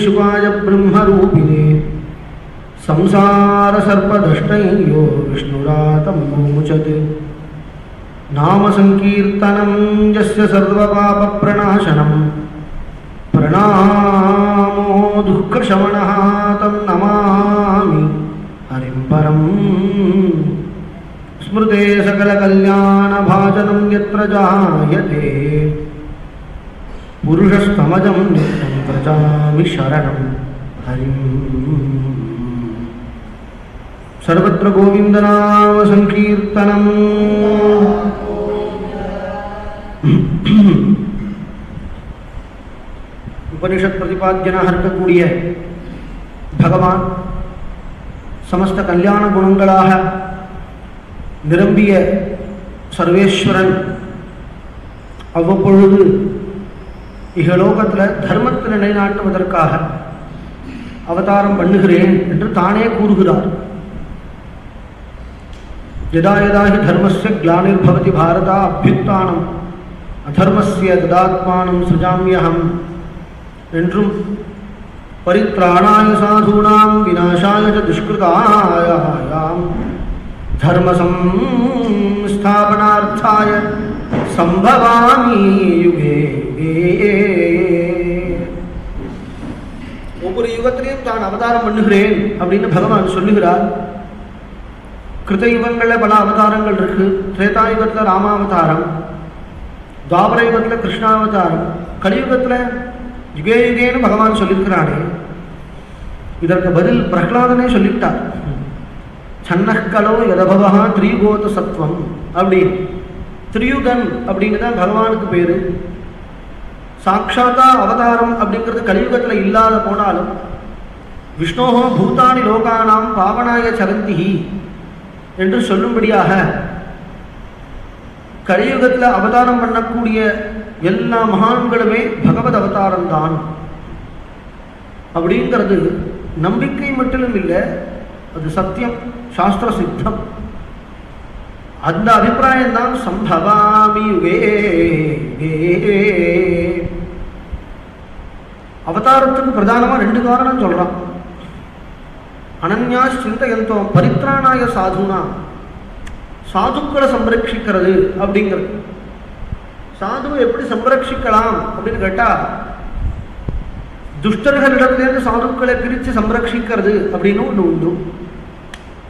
शुकाय ब्रह्मरूपिणे संसारसर्पदष्टयो विष्णुरातं मुमुचते नाम संकीर्तनं यस्य सर्वपापप्रणाशनं प्रणामो दुःखशमनः तं नमामि हरिं परं स्मृते सकलकल्याणभाजनं यत्र जायते पुरुषस्तमजं नित्यं व्रजामि शरणं हरिं सर्वत्र गोविन्दनाम संकीर्तनम् उपनिषद प्रतिपाद्यना हरकूडिय भगवान समस्त कल्याण गुणंगளாக நிரம்பிய சர்வேஸ்வரன் அவ்வப்பொழுது இகலோகத்தில் தர்மத்தை நிலைநாட்டுவதற்காக அவதாரம் பண்ணுகிறேன் என்று தானே கூறுகிறார். यदा यदा हि धर्मस्य ग्लानिर्भवति भारत अभ्युत्थानम् अधर्मस्य तदात्मानं सृजाम्यहम् என்றும் परित्राणाय साधूनां विनाशाय च दुष्कृतायां धर्म संस्थापनार्थाय संभवामि युगे. ஒவ்வொரு யுகத்திலையும் தான் அவதாரம் பண்ணுகிறேன் அப்படின்னு பகவான் சொல்லுகிறார். கிருதயுகங்களில் பல அவதாரங்கள் இருக்கு. திரேதாயுகத்தில் ராமாவதாரம், துவாபர யுகத்தில் கிருஷ்ணாவதாரம், கலியுகத்தில் யுகே யுகேன்னு பகவான் சொல்லியிருக்கிறானே. இதற்கு பதில் பிரகலாதனே சொல்லிவிட்டார். சன்னக்கலோ யதபவா திரியுகோத சத்வம் அப்படின்னு. திரியுகன் அப்படின்னு தான் பகவானுக்கு பேரு. சாட்சாத்தா அவதாரம் அப்படிங்கிறது கலியுகத்தில் இல்லாத போனாலும் விஷ்ணோஹோ பூதானி லோகானாம் பாவனாய சரந்திஹி என்று சொல்லும்படியாக கலியுகத்தில் அவதாரம் பண்ணக்கூடிய எல்லா மகான்களுமே பகவத் அவதாரம் தான் அப்படிங்கிறது நம்பிக்கை மட்டும் இல்லை, அது சத்தியம், சாஸ்திர சித்தம். அந்த அபிப்பிராயம் தான் சம்பவாமி யுகே. அவதாரத்துக்கு பிரதானமாக 2 காரணம் சொல்றான். அனன்யா சிந்தயந்தோம் பரித்ராணாய சாதுனா, சாதுக்களை சம்ரட்சிக்கிறது அப்படிங்கிறது. சாதுவை எப்படி சம்ரட்சிக்கலாம் அப்படின்னு கேட்டா, துஷ்டர்களிடத்திலேருந்து சாதுக்களை பிரித்து சம்ரட்சிக்கிறது அப்படின்னு ஒன்று உண்டு.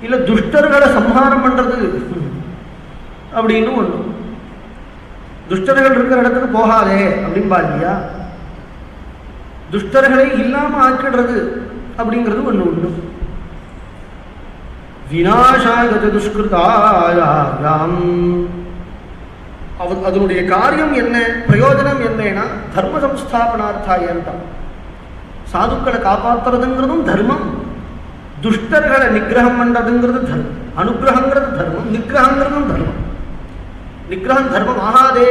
இல்லை துஷ்டர்களை சம்ஹாரம் பண்றது அப்படின்னு ஒன்று. துஷ்டர்கள் இருக்கிற இடத்துக்கு போகாதே அப்படின்பா இல்லையா. துஷ்டர்களை இல்லாம ஆக்கிடுறது அப்படிங்கிறது ஒன்று உண்டு. விநாசாய துஷ்கிருதாயாம், அதனுடைய காரியம் என்ன, பிரயோஜனம் என்னன்னா தர்ம சம்ஸ்தாபனார்த்தாயன்தான். சாதுக்களை காப்பாற்றுறதுங்கிறதும் தர்மம், துஷ்டர்களை நிகிரகம் பண்றதுங்கிறது தர்மம். அனுகிரகங்கிறது தர்மம், நிகிரகங்கிறதும் தர்மம். நிகிரகம் தர்மம் ஆகாதே,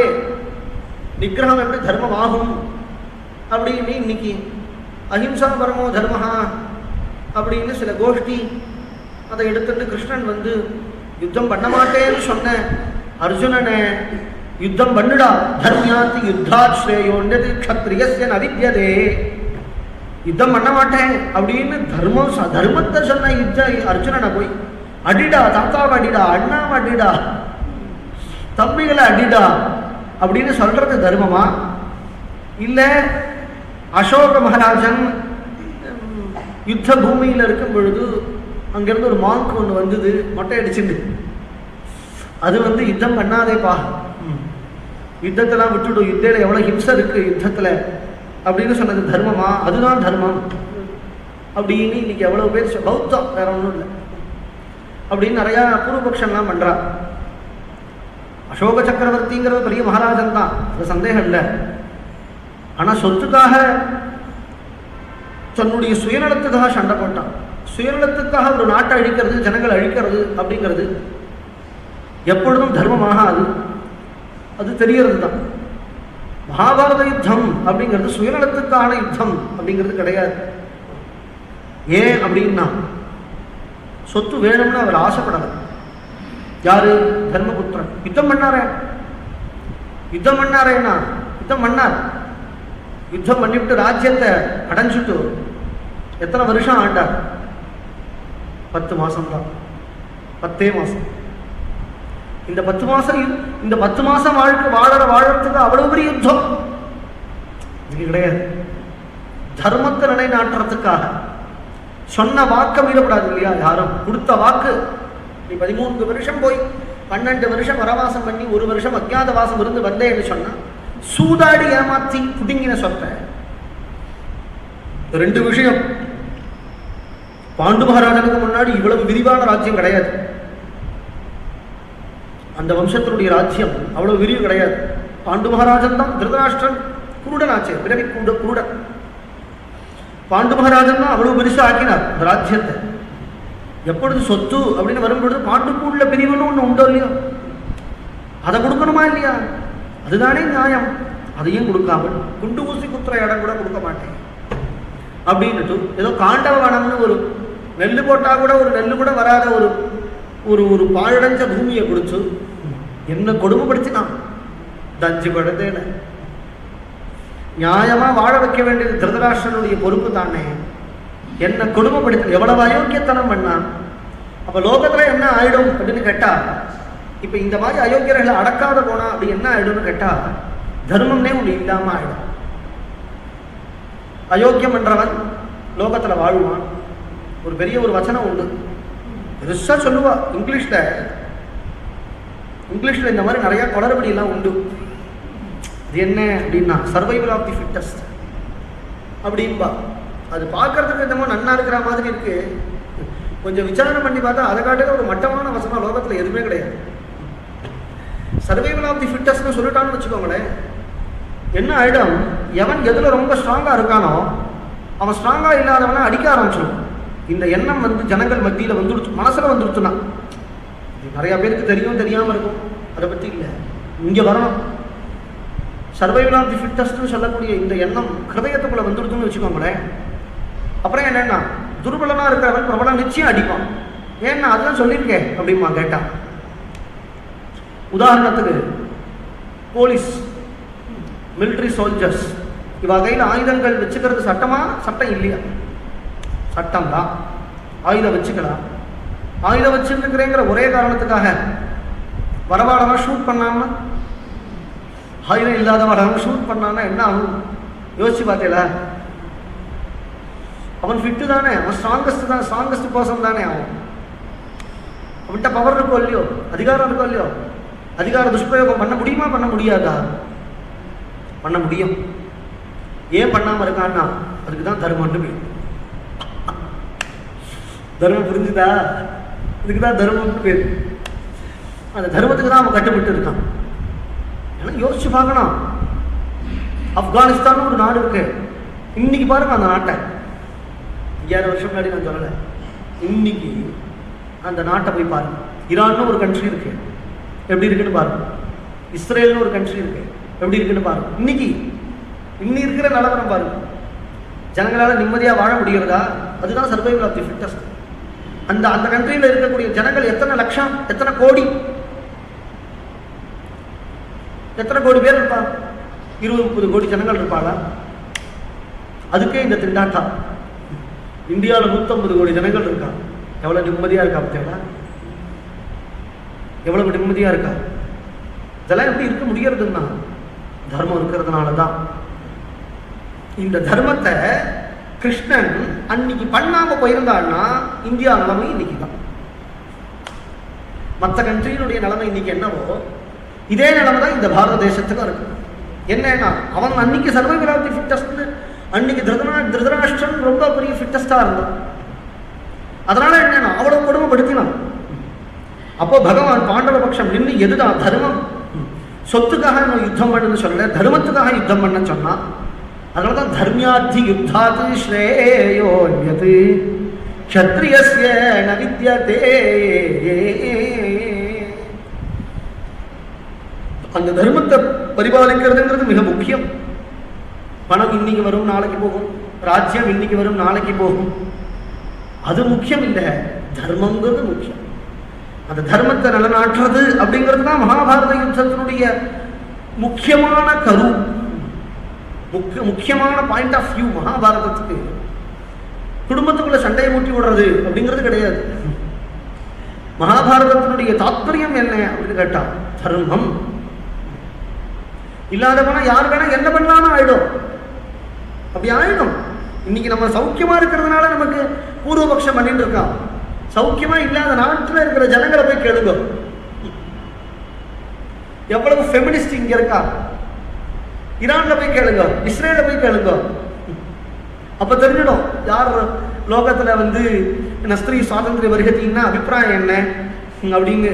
நிகிரகம் எப்படி தர்மம் ஆகும் அப்படின்னு இன்னைக்கு அஹிம்சா பரமோ தர்மஹா அப்படின்னு சில கோஷ்டி அதை எடுத்துட்டு கிருஷ்ணன் வந்து யுத்தம் பண்ண மாட்டேன்னு சொன்ன அர்ஜுனனை யுத்தம் பண்ணுடா, தர்மியாத்தி யுத்தாஸ்ரேயோன்றது க்ஷத்ரியஸ்ய ந வித்யதே, யுத்தம் பண்ண மாட்டேன் அப்படின்னு தர்மத்தை சொன்ன அர்ஜுனனை போய் அடிடா, தாத்தாவை அடிடா, அண்ணாவை அடிடா, தம்பிகளை அடிடா அப்படின்னு சொல்றது தர்மமா? இல்லை அசோக மகாராஜன் யுத்த பூமியில் இருக்கும் பொழுது அங்கிருந்து ஒரு மாங்க் ஒன்று வந்தது, மொட்டை அடிச்சுட்டு, அது வந்து யுத்தம் பண்ணாதேப்பா, யுத்தத்தெல்லாம் விட்டுடும், யுத்தத்தில் எவ்வளோ ஹிம்சை இருக்கு யுத்தத்தில் அப்படின்னு சொன்னது தர்மமா? அதுதான் தர்மம் அப்படின்னு இன்னைக்கு எவ்வளோ பேர் பௌத்தம், வேற ஒன்றும் இல்லை அப்படின்னு நிறையா பூர்வபக்ஷம்லாம் பண்ணுறா. அசோக சக்கரவர்த்திங்கிறது பெரிய மகாராஜன் தான், அது சந்தேகம் இல்லை. ஆனால் சொத்துக்காக, தன்னுடைய சுயநலத்துக்காக சண்டை போட்டான். சுயநலத்துக்காக ஒரு நாட்டை அழிக்கிறது, ஜனங்களை அழிக்கிறது அப்படிங்கிறது எப்பொழுதும் தர்மமாகாது, அது தெரியறது தான். மகாபாரத யுத்தம் அப்படிங்கிறது சுயநலத்துக்கான யுத்தம் அப்படிங்கிறது கிடையாது. ஏன் அப்படின்னா சொத்து வேணும்னு அவர் ஆசைப்படலை. யாரு? தர்மபுத்திரன். யுத்தம் பண்ணாரேன்னா யுத்தம் பண்ணார். யுத்தம் பண்ணிவிட்டு ராஜ்யத்தை அடைஞ்சுட்டு எத்தனை வருஷம் ஆண்டார்? 10 மாசம் தான். 10 மாசம். இந்த 10 மாசம், இந்த 10 மாசம் வாழ்க்கை வாழறதுக்கு அவ்வளவு பெரிய யுத்தம் இதுக்கு கிடையாது. தர்மத்தை நிலைநாட்டுறதுக்காக சொன்ன வாக்க மீறப்படாது இல்லையா? யாரும் கொடுத்த வாக்கு. நீ 13 வருஷம் போய் 12 வருஷம் வனவாசம் பண்ணி 1 வருஷம் அஜ்ஞாத வாசம் இருந்து வந்தேன்னு சொன்னா சூதாடி ஏமாத்தி புடுங்கின சொத்த. 2 விஷயம். பாண்டு மகாராஜனுக்கு முன்னாடி இவ்வளவு விரிவான ராஜ்யம் கிடையாது. அந்த வம்சத்தினுடைய ராஜ்யம் அவ்வளவு விரிவு கிடையாது. பாண்டு மகாராஜன் தான். திருதராஷ்டிரன் குருடன் ஆச்சு, பிறவி குருடன். பாண்டு மகாராஜன் தான் அவ்வளவு பெருசா ஆக்கினார் அந்த ராஜ்யத்தை. எப்பொழுது சொத்து அப்படின்னு வரும்பொழுது பாண்டுக்குள்ள பிரிவுன்னு ஒண்ணு உண்டோ இல்லையோ, அதை கொடுக்கணுமா இல்லையா? அதுதானே நியாயம். அதையும் கொடுக்காமல் குண்டு ஊசி குத்துற இடம் கூட கொடுக்க மாட்டேன் அப்படின்னுட்டு ஏதோ காண்டவ வனம்னு ஒரு நெல்லு போட்டா கூட ஒரு நெல்லு கூட வராத ஒரு ஒரு ஒரு பாழடைஞ்ச பூமியை கொடுத்து என்ன கொடுமைப்படுத்தினான். தஞ்சு குழந்தையில நியாயமா வாழ வைக்க வேண்டியது திருதராஷ்டிரனுடைய பொறுப்பு தானே. என்ன கொடுமைப்படுத்த எவ்வளவு அயோக்கியத்தனம் பண்ணான். அப்ப லோகத்துல என்ன ஆயிடும் அப்படின்னு கேட்டா, இப்ப இந்த மாதிரி அயோக்கியர்களை அடக்காத போனா அப்படி என்ன ஆயிடும்னு கேட்டா, தர்மம்னே ஒண்ணு இல்லாம ஆயிடும். அயோக்கியம் என்றவன் லோகத்துல வாழ்வான். ஒரு பெரிய ஒரு வசனம் உண்டு, பெருசா சொல்லுவா இங்கிலீஷ்ல இந்த மாதிரி நிறைய குளறுபடி எல்லாம் உண்டு. அது என்ன அப்படின்னா சர்வைவல் ஆஃப் தி ஃபிட்டஸ்ட் அப்படின்பா. அது பார்க்கறதுக்கு என்னமோ நன்னா இருக்கிற மாதிரி இருக்கு. கொஞ்சம் விசாரணை பண்ணி பார்த்தா அதை காட்டில ஒரு மட்டமான வசனம் லோகத்துல எதுவுமே கிடையாது. சர்வைவல் ஆஃப் தி ஃபிட்டஸ்ட்னு சொல்லிட்டான்னு வச்சுக்கோங்களேன், என்ன ஆயிடும், எவன் எதுல ரொம்ப ஸ்ட்ராங்கா இருக்கானோ அவன் ஸ்ட்ராங்கா இல்லாதவனை அடிக்க ஆரம்பிச்சிடும். இந்த எண்ணம் ஜனங்கள் மத்தியில வந்துடுச்சு, மனசுல வந்துடுச்சுன்னா. நிறைய பேருக்கு தெரியும், தெரியாம இருக்கும், அதை பத்தி இல்லை. இங்க வரணும். சர்வைவல் ஆஃப் தி ஃபிட்டஸ்ட்னு சொல்லக்கூடிய இந்த எண்ணம் ஹிருதயத்துக்குள்ள வந்துடுச்சுன்னு வச்சுக்கோங்களேன். அப்புறம் என்னன்னா துர்பலனா இருக்கிறவன் பிரபலம் நிச்சயம் அடிப்பான். ஏன்னா அதுதான் சொல்லியிருக்கேன் அப்படிமா கேட்டா. உதாரணத்துக்கு போலீஸ், மிலிட்ரி சோல்ஜர்ஸ் இவ கையில் ஆயுதங்கள் வச்சுக்கிறது சட்டமா? சட்டம் இல்லையா? சட்டம் தான். ஆயுதம் வச்சுக்கலாம். ஆயுதம் வச்சுருக்கிறேங்கிற ஒரே காரணத்துக்காக வரவாடவன் ஷூட் பண்ணாம, ஆயுதம் இல்லாதவன் ஷூட் பண்ணான்னா என்ன ஆகும் யோசிச்சு பார்த்தீங்களா? அவன் ஃபிட்டு தானே, அவன் ஸ்ட்ராங்கஸ்ட் தான், ஸ்ட்ராங்கஸ்ட் பர்சன் தானே அவன். அவன்கிட்ட பவர் இருக்கோ இல்லையோ, அதிகாரம் இருக்கோ இல்லையோ, அதிகார துஷ்பிரயோகம் பண்ண முடியுமா பண்ண முடியாதா? பண்ண முடியும். ஏன் பண்ணாம இருக்கான்னா அதுக்கு தான் தர்மம்னு பேர். தர்மம் புரிஞ்சுதா? இதுக்கு தான் தர்மம்னு பேர். அந்த தர்மத்துக்கு தான் அவன் கட்டுப்பட்டு இருக்கான். ஏன்னா யோசிச்சு பார்க்கணும். ஆப்கானிஸ்தான் ஒரு நாடு இருக்கு. இன்னைக்கு பாருங்க அந்த நாட்டை, 5000 வருஷம் முன்னாடி நான் சொல்லலை, இன்னைக்கு அந்த நாட்டை போய் பாருங்க. ஈரான்னு ஒரு கண்ட்ரி இருக்கு, எப்படி இருக்குன்னு பாருங்க. இஸ்ரேல்னு ஒரு கண்ட்ரி இருக்கு, எப்படி இருக்குன்னு பாருங்க. இன்னைக்கு இருக்கிற நிலவரம் பாருங்க. ஜனங்களால நிம்மதியா வாழ முடிகிறதா? அதுதான் சர்வைவல் ஆஃப் தி ஃபிட்டஸ்ட். அந்த அந்த கண்ட்ரியில் இருக்கக்கூடிய ஜனங்கள் எத்தனை லட்சம், எத்தனை கோடி பேர் இருப்பாங்க? 20-30 கோடி ஜனங்கள் இருப்பாளா? அதுக்கே இந்த திண்டாட்டம். இந்தியாவில் 150 கோடி ஜனங்கள் இருக்கா. எவ்வளவு நிம்மதியா இருக்கா பார்த்தீங்களா? எவ்வளவு நிம்மதியா இருக்கா? இதெல்லாம் எப்படி இருக்க முடியறதுன்னா தர்மம் இருக்கிறதுனால தான். இந்த தர்மத்தை கிருஷ்ணன் அன்னைக்கு பண்ணாம போயிருந்தான்னா இந்தியா நிலைமை இன்னைக்கு தான். மற்ற கண்ட்ரியினுடைய நிலைமை இன்னைக்கு என்னவோ இதே நிலைமை தான் இந்த பாரத தேசத்துக்கும் இருக்கு. என்னன்னா அவன் அன்னைக்கு சர்வைவல் ஆஃப் தி ஃபிட்டஸ்ட், அன்னைக்கு திருதராஷ்டிரன் ரொம்ப பெரிய ஃபிட்டஸ்டா இருந்தான். அதனால என்னன்னா அவ்வளவு கொடுமைப்படுத்தினான். அப்போ பகவான் பாண்டவ பட்சம் நின்று எதுதான் தர்மம், சொத்துக்காக நம்ம யுத்தம் பண்ணுன்னு சொல்லல, தர்மத்துக்காக யுத்தம் பண்ண சொன்னா. அதனாலதான் தர்மியாத்தி யுத்தாத்து ஸ்ரேயோன்யது க்ஷத்ரியஸ்ய ந வித்யதே. அந்த தர்மத்தை பரிபாலிக்கிறதுங்கிறது மிக முக்கியம். பணம் இன்னைக்கு வரும் நாளைக்கு போகும், ராஜ்யம் இன்னைக்கு வரும் நாளைக்கு போகும், அது முக்கியம் இல்லை, தர்மங்கிறது முக்கியம். அந்த தர்மத்தை நிலநாட்டுறது அப்படிங்கிறது தான் மகாபாரத யுத்தத்தினுடைய முக்கியமான கரு. முக்கியமான பாயிண்ட் ஆஃப் வியூ மகாபாரதத்துக்கு குடும்பத்துக்குள்ள சண்டையை மூட்டி விடுறது அப்படிங்கிறது கிடையாது. மகாபாரதத்தினுடைய தாத்பரியம் என்ன அப்படின்னு கேட்டா தர்மம். இல்லாதவனா யார் வேணா என்ன பண்ணாலும் ஆயிடும். அப்படி ஆயிடும். இன்னைக்கு நம்ம சௌக்கியமா இருக்கிறதுனால நமக்கு பூர்வபக்ஷம் பண்ணிட்டு இருக்கான். சௌக்கியமா இல்லாத நாட்டில் இருக்கிற ஜனங்களை போய் கேளுங்க, எவ்வளவு ஃபெமினிஸ்ட் இங்க இருக்கா. ஈரான்ல போய் கேளுங்க, இஸ்ரேல போய் கேளுங்க, அப்ப தெரிஞ்சிடும் யார் லோகத்துல ஸ்திரீ சுவாதந்திர வருகத்தின்னா அபிப்பிராயம் என்ன அப்படின்னு.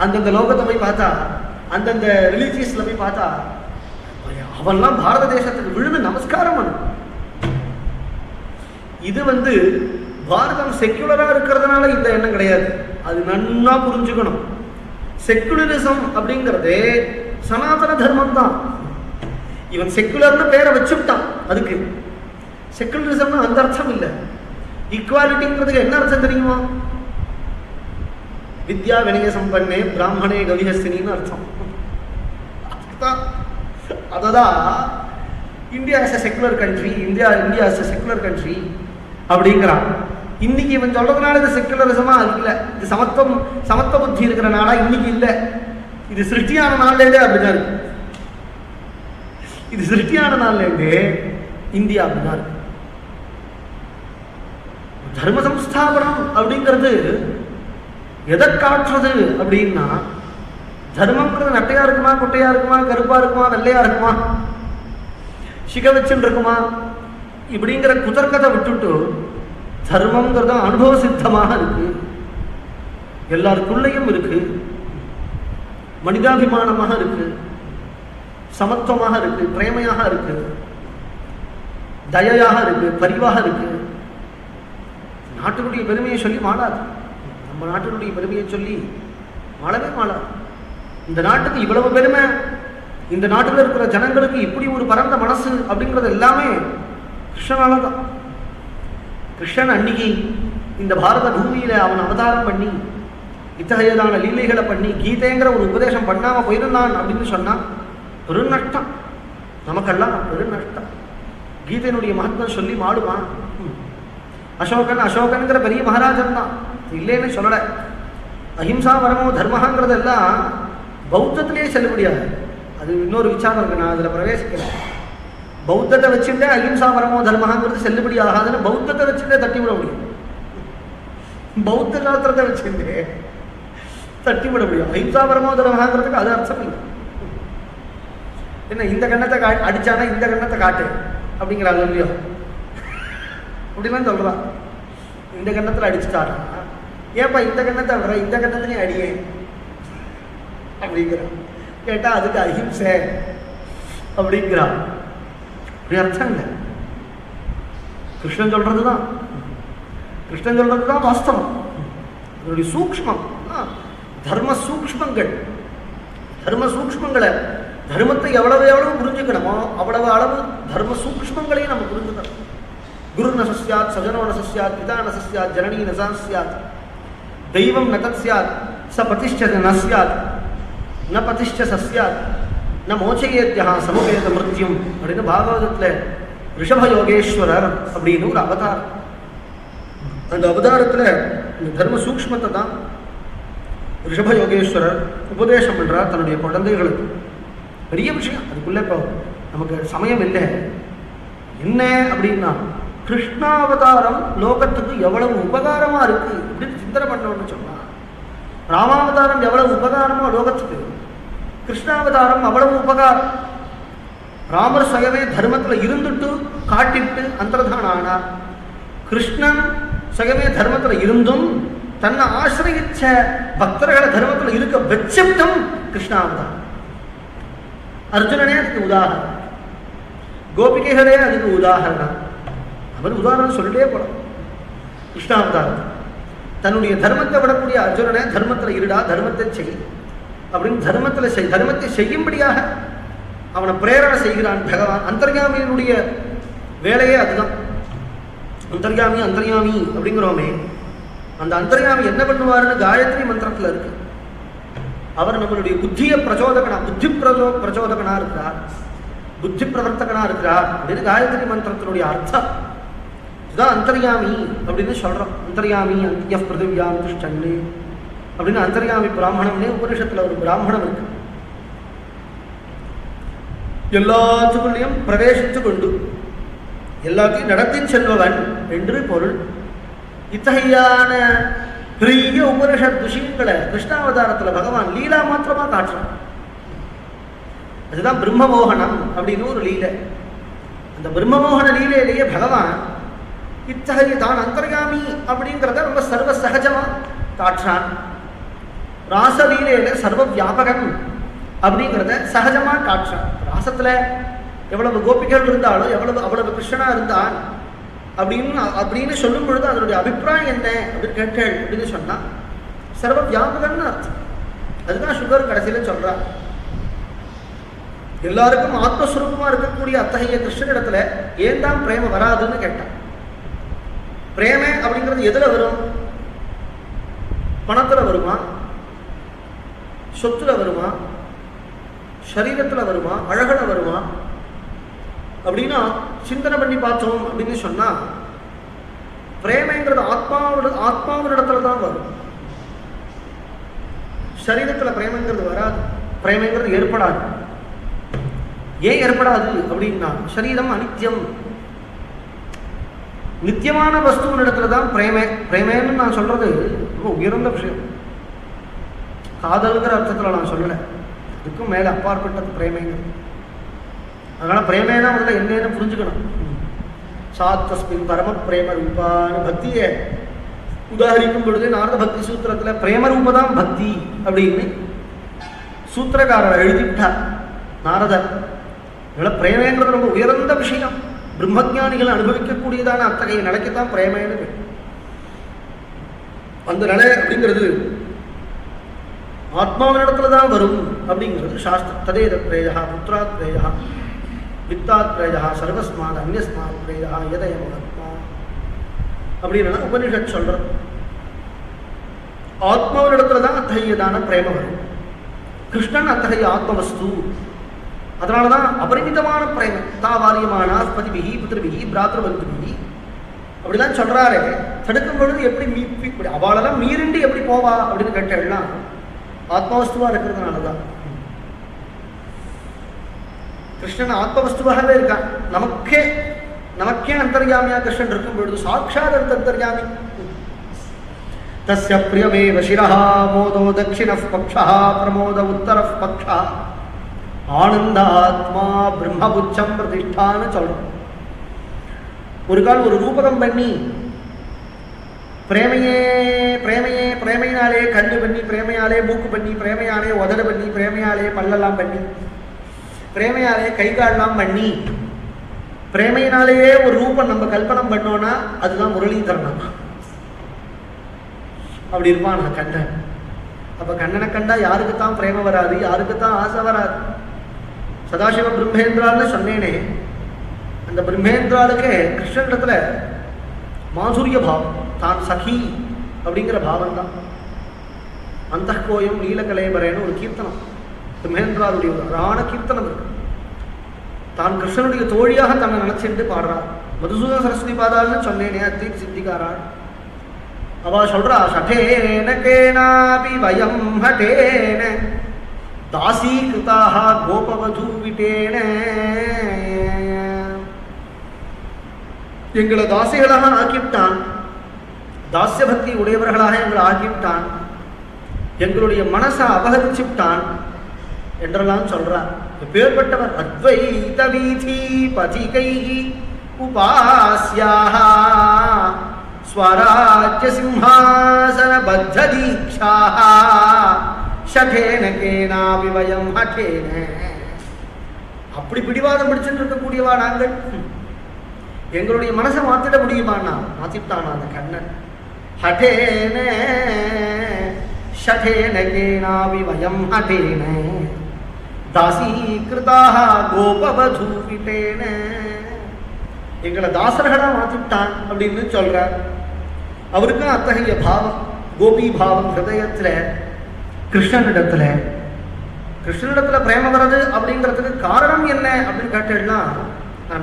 அந்தந்த லோகத்தை போய் பார்த்தா, அந்தந்த ரிலீஜியஸ்ல போய் பார்த்தா, அவெல்லாம் பாரத தேசத்துக்கு விழுந்து நமஸ்காரம் பண்ணு. இது பாரதம் செக்குலரா இருக்கிறதுனால இந்த எண்ணம் கிடையாது. அது நன்னா புரிஞ்சுக்கணும். செக்குலரிசம் அப்படிங்கிறதே சனாதன தர்மம் தான். இவன் செக்குலர்னு பேரை வச்சுட்டான். அதுக்கு செக்குலரிசம்னு அந்த அர்த்தம் இல்லை. ஈக்குவாலிட்டிங்கிறதுக்கு என்ன அர்த்தம் தெரியுமா? வித்யா வினய சம்பன்னே பிராமணே கவிஹஸ்தினின்னு அர்த்தம். அததான் India is a secular country, India is a secular country அப்படிங்கிறான். இன்னைக்கு இவன் சொல்றதுனால இது செக்குலரிசமா? அது இல்லை. இது சமத்துவ புத்தி இருக்கிற நாடா இன்னைக்கு இல்லை. இது சிருஷ்டியான நாள்லேருந்தே அப்படிதான் இருக்கு. இது சிருஷ்டியான நாள்லேருந்தே இந்தியா அப்படிதான் இருக்கு. தர்ம சம்ஸ்தாபனம் அப்படிங்கிறது எதை காட்டுறது அப்படின்னா, தர்மம்ங்கிறது நட்டையா இருக்குமா, குட்டையா இருக்குமா, கருப்பா இருக்குமா, வெள்ளையா இருக்குமா, சிக வச்சுட்டு இருக்குமா, இப்படிங்கிற குதர்க்கத்தை விட்டுட்டு தர்மங்கிறது அனுபவ சித்தமாக இருக்கு, எல்லாருக்குள்ளேயும் இருக்கு, மனிதாபிமானமாக இருக்கு, சமத்துவமாக இருக்கு, பிரேமையாக இருக்கு, தயையாக இருக்கு, பரிவாக இருக்கு. நாட்டினுடைய பெருமையை சொல்லி மாளாது. நம்ம நாட்டினுடைய பெருமையை சொல்லி மாளவே மாளாது. இந்த நாட்டுக்கு இவ்வளவு பெருமை, இந்த நாட்டில் இருக்கிற ஜனங்களுக்கு இப்படி ஒரு பரந்த மனசு அப்படிங்கிறது எல்லாமே கிருஷ்ணனால தான். கிருஷ்ணன் அன்னைக்கு இந்த பாரத பூமியில அவன் அவதாரம் பண்ணி இத்தகையதான லீலைகளை பண்ணி கீதைங்கிற ஒரு உபதேசம் பண்ணாம போயிருந்தான் அப்படின்னு சொன்னா பெருநஷ்டம். நமக்கெல்லாம் பெருநஷ்டம். கீதையினுடைய மகத்துவம் சொல்லி மாடுவான். அசோகன்கிற பெரிய மகாராஜன் தான், இல்லைன்னு சொல்லலை. அஹிம்சா வரமோ தர்மங்கிறதெல்லாம் பௌத்தத்திலேயே செல்லுபடியாது. அது இன்னொரு விசாரம் இருக்கு, நான் அதில் பிரவேசிக்கிறேன். பௌத்தத்தை வச்சுட்டே அஹிம்சா வரமோ தர்மங்கிறது செல்லுபடி ஆகாதுன்னு பௌத்தத்தை வச்சுட்டே தட்டி விட முடியும். பௌத்த சாஸ்திரத்தை வச்சுட்டே தட்டி விட முடியும். அஹிம்சா வரமோ தர்மங்கிறதுக்கு அது அர்த்தம் இல்லை. என்ன இந்த கண்ணத்தை அடிச்சானா இந்த கண்ணத்தை காட்டு அப்படிங்கிறாங்க இல்லையோ, அப்படிலாம் சொல்றான். இந்த கண்ணத்தில் அடிச்சுட்டாரா, ஏப்பா இந்த கண்ணத்தை விடுற, இந்த கண்ணத்திலே அடியே அப்படிங்கிறான். கேட்டா அதுக்கு அஹிம்சை அப்படிங்கிறான். அப்படி அர்த்தம் இல்லை. கிருஷ்ணன் சொல்றதுதான், கிருஷ்ணன் சொல்றதுதான் வாஸ்தவம். அதனுடைய சூக்ஷ்மம் தர்ம சூக்ஷ்மங்கள். தர்ம சூக்ஷ்மங்களை, தர்மத்தை எவ்வளவு புரிஞ்சுக்கணுமோ அவ்வளவு அளவு தர்ம சூக்ஷ்மங்களையும் நம்ம புரிஞ்சுக்கணும். குரு ந சஸ்யாத், சஜனோ ந சஸ்யாத், பிதா ந சஸ்யாத், ஜனனி ந சாஸ்யாத், தெய்வம் ந தத் ஸ்யாத், ச பதிஷ்ட ந ஸ்யாத், ந பதிஷ்ட சஸ்யாத், ந மோச்சயேத்யா சமுபேத மிருத்யும் அப்படின்னு பாகவதத்தில் ரிஷப யோகேஸ்வரர் அப்படின்னு ஒரு அவதாரம். அந்த அவதாரத்தில் இந்த தர்ம சூக்ஷ்மத்தை தான் ரிஷப யோகேஸ்வரர் உபதேசம் பண்றார் தன்னுடைய குழந்தைகளுக்கு. பெரிய விஷயம். அதுக்குள்ள இப்போ நமக்கு சமயம் இல்லை. என்ன அப்படின்னா, கிருஷ்ணாவதாரம் லோகத்துக்கு எவ்வளவு உபகாரமா இருக்கு அப்படின்னு சிந்தனை பண்ணணும்னு சொன்னா, ராமாவதாரம் எவ்வளவு உபகாரமோ லோகத்துக்கு, கிருஷ்ணாவதாரம் அவ்வளவு உபகாரம். ராமர் சுயமே தர்மத்தில் இருந்துட்டு காட்டிட்டு அந்தர்தான ஆனார். கிருஷ்ணன் சுயமே தர்மத்தில் இருந்தும் தன்னை ஆசிரியிச்ச பக்தர்களை தர்மத்தில் இருக்க வச்சுட்டும் கிருஷ்ணாவதாரம். அர்ஜுனனே அதுக்கு உதாரணம், கோபிகைகளே அதுக்கு உதாரணம். அவர் உதாரணம் சொல்லிட்டே போலாம். கிருஷ்ணாவதாரம் தன்னுடைய தர்மத்தை விடக்கூடிய அர்ஜுனனை தர்மத்தில் இருடா, தர்மத்தை செய் அப்படின்னு தர்மத்தை செய்யும்படியாக அவனை பிரேரணை செய்கிறான் பகவான். அந்தர்யாமியினுடைய வேலையே அதுதான். அந்தர்யாமி அப்படிங்கிறோமே, அந்த அந்தர்யாமி என்ன பண்ணுவாருன்னு காயத்ரி மந்திரத்தில் இருக்கு. அவர் நம்மளுடைய புத்தியை புத்தி பிரச்சோதகனா இருக்கிறார். புத்தி பிரவர்த்தகனா இருக்கிறார் அப்படின்னு காயத்ரி மந்திரத்தினுடைய அர்த்தம். இதுதான் அந்தர்யாமி அப்படின்னு சொல்றோம். அந்தர்யாமி அந்திய பிருத்திவியாம் திஷ்டன்னு அப்படின்னு அந்தர்யாமி பிராமணம்னே உபனிஷத்துல ஒரு பிராமணம் இருக்கு. எல்லாத்துக்குள்ளேயும் பிரவேசித்து கொண்டு எல்லாத்தையும் நடத்தி செல்பவன் என்று பொருள். இத்தகையான பெரிய உபனிஷத் விஷயங்களை கிருஷ்ணாவதாரத்தில் பகவான் லீலா மாத்திரமா காட்டுறான். அதுதான் பிரம்மமோகனம் அப்படின்னு ஒரு லீலை. அந்த பிரம்மமோகன லீலையிலேயே பகவான் இத்தகைய தான் அந்தர்யாமி அப்படிங்கிறத ரொம்ப சர்வ சகஜமா காட்டுறான். ராசலீலையில சர்வ வியாபகன் அப்படிங்கிறத சகஜமா காட்டுறான். ராசத்துல எவ்வளவு கோபிகள் இருந்தாலும் அவ்வளவு கிருஷ்ணனா இருந்தான் அப்படின்னு சொல்லும் பொழுது அதனுடைய அபிப்பிராயம் என்ன அப்படின்னு கேட்டேன் அப்படின்னு சொன்னா சர்வ வியாபகன்னு அர்த்தம். அதுதான் சுகர் கடைசியில சொல்றான். எல்லாருக்கும் ஆத்மஸ்வரூபமா இருக்கக்கூடிய அத்தகைய கிருஷ்ணனிடத்துல ஏன் தான் பிரேம வராதுன்னு கேட்டான். பிரேம அப்படிங்கிறது எதுல வரும்? பணத்துல வருமா, சொத்துல வருமா, சரீரத்துல வருமா, அழகுல வருமா அப்படின்னா சிந்தனை பண்ணி பார்த்தோம் அப்படின்னு சொன்னா பிரேமைங்கிறது ஆத்மாவினிடத்துல தான் வரும். சரீரத்துல பிரேமைங்கிறது வராது, பிரேமைங்கிறது ஏற்படாது. ஏன் ஏற்படாது அப்படின்னா சரீரம் அனித்தியம். நித்தியமான வஸ்துவினிடத்துல தான் பிரேமேன்னு நான் சொல்றது ரொம்ப உயர்ந்த விஷயம். காதல்கிற அர்த்தத்துல நான் சொல்லலை, இதுக்கும் மேல அப்பாற்பட்டது பிரேமைங்கிறது. அதனால பிரேமேனா முதல்ல என்னன்னு புரிஞ்சுக்கணும். சாத்தஸ்மின் பரம பிரேம ரூபான பக்தியை உதாரிக்கும் பொழுது நாரத பக்தி சூத்திரத்துல பிரேம ரூபதான் பக்தி அப்படின்னு சூத்திரக்காரர் எழுதிவிட்டார் நாரதர். அதனால பிரேமங்கிறது ரொம்ப உயர்ந்த விஷயம். பிரம்மஜானிகள் அனுபவிக்கக்கூடியதான அத்தகைய நிலைக்குத்தான் பிரேமன்னு. அந்த நிலை அப்படிங்கிறது ஆத்மாவினிடத்துல தான் வரும் அப்படிங்கிறது சாஸ்திரம். ததேத பிரேயா புத்திராத் பிரேயா வித்தாத் பிரேயா சர்வஸ்மாத் அந்நியஸ்மாத் பிரேயா எதய ஆத்மா அப்படின்னா உபனிஷத் சொல்றது. ஆத்மாவினிடத்துல தான் அத்தகையதான பிரேம வரும். கிருஷ்ணன் அத்தகைய ஆத்மவஸ்து. அதனாலதான் அபரிமிதமான பிரேம. தாவாரியமான பதிபிகி புத்திரபிகி பிராத்திருபந்துபிகி அப்படிலாம் சொல்றாரு. தடுக்கும் பொழுது எப்படி அவளெல்லாம் மீறிண்டு எப்படி போவா அப்படின்னு கேட்டெல்லாம் ஆத்மவஸ்துவா இருக்கிறதுனாலதான். கிருஷ்ணன் ஆத்மவஸ்துவாகவே இருக்கான். நமக்கே அந்தர்யாமியா கிருஷ்ணன் இருக்கும் பொழுது சாட்சாத் அந்தர்யாமி. தஸ்ய பிரியமேவ சிரஹ மோதோ தட்சிணஃ பக்ஷஹ பிரமோத உத்தரஃ பக்ஷஹ ஆனந்தாத்மா பிரம்மபுச்சம் பிரதிஷ்டான்னு சொல்றோம். ஒரு கால் ஒரு ரூபகம் பண்ணி பிரேமையினாலே கண்ணு பண்ணி, பிரேமையாலே மூக்கு பண்ணி, பிரேமையாலே உதடு பண்ணி, பிரேமையாலே பல்லெல்லாம் பண்ணி, பிரேமையாலே கைகாலெல்லாம் பண்ணி, பிரேமையினாலேயே ஒரு ரூபம் நம்ம கல்பனம் பண்ணோம்னா அதுதான் முரளிதரன். அப்படி இருப்பான் கண்ணன். அப்ப கண்ணனை கண்டா யாருக்குத்தான் பிரேம வராது, யாருக்குத்தான் ஆசை வராது? சதாசிவ பிரம்மேந்திரான்னு சொன்னேனே, அந்த பிரம்மேந்திராளுக்கு கிருஷ்ணனிடத்துல மாதுரிய பாவம், தான் சகி அப்படிங்கிற பாவம் தான். அந்த கோயம் நீலகலேபரேன்னு ஒரு கீர்த்தனம் பிரம்மேந்திராளுடைய ஒரு அழகான கீர்த்தனம் இருக்கு. தான் கிருஷ்ணனுடைய தோழியாக தன்னை நினைச்சிட்டு பாடுறார். மதுசூதன சரஸ்வதி பாதாள்னு சொன்னேனே, அத்தீத் சித்திகாராள். அவ சொல்றா, ஷடேன கேனாபி வயம் ஹடேன தாசீகிருதாக கோபவதூவிட்டேன. எங்களை தாசிகளாக ஆக்கிவிட்டான், தாசிய பக்தி உடையவர்களாக எங்களை ஆக்கிவிட்டான், எங்களுடைய மனசை அபகரிச்சுவிட்டான் என்றெல்லாம் சொல்றார். எப்பேற்பட்டவர்? அத்வைத வீதி பதிகை உபாஸ்யாக ஸ்வராஜ்ய சிம்ஹாசன பத்த தீக்ஷாஹ ஷடேன கேனாபி வயம் ஹடேன. அப்படி பிடிவாதம் பிடிச்சுட்டு இருக்கக்கூடியவா நாங்கள். எங்களுடைய மனசை மாத்திட முடியுமாண்ணா? மாத்திட்டானா அந்த கண்ணன். ஹடேன ஷடேன கேனாபி வயம் ஹடேன தாசீகிருதாக கோபவதூவிட்டேன. எங்களை தாசர்களா மாத்திட்டான் அப்படின்னு சொல்றார். அவருக்கும் அத்தகைய பாவம், கோபி பாவம் ஹிருதயத்துல கிருஷ்ணனிடத்துல கிருஷ்ணனிடத்துல பிரேம வர்றது அப்படிங்கிறதுக்கு காரணம் என்ன அப்படின்னு கேட்டேன்னா,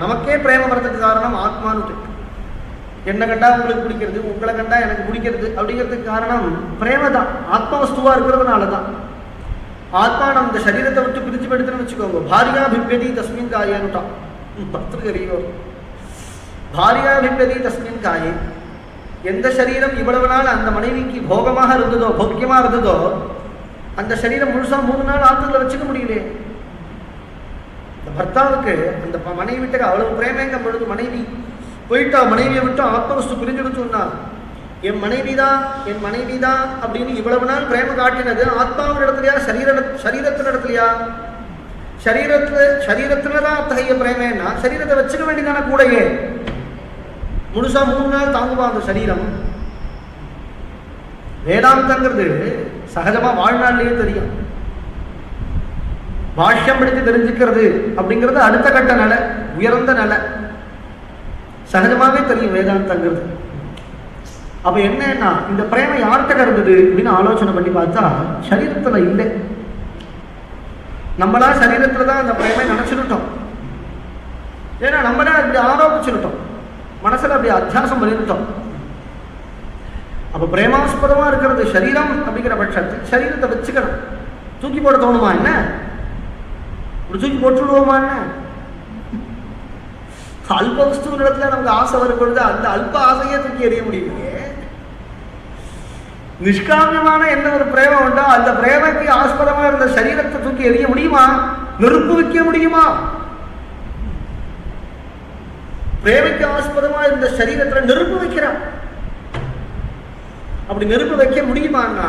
நமக்கே பிரேம வர்றதுக்கு காரணம் ஆத்மானு. என்ன கண்டா உங்களுக்கு பிடிக்கிறது, உங்களை கண்டா எனக்கு பிடிக்கிறது அப்படிங்கிறதுக்கு காரணம் பிரேம தான். ஆத்மா வஸ்துவா இருக்கிறதுனால தான். ஆத்மா நம்ம இந்த சரீரத்தை விட்டு பிரிச்சு படுத்துன்னு வச்சுக்கோங்க. பாரியா பிப்பதி தஸ்மின் காயேன்னுட்டான் பக்தர்களையோ. பாரியா பிப்பதி தஸ்மின் காயே, எந்த சரீரம் இவ்வளவு நாள் அந்த மனைவிக்கு போகமாக இருந்ததோ, போக்கியமா இருந்ததோ, அந்த சரீரம் முழுசா 3 நாள் ஆத்துல வச்சுக்க முடியலையே. இந்த பர்த்தாவுக்கு அந்த மனைவி விட்டு அவ்வளவு பிரேமங்கும் பொழுது மனைவி போயிட்டா, மனைவியை விட்டு ஆத்மவஸ்து பிரிஞ்சுடுச்சுன்னா, என் மனைவிதான் என் மனைவிதான் அப்படின்னு இவ்வளவு நாள் பிரேம காட்டினது ஆத்மாவின் இடத்துலையா சரீரத்தின் இடத்துலையா? சரீரத்துலதான் அத்தகைய பிரேமேன்னா சரீரத்தை வச்சுக்க வேண்டியதான கூடையே. முழுசா 3 நாள் தாங்குவா அந்த சரீரம். வேதாந்தங்கிறது சகஜமா வாழ்நாள்லயே தெரியும். பாஷ்யம் படித்து தெரிஞ்சுக்கிறது அப்படிங்கிறது அடுத்த கட்ட நிலை, உயர்ந்த நிலை. சகஜமாவே தெரியும் வேதாந்தங்கிறது. அப்ப என்னன்னா, இந்த பிரேம யார்கிட்ட இருந்தது அப்படின்னு ஆலோசனை பண்ணி பார்த்தா சரீரத்துல இல்லை. நம்மளா சரீரத்துலதான் அந்த பிரேமை நினைச்சுட்டோம். ஏன்னா நம்மளே அப்படி ஆரோபிச்சுட்டோம், மனசுல அப்படி அத்தியாசம் பண்ணிட்டோம். அப்ப பிரேமாஸ்பதமா இருக்கிறது சரீரம் அப்படிங்கிற பட்சத்தில் சரீரத்தை வச்சுக்கணும். தூக்கி போட தோணுமா என்ன? தூக்கி போட்டுடுவோமா என்ன? அல்ப வஸ்து இடத்துல நமக்கு ஆசை வரும் பொழுது அந்த அல்ப ஆசையே தூக்கி எறிய முடியலையே. நிஷ்காமியமான என்ன ஒரு பிரேமம் உண்டோ அந்த பிரேமைக்கு ஆஸ்பதமா இருந்த சரீரத்தை தூக்கி எறிய முடியுமா? நெருப்பு வைக்க முடியுமா? பிரேமைக்கு ஆஸ்பதமா இருந்த சரீரத்துல நெருப்பு வைக்கிறான். அப்படி நெருப்பு வைக்க முடியுமான்னா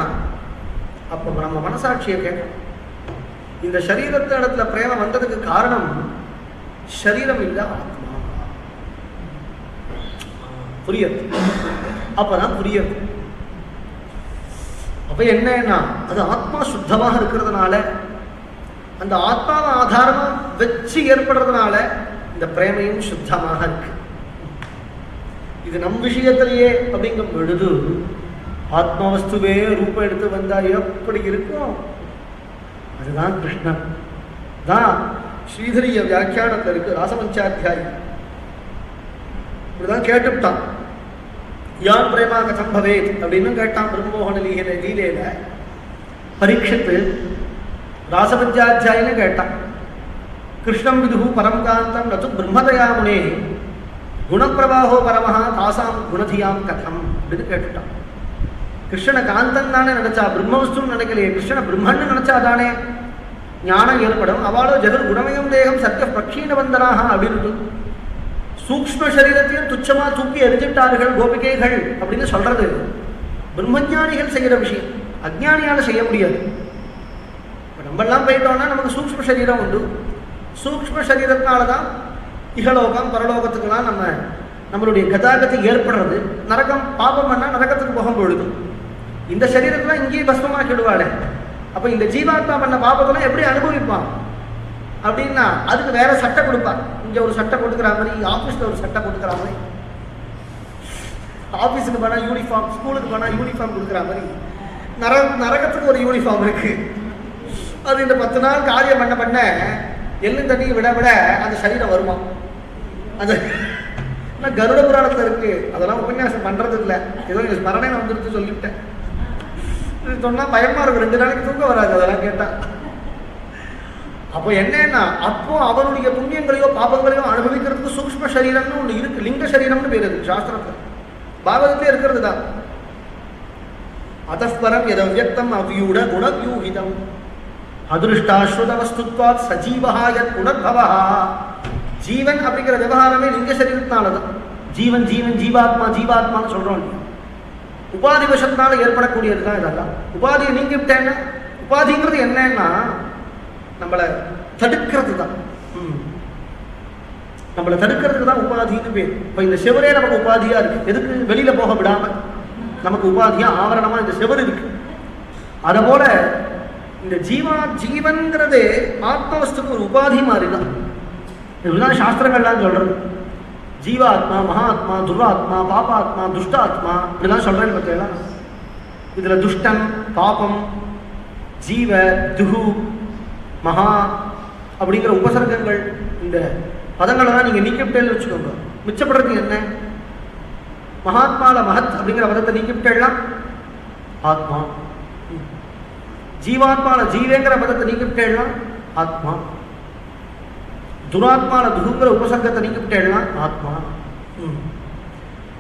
அப்ப நம்ம மனசாட்சியை கேட்கணும். இந்த சரீரத்து இடத்துல பிரேமம் வந்ததுக்கு காரணம் சரீரம் இல்ல, ஆத்மா. புரியுது? அப்பதான் புரியுது. அப்ப என்னன்னா, அது ஆத்மா சுத்தமாக இருக்கிறதுனால, அந்த ஆத்மாவை ஆதாரமா வச்சு ஏற்படுறதுனால இந்த பிரேமையும் சுத்தமாக இருக்கு. இது நம் விஷயத்திலேயே அப்படிங்கும் பொழுது ஆத்மவஸ்துவே ரூபம் எடுத்து வந்தா எப்படி இருக்கும்? அதுதான் கிருஷ்ணன் தான். ஸ்ரீதரிய வியாக்கியானத்தில் இருக்கு, ராசபஞ்சாத்தியாயி இப்படிதான் கேட்டுவிட்டான். யான் பிரேமா கதம் பவேத் அப்படின்னு கேட்டான் பிரம்மோகன லீலையில. பரீட்சித்து ராசபஞ்சாத்தியாயின்னு கேட்டான். கிருஷ்ணம் விதுஹு பரம் காந்தம் நது பிரம்மதயாமுனே குணப்பிரவாகோ பரமஹா தாசாம் குணதியாம் கதம் அப்படின்னு கேட்டுட்டான். கிருஷ்ணனை காந்தன் தானே நினைச்சா, பிரம்மவஸ்துன்னு நினைக்கலையே. கிருஷ்ணனை பிரம்மன்னு நினைச்சா தானே ஞானம் ஏற்படும். அவளோ ஜெகத் குணமயம் தேகம் சத்திய பிரக்ஷீணவந்தனாக அப்படின்னு சூக்ஷ்ம சரீரத்தையும் துச்சமா தூக்கி எரிஞ்சிட்டார்கள் கோபிகைகள் அப்படின்னு சொல்றது பிரம்மஞானிகள் செய்கிற விஷயம். அஜ்ஞானியால செய்ய முடியாது. இப்போ நம்மெல்லாம் போயிட்டோம்னா நமக்கு சூக்ஷ்ம சரீரம் உண்டு. சூக்ஷ்ம சரீரத்தினாலதான் இகலோகம் பரலோகத்துக்கெல்லாம் நம்மளுடைய கதாகத்தை ஏற்படுறது. நரகம் பாபம் பண்ணா நரகத்துக்கு போகும் பொழுது இந்த சரீரத்துல இங்கேயே பஸ்மமாக்கிடுவாளே. அப்ப இந்த ஜீவாத்மா பண்ண பாபத்தெல்லாம் எப்படி அனுபவிப்பான் அப்படின்னா அதுக்கு வேற சட்டை கொடுப்பான். இங்க ஒரு சட்டை கொடுக்குற மாதிரி, ஆபீஸ்ல ஒரு சட்டை கொடுக்குற மாதிரி, ஆபீஸுக்கு போனா யூனிஃபார்ம், ஸ்கூலுக்கு போனா யூனிஃபார்ம் கொடுக்குற மாதிரி நரகத்துக்கு ஒரு யூனிஃபார்ம் இருக்கு. அது இந்த 10 நாள் காரியம் பண்ண எள்ளு தண்ணியை விட விட அந்த சரீரம் வருமா. அது கருட புராணத்துல இருக்கு. அதெல்லாம் உபன்யாசம் பண்றது இல்லை, ஏதோ ஸ்மரணை வந்துருச்சு சொல்லிவிட்டேன். சொன்னா பயமா இருக்கு, 2 நாளைக்கு தூக்கம் வராது அதெல்லாம் கேட்டா. அப்போ என்னன்னா, அப்போ அவனுடைய புண்ணியங்களையோ பாபங்களையோ அனுபவிக்கிறதுக்கு சூக்ஷ்ம சரீரம்னு ஒண்ணு இருக்கு. லிங்க சரீரம்னு பேர் இருக்கு சாஸ்திரத்துல, பாகவதத்திலே இருக்கிறது தான். அதஸ்பரம் எதவ்யக்தம் அவ்யூட குணவியூஹிதம் அதிருஷ்டாஸ்ருத வஸ்துத்வாத் சஜீவஹா யத் புனர்பவஹ. ஜீவன் அப்படிங்கிற விவகாரமே லிங்க சரீரத்தினாலதான். ஜீவன் ஜீவன் ஜீவாத்மா ஜீவாத்மான்னு சொல்றோம் இல்லையா. உபாதி வசத்தினால ஏற்படக்கூடியது தான் இதெல்லாம். உபாதியை நீங்கிவிட்டேன்னா, உபாதிங்கிறது என்னன்னா நம்மளை தடுக்கிறது தான். நம்மளை தடுக்கிறதுக்கு தான் உபாதின்னு பேர். இப்போ இந்த செவரே நமக்கு உபாதியா இருக்கு. எதுக்கு? வெளியில போக விடாம நமக்கு உபாதியா ஆவரணமா இந்த செவர் இருக்கு. அதை போல இந்த ஜீவன்கிறது ஆத்மவஸ்துக்கு ஒரு உபாதி மாதிரிதான். இதுதான் சாஸ்திரங்கள்லாம் சொல்றது. ஜீவாத்மா, மகாத்மா, துர்வாத்மா, பாபாத்மா, துஷ்டாத்மா இப்படிலாம் சொல்றேன்னு பார்த்தீங்களா. இதுல துஷ்டன், பாபம், ஜீவ, துகு மகா அப்படிங்கிற உபசர்க்கங்கள் இந்த பதங்களை தான் நீங்கள் நீக்கிவிட்டேன்னு வச்சுக்கோங்க. மிச்சப்படுறது என்ன? மகாத்மால மகத் அப்படிங்கிற பதத்தை நீக்கிவிட்டேலாம் ஆத்மா. ஜீவாத்மால ஜீவேங்கிற பதத்தை நீக்கிவிட்டேலாம் ஆத்மா. துராத்மால துருங்கிற உபசர்க்கத்தை நீக்கிவிட்டேலாம் ஆத்மா.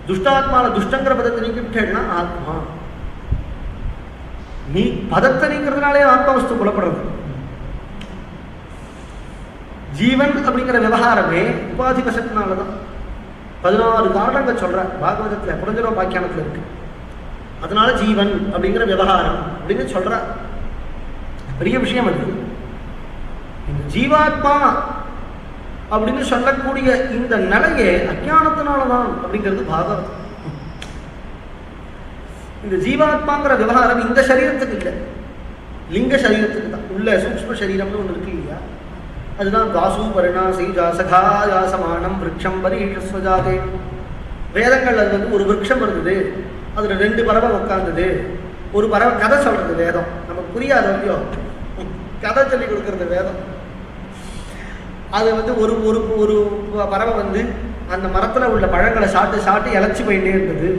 துஷ்டாத்மால துஷ்டங்கிற பதத்தை நீக்கிவிட்டேலாம் ஆத்மா. நீ பதத்தை நீக்கிறதுனாலே ஆத்மவஸ்து புலப்படுறது. ஜீவன் அப்படிங்கிற விவகாரமே உபாதி வசத்தினாலதான். 16 காரணங்கள் சொல்ற பாகவதத்துல புரஞ்சரோ பாக்கியானத்துல இருக்கு. அதனால ஜீவன் அப்படிங்கிற விவகாரம் அப்படின்னு சொல்ற பெரிய விஷயம் அது. இந்த ஜீவாத்மா அப்படின்னு சொல்லக்கூடிய இந்த நிலையே அஜானத்தினாலதான் அப்படிங்கிறது பாகவதம். இந்த ஜீவாத்மாங்கிற விவகாரம் இந்த சரீரத்துக்கு இல்லை, லிங்க சரீரத்துக்கு தான். உள்ள சூக்ஷ்ம சரீரம்னு ஒன்று இருக்கு இல்லையா, அதுதான் தாசு பரிணாசி ஜாசகா யாசமானம் விரக்ஷம் பரீஷஸ்வஜாதே. வேதங்கள் அது ஒரு விரக்ஷம் இருந்தது, அதில் 2 பறவை உட்கார்ந்தது. ஒரு பறவை கதை சொல்றது வேதம், நமக்கு புரியாத இல்லையோ, கதை சொல்லி கொடுக்கறது வேதம். அது ஒரு ஒரு ஒரு பறவை அந்த மரத்தில் உள்ள பழங்களை சாப்பிட்டு இழைச்சி போயிட்டே இருந்தது.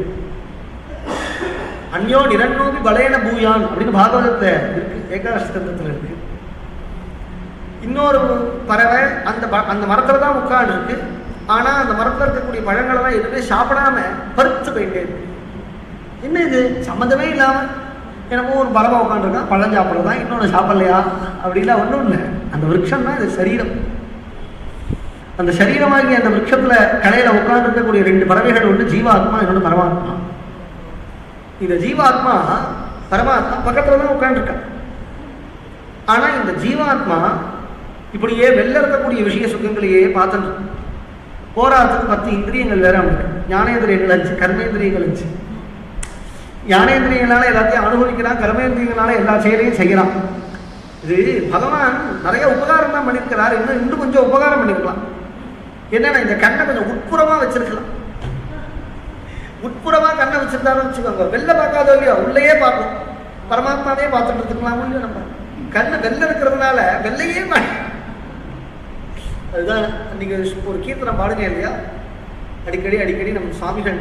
அந்யோ நிரண்ணோபி பலேன பூயான் அப்படின்னு பாகவதத்தை இருக்கு, ஏகாதசத்தில் இருக்கு. இன்னொரு பறவை அந்த மரத்துல தான் உட்காந்து இருக்கு. ஆனா அந்த மரத்துல இருக்கக்கூடிய பழங்களெல்லாம் எதுவுமே சாப்பிடாம பருத்து போயிட்டே இருக்கு. என்ன இது சம்மந்தமே இல்லாம என்னமோ ஒரு பறவை உட்காந்துருக்கா, பழம் சாப்பிட்றதா, இன்னொன்று சாப்பிடலையா அப்படின்னா ஒன்றும் இல்லை. அந்த விரக்ஷம் தான் இது சரீரம். அந்த சரீரமாகி அந்த விரக்ஷத்துல கலையில உட்கார்ந்து இருக்கக்கூடிய 2 பறவைகள், ஒன்று ஜீவாத்மா, இன்னொன்று பரமாத்மா. இந்த ஜீவாத்மா பரமாத்மா பக்கத்துல தான் உட்காந்துருக்கா. ஆனா இந்த ஜீவாத்மா இப்படியே வெளில இருக்கக்கூடிய விஷய சுகங்களையே பார்த்துட்டு போராட்டத்துக்கு 10 இந்திரியங்கள் வேற அவனுக்கு. ஞானேந்திரியங்கள் 5, கர்மேந்திரியங்கள் 5. ஞானேந்திரியங்களால எல்லாத்தையும் அனுபவிக்கிறான், கர்மேந்திரியங்களால எல்லா செயலையும் செய்யறான். இது பகவான் நிறைய உபகாரம் தான் பண்ணியிருக்கிறார். இன்னும் கொஞ்சம் உபகாரம் பண்ணிருக்கலாம். என்னன்னா இந்த கண்ணை கொஞ்சம் உட்புறமா வச்சிருக்கலாம். உட்புறமா கண்ணை வச்சிருந்தாலும் வச்சுக்கோங்க, வெளில பார்க்காதோ இல்லையோ உள்ளேயே பார்ப்போம், பரமாத்மாவே பார்த்துட்டு இருக்கலாமோ இல்லையோ. நம்ம கண்ணு வெளில இருக்கிறதுனால வெள்ளையே அதுதான். நீங்க ஒரு கீர்த்தனம் பாடுங்க இல்லையா, அடிக்கடி நம்ம சுவாமிகள்,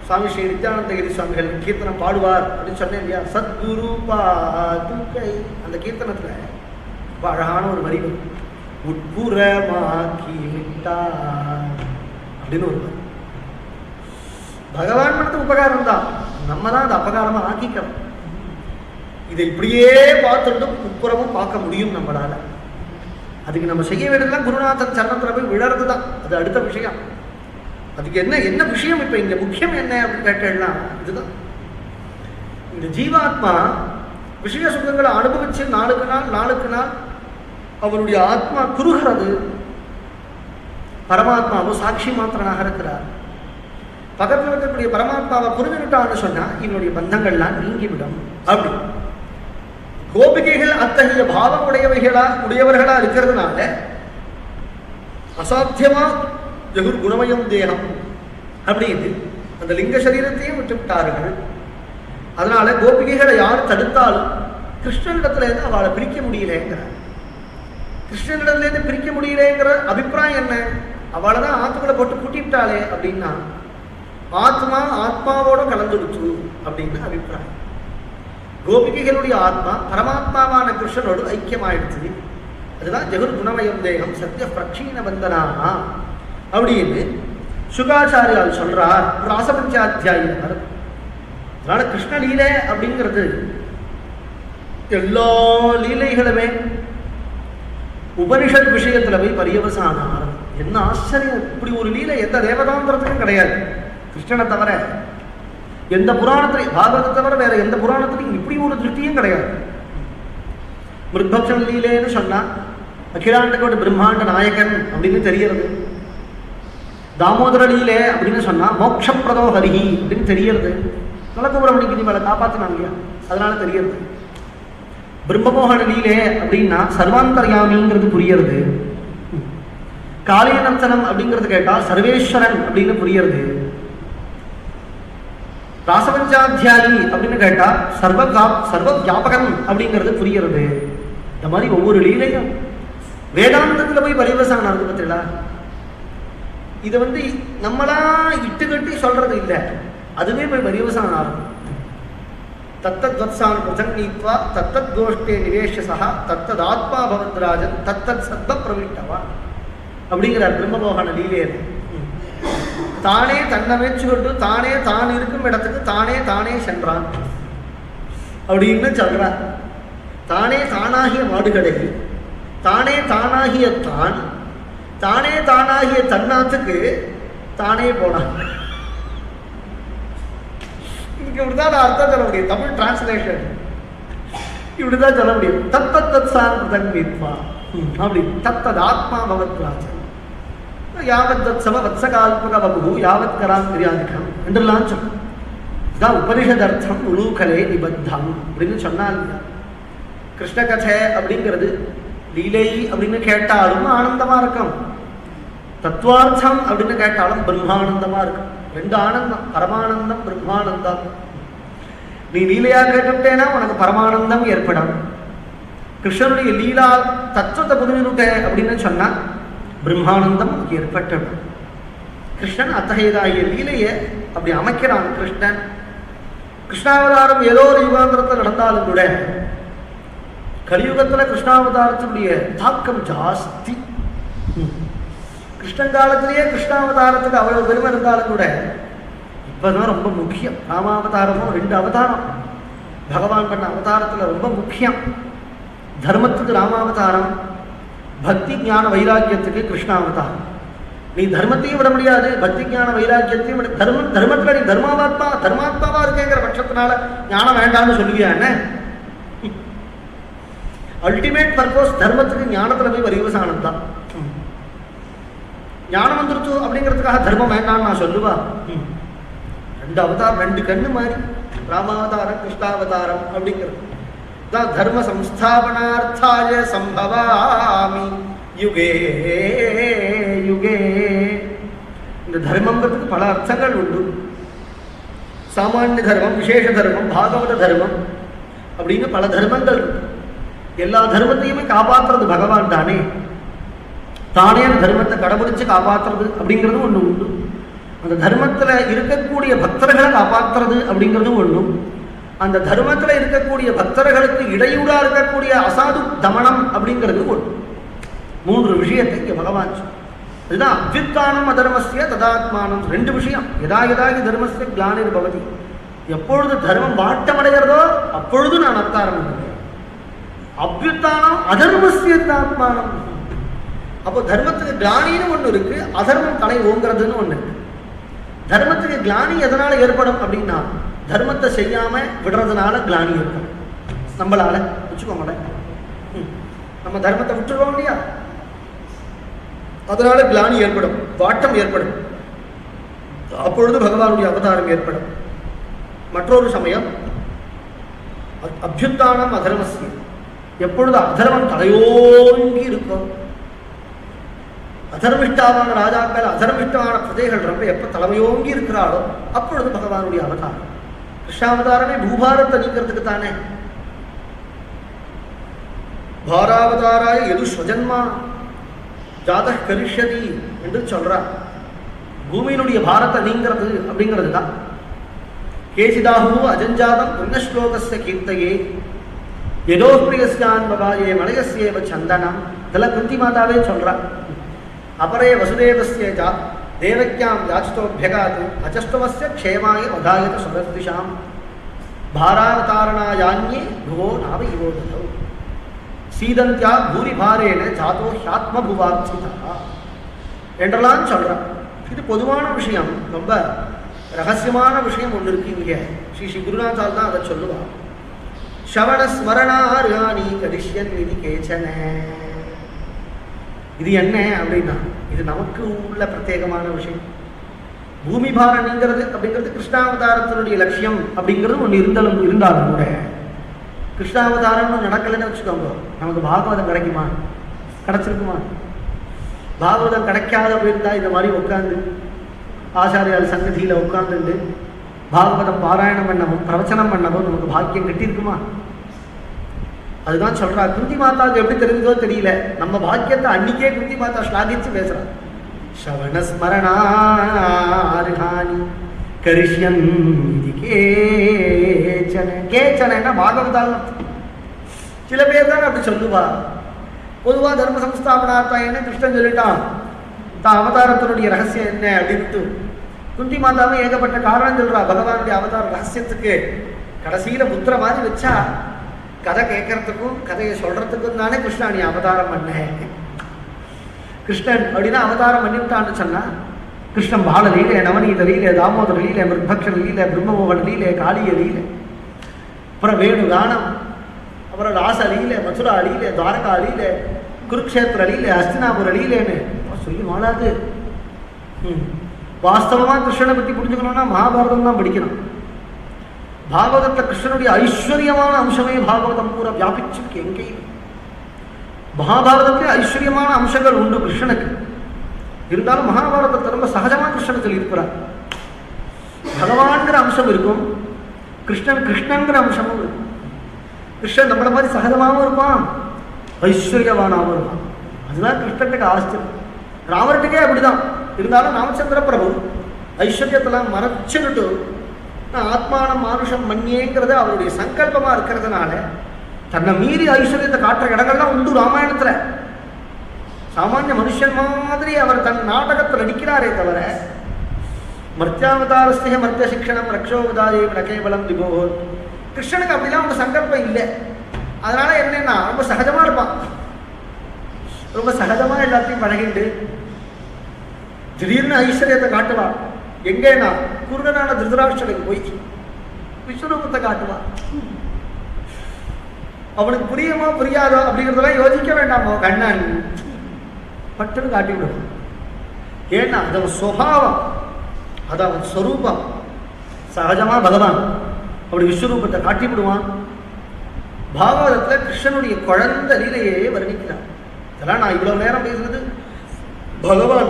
சுவாமி ஸ்ரீ நித்யானந்தகிரி சுவாமிகள் கீர்த்தனம் பாடுவார் அப்படின்னு சொன்னேன் இல்லையா. சத்குரு பாதுகை, அந்த கீர்த்தனத்துல ரொம்ப அழகான ஒரு வரி வரும். உட்புறமாக்கி விட்டார் அப்படின்னு ஒரு வரி. பகவான் மட்டும் உபகாரம் தான், நம்ம தான் அந்த அபகாரமா ஆக்கிக்கிறோம். இதை இப்படியே பார்த்துட்டும் உட்புறமும் பார்க்க முடியும் நம்மளால. அதுக்கு நம்ம செய்ய வேண்டியதுலாம் குருநாதன் சரணத்துல போய் விழறது தான், அது அடுத்த விஷயம். அதுக்கு என்ன விஷயம் இப்ப இங்க முக்கியம் என்ன அப்படின்னு கேட்டா இதுதான். இந்த ஜீவாத்மா விஷய சுகங்களை அனுபவிச்சு நாளுக்கு நாள் அவருடைய ஆத்மா குறுகிறது. பரமாத்மாவும் சாட்சி மாத்திரனாக இருக்கிறார். பக்கத்தில் இருக்கக்கூடிய பரமாத்மாவை புரிஞ்சுக்கிட்டான்னு சொன்னா இவனுடைய பந்தங்கள்லாம் நீங்கிவிடும். அப்படி கோபிகைகள் அத்தகைய பாவம் உடையவர்களா இருக்கிறதுனால அசாத்தியமா ஜகுர் குணமயம் தேகம் அப்படின்னு அந்த லிங்க சரீரத்தையும் விட்டு விட்டார்கள். அதனால கோபிகைகளை யார் தடுத்தாலும் கிருஷ்ணனிடத்துல இருந்து அவளை பிரிக்க முடியலங்கிற, கிருஷ்ணனிடத்துல இருந்து பிரிக்க முடியலங்கிற அபிப்பிராயம் என்ன? அவளை தான் ஆத்துக்குள்ள போட்டு கூட்டிவிட்டாளே அப்படின்னா ஆத்மாவோட கலந்துடுச்சு அப்படின்னு அபிப்பிராயம். கோபிகைகளுடைய ஆத்மா பரமாத்மாவான கிருஷ்ணனோடு ஐக்கியமாயிடுச்சு. அதுதான் ஜெகர் குணமயம் தேகம் சத்திய பிரக்ஷீண பந்தனானா அப்படின்னு சுகாச்சாரியால் சொல்றார் ராசபஞ்சாத்தியாயினர். அதனால கிருஷ்ண லீலை அப்படிங்கிறது எல்லா லீலைகளுமே உபனிஷத் விஷயத்துல போய் பரியவசானார். என்ன ஆச்சரியம்! இப்படி ஒரு லீலை எந்த தேவதாந்திரத்துக்கும் கிடையாது. கிருஷ்ணனை தவிர எந்த புராணத்திலையும், பாகவத்தை தவிர வேற எந்த புராணத்திலையும் இப்படி ஒரு திருஷ்டியும் கிடையாது. மிருத்பக்ஷன் லீலைன்னு சொன்னா அகிலாண்டகோட பிரம்மாண்ட நாயகன் அப்படின்னு தெரியறது. தாமோதர லீலை அப்படின்னு சொன்னா மோட்சப்பிரதோ ஹரிஹி அப்படின்னு தெரியறது. நலகுபரமணிக்கு நீ மேல காப்பாத்தினாங்க இல்லையா, அதனால தெரியறது. பிரம்மமோகன லீலை அப்படின்னா சர்வாந்தர்யாமிங்கிறது புரியறது. காளியநர்த்தனம் அப்படிங்கிறது கேட்டா சர்வேஸ்வரன் அப்படின்னு புரியறது. ராசபஞ்சாத்தியாயி அப்படின்னு கேட்டா சர்வ வியாபகன் அப்படிங்கிறது புரியறது. இந்த மாதிரி ஒவ்வொரு லீலையும் வேதாந்தத்தில் போய் பரிவசானம் இருக்கு பார்த்தீங்களா? இதை நம்மளா இட்டு கட்டி சொல்றது இல்லை, அதுவே போய் பரிவசானம் ஆகும். தத்தத் வத்சான் பிரசங்கீத்வா தத்தத் கோஷ்டே நிவேஷ்ய சஹா தத்தத் ஆத்மா பவத்ராஜன் தத்தத் சத்வ பிரவிட்டவா அப்படிங்கிறார் பிரம்மமோகன லீலையர். தானே தன்னை மேய்ச்சிக்கொண்டு தானே தான் இருக்கும் இடத்துக்கு தானே தானே சென்றான் அப்படின்னு சொல்றார். தானே தானாகிய மாடுகளை தானே தானாகிய தான் தானே தானாகிய தன்னாத்துக்கு தானே போனான். இப்படிதான் அர்த்தம் சொல்ல முடியும், தமிழ் டிரான்ஸ்லேஷன் இப்படிதான் சொல்ல முடியும். தத்தத் தத்சான் பிரதங்கீத்வா அப்படி தத்தத் ஆத்மா பவத்ராஜன் யாவத் தத்சவ வத்சகால்பக வபு யாவத் கராம் கிரியாதிகம் என்றெல்லாம் சொல்லும். இதுதான் உபனிஷதர்த்தம் உலூகலே நிபத்தம் அப்படின்னு சொன்னால். கிருஷ்ண கதை அப்படிங்கிறது லீலை அப்படின்னு கேட்டாலும் ஆனந்தமா இருக்கும், தத்துவார்த்தம் அப்படின்னு கேட்டாலும் பிரம்மானந்தமா இருக்கும். ரெண்டு ஆனந்தம், பரமானந்தம் பிரம்மானந்தம். நீ லீலையா கேட்டுட்டேன்னா உனக்கு பரமானந்தம் ஏற்படும். கிருஷ்ணனுடைய லீலா தத்துவத்தை புரிஞ்சுட்ட அப்படின்னு சொன்னா பிரம்மானந்தம் ஏற்பட்டது. கிருஷ்ணன் அத்தகையதாகிய லீலையை அப்படி அமைக்கிறான். கிருஷ்ணாவதாரம் ஏதோ ஒரு யுகாந்திரத்தில் நடந்தாலும் கூட கலியுகத்தில் கிருஷ்ணாவதாரத்தினுடைய தாக்கம் ஜாஸ்தி. கிருஷ்ணங்காலத்திலேயே கிருஷ்ணாவதாரத்துக்கு அவ்வளவு பெருமை இருந்தாலும் கூட இப்பதான் ரொம்ப முக்கியம். ராமாவதாரமும் 2 அவதாரம் பகவான் பண்ண அவதாரத்தில் ரொம்ப முக்கியம். தர்மத்துக்கு ராமாவதாரம், பக்தி ஞான வைராக்கியத்துக்கு கிருஷ்ணாவதாரம். நீ தர்மத்தையும் விட முடியாது, பக்தி ஞான வைராக்கியத்தையும் விட. தர்மத்தில் நீ தர்மாத்மாவா இருக்கேங்கிற பட்சத்தினால ஞானம் வேண்டாம்னு சொல்லுவியா என்ன? அல்டிமேட் பர்பஸ் தர்மத்துக்கு ஞானத்துல போய் பரிவசானம் தான். ஞானம் வந்துருச்சு அப்படிங்கிறதுக்காக தர்மம் வேண்டாம்னு நான் சொல்லுவா? 2 அவதாரம், 2 கண்ணு மாதிரி ராமாவதாரம் கிருஷ்ணாவதாரம் அப்படிங்கிறது தான். தர்ம சம்ஸ்தாபனார்த்தாய சம்பவாமி யுகே யுகே. இந்த தர்மங்கிறதுக்கு பல அர்த்தங்கள் உண்டு. சாமானிய தர்மம், விசேஷ தர்மம், பாகவத தர்மம் அப்படின்னு பல தர்மங்கள் இருக்கு. எல்லா தர்மத்தையுமே காப்பாற்றுறது பகவான் தானே. தானே அந்த தர்மத்தை கடைபிடிச்சு காப்பாற்றுறது அப்படிங்கிறது ஒன்று உண்டு. அந்த தர்மத்தில் இருக்கக்கூடிய பக்தர்களை காப்பாற்றுறது அப்படிங்கிறதும் ஒன்றும். அந்த தர்மத்தில் இருக்கக்கூடிய பக்தர்களுக்கு இடையூறா இருக்கக்கூடிய அசாது தமனம் அப்படிங்கிறது ஒன்று. 3 விஷயத்தை இங்கே பகவான். அதுதான் அவ்யுத்தானம் அதர்மஸ்ய ததாத்மானம். 2 விஷயம். யதாயதாகி தர்மஸ்ய கிளானிர் பவதி. எப்பொழுது தர்மம் வாட்டமடைகிறதோ அப்பொழுது நான் அவதாரம் பண்ணுவேன். அவ்யுத்தானம் அதர்மஸ்ய ததாத்மானம். அப்போ தர்மத்துக்கு கிளானின்னு ஒன்று இருக்கு, அதர்மம் தலை ஓங்கிறதுன்னு ஒன்று இருக்கு. தர்மத்துக்கு கிளானி எதனால ஏற்படும் அப்படின்னா தர்மத்தை செய்யாம விடுறதுனால கிளானி ஏற்படும். நம்மளால வச்சுக்கோங்களேன், நம்ம தர்மத்தை விட்டுருவோம் இல்லையா, அதனால கிளானி ஏற்படும், வாட்டம் ஏற்படும். அப்பொழுது பகவானுடைய அவதாரம் ஏற்படும். மற்றொரு சமயம் அபியுத்தானம் அதர்மஸ்ய. எப்பொழுது அதர்மம் தலையோங்கி இருக்கும், அதர்மிஷ்டாவான ராஜாக்கள், அதர்மிஷ்டமான பிரஜைகள் ரொம்ப எப்ப தலைமையோங்கி இருக்கிறாளோ அப்பொழுது பகவானுடைய அவதாரம். கிருஷ்ணாவதாரமே பூபாரத்தை நீக்கிறதுக்கு தானே. பாராவதாராய எது ஸ்வஜன்மா ஜாத கரிஷ்யதி என்று சொல்றார். பூமியினுடைய பாரத்தை நீங்கிறது அப்படிங்கிறது தான். கேசிதாஹு அஜஞ்சாதம் புண்ணியஸ்லோகஸ்ய கீர்த்தையே எதோ பிரியஸ்யான் பவாயே மலையஸ்யேவ சந்தனம். இதெல்லாம் குந்தி மாதாவே சொல்றார். அபரே வசுதேவஸ்ய தேவக்யாம் யாச்சிதோபியகாத் அச்சஸ்தவஸ்ய க்ஷேமாய வதாயத சுரதிஷாம் பாராவதாரணாயான்யே புவோ நாவ இவோ ததோ சீதந்தியா பூரிபாரேன ஜாதோ ஹியாத்மபுவார்த்திதா என்றெல்லாம் சொல்கிறார். இது பொதுவான விஷயம், ரொம்ப ரகசியமான விஷயம் ஒன்று இருக்கு இங்கே. ஸ்ரீ குருநாதால் தான் அதை சொல்லுவார். ஸ்ரவண ஸ்மரணார்யானி கரிஷ்யன் விதி கேச்சன. இது என்ன அப்படின்னா இது நமக்கு உள்ள பிரத்யேகமான விஷயம். பூமி பாரம் நீங்கிறது அப்படிங்கிறது கிருஷ்ணாவதாரத்தினுடைய லட்சியம் அப்படிங்கிறது ஒன்று இருந்தாலும் கூட கிருஷ்ணாவதாரம்னு நடக்கலைன்னு வச்சுக்கோங்க, நமக்கு பாகவதம் கிடைக்குமா? கிடைச்சிருக்குமா? பாகவதம் கிடைக்காத போயிருந்தா இந்த மாதிரி உட்காந்து ஆச்சாரியால் சன்னதியில் உட்காந்துட்டு பாகவதம் பாராயணம் பண்ணவும் பிரவச்சனம் பண்ணவும் நமக்கு பாக்கியம் கட்டியிருக்குமா? அதுதான் சொல்றா. குந்தி மாதாவுக்கு எப்படி தெரிஞ்சதோ தெரியல, நம்ம பாக்கியத்தை அன்னைக்கே குந்தி மாதா ஸ்லாகிச்சு பேசுறான். ஸ்ரவணஸ்மரணார்ஹானி கரிஷ்யன் கேச்சன. கேச்சனா பாகவதால். சில பேர் தான் அப்படி சொல்லுவா. பொதுவா தர்ம சம்ஸ்தாபனார்த்தாயன்னு கிருஷ்ணன் சொல்லிட்டான் தான் அவதாரத்தினுடைய ரகசியம் என்ன அப்படின்ட்டு. குந்தி மாதாவும் ஏகப்பட்ட காரணம் சொல்றா பகவானுடைய அவதார ரகசியத்துக்கு. கடைசியில புத்திர மாதிரி வச்சா கதை கேட்கறதுக்கும் கதையை சொல்றதுக்கும் தானே கிருஷ்ணா நீ அவதாரம் பண்ண. கிருஷ்ணன் அப்படின்னா அவதாரம் பண்ணிவிட்டான்னு சொன்னா கிருஷ்ணன் பால லீலை, நவநீத லீலை, தாமோதர லீலை, மிருத்பக்ஷ லீலை, பிரம்மமோகன லீலை, காளிய லீலை, அப்புறம் வேணு கானம், அப்புறம் ராச லீலை, மதுரா லீலை, துவாரகா லீலை, குருக்ஷேத்திர லீலை, அஸ்தினாபுர லீலைன்னு சொல்லி மாளாது. வாஸ்தவமா கிருஷ்ணனை பற்றி புரிஞ்சுக்கணும்னா மகாபாரதம் தான் படிக்கணும். பாகவதத்தில் கிருஷ்ணனுடைய ஐஸ்வர்யமான அம்சமே பாகவதம் பூரா வியாபிச்சிருக்கு எங்கேயும். மகாபாரதத்திலே ஐஸ்வர்யமான அம்சங்கள் உண்டு கிருஷ்ணனுக்கு. இருந்தாலும் மகாபாரதத்தை ரொம்ப சகஜமா கிருஷ்ணன் சொல்லியிருக்கிறார். பகவான்கிற அம்சம் இருக்கும், கிருஷ்ணன்கிற அம்சமும் இருக்கும். கிருஷ்ணன் நம்மள மாதிரி சகஜமாகவும் இருப்பான், ஐஸ்வர்யவானாகவும் இருப்பான். அதுதான் கிருஷ்ணனுக்கு ஆச்சரியம். ராமர்கிட்டே அப்படிதான். இருந்தாலும் ராமச்சந்திர பிரபு ஐஸ்வர்யத்தெல்லாம் மறைச்சுட்டு ஆத்மான மானுஷம் மன்னியேங்கிறது அவருடைய சங்கல்பமா இருக்கிறதுனால தன்னை மீறி ஐஸ்வர்யத்தை காட்டுற இடங்கள்லாம் உண்டு ராமாயணத்துல. சாமானிய மனுஷன் மாதிரி அவர் தன் நாடகத்தில் நடிக்கிறாரே தவிர மர்த்தியாவதாரஸ்திய மர்த்திய சிக்ஷணம் ரக்ஷோவதாயே நகேவலம் திபோ. கிருஷ்ணனுக்கு அப்படிலாம் அவங்க சங்கல்பம் இல்லை. அதனால என்னன்னா ரொம்ப சகஜமா இருப்பான். ரொம்ப சகஜமா எல்லாத்தையும் பழகிண்டு திடீர்னு ஐஸ்வர்யத்தை காட்டுவா. எங்கேனா குருடனான திருதராஷ்டிரனுக்கு போய் விஸ்வரூபத்தை காட்டுவா. அவனுக்கு புரியுமோ புரியாதோ அப்படிங்கிறதெல்லாம் யோசிக்க வேண்டாமோ, கண்ணன் பட்டுன்னு காட்டி விடுவான். ஏன்னா அது அவன் சுபாவம், அது அவன் ஸ்வரூபம். சகஜமா பகவான் அப்படி விஸ்வரூபத்தை காட்டி விடுவான். பாகவதத்தில் கிருஷ்ணனுடைய குழந்தை லீலையே வர்ணிக்கிறான். இதெல்லாம் நான் இவ்வளவு நேரம் பேசுறது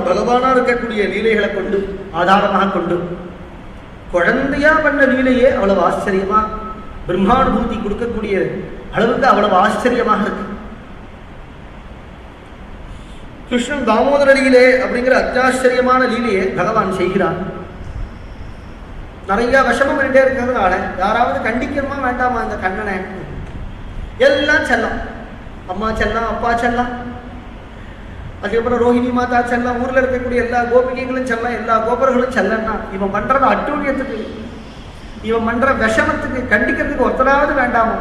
பகவானா இருக்கக்கூடிய லீலைகளை கொண்டு ஆதாரமாக கொண்டு. குழந்தையா பண்ண லீலையே அவ்வளவு ஆச்சரியமா பிரம்மானுபூதி கொடுக்கக்கூடிய அளவுக்கு அவ்வளவு ஆச்சரியமாக இருக்கு. கிருஷ்ணன் தாமோதர லீலை அப்படிங்கிற அத்தியாச்சரியமான லீலையை பகவான் செய்கிறான். நிறைய விஷமம் பண்ணிட்டே இருக்கிறதுனால யாராவது கண்டிக்கணுமா வேண்டாமா இந்த கண்ணனை? எல்லாம் செல்லம், அம்மா செல்லம், அப்பா செல்லம், அதுக்கப்புறம் ரோஹிணி மாதா செல்லம், ஊர்ல இருக்கக்கூடிய எல்லா கோபிகைகளும் செல்லம், எல்லா கோபர்களும் செல்லன்னா இவன் பண்றது அட்டூழியத்துக்கு, இவன் பண்ற விஷமத்துக்கு கண்டிக்கிறதுக்கு ஒருத்தராவது வேண்டாமோ?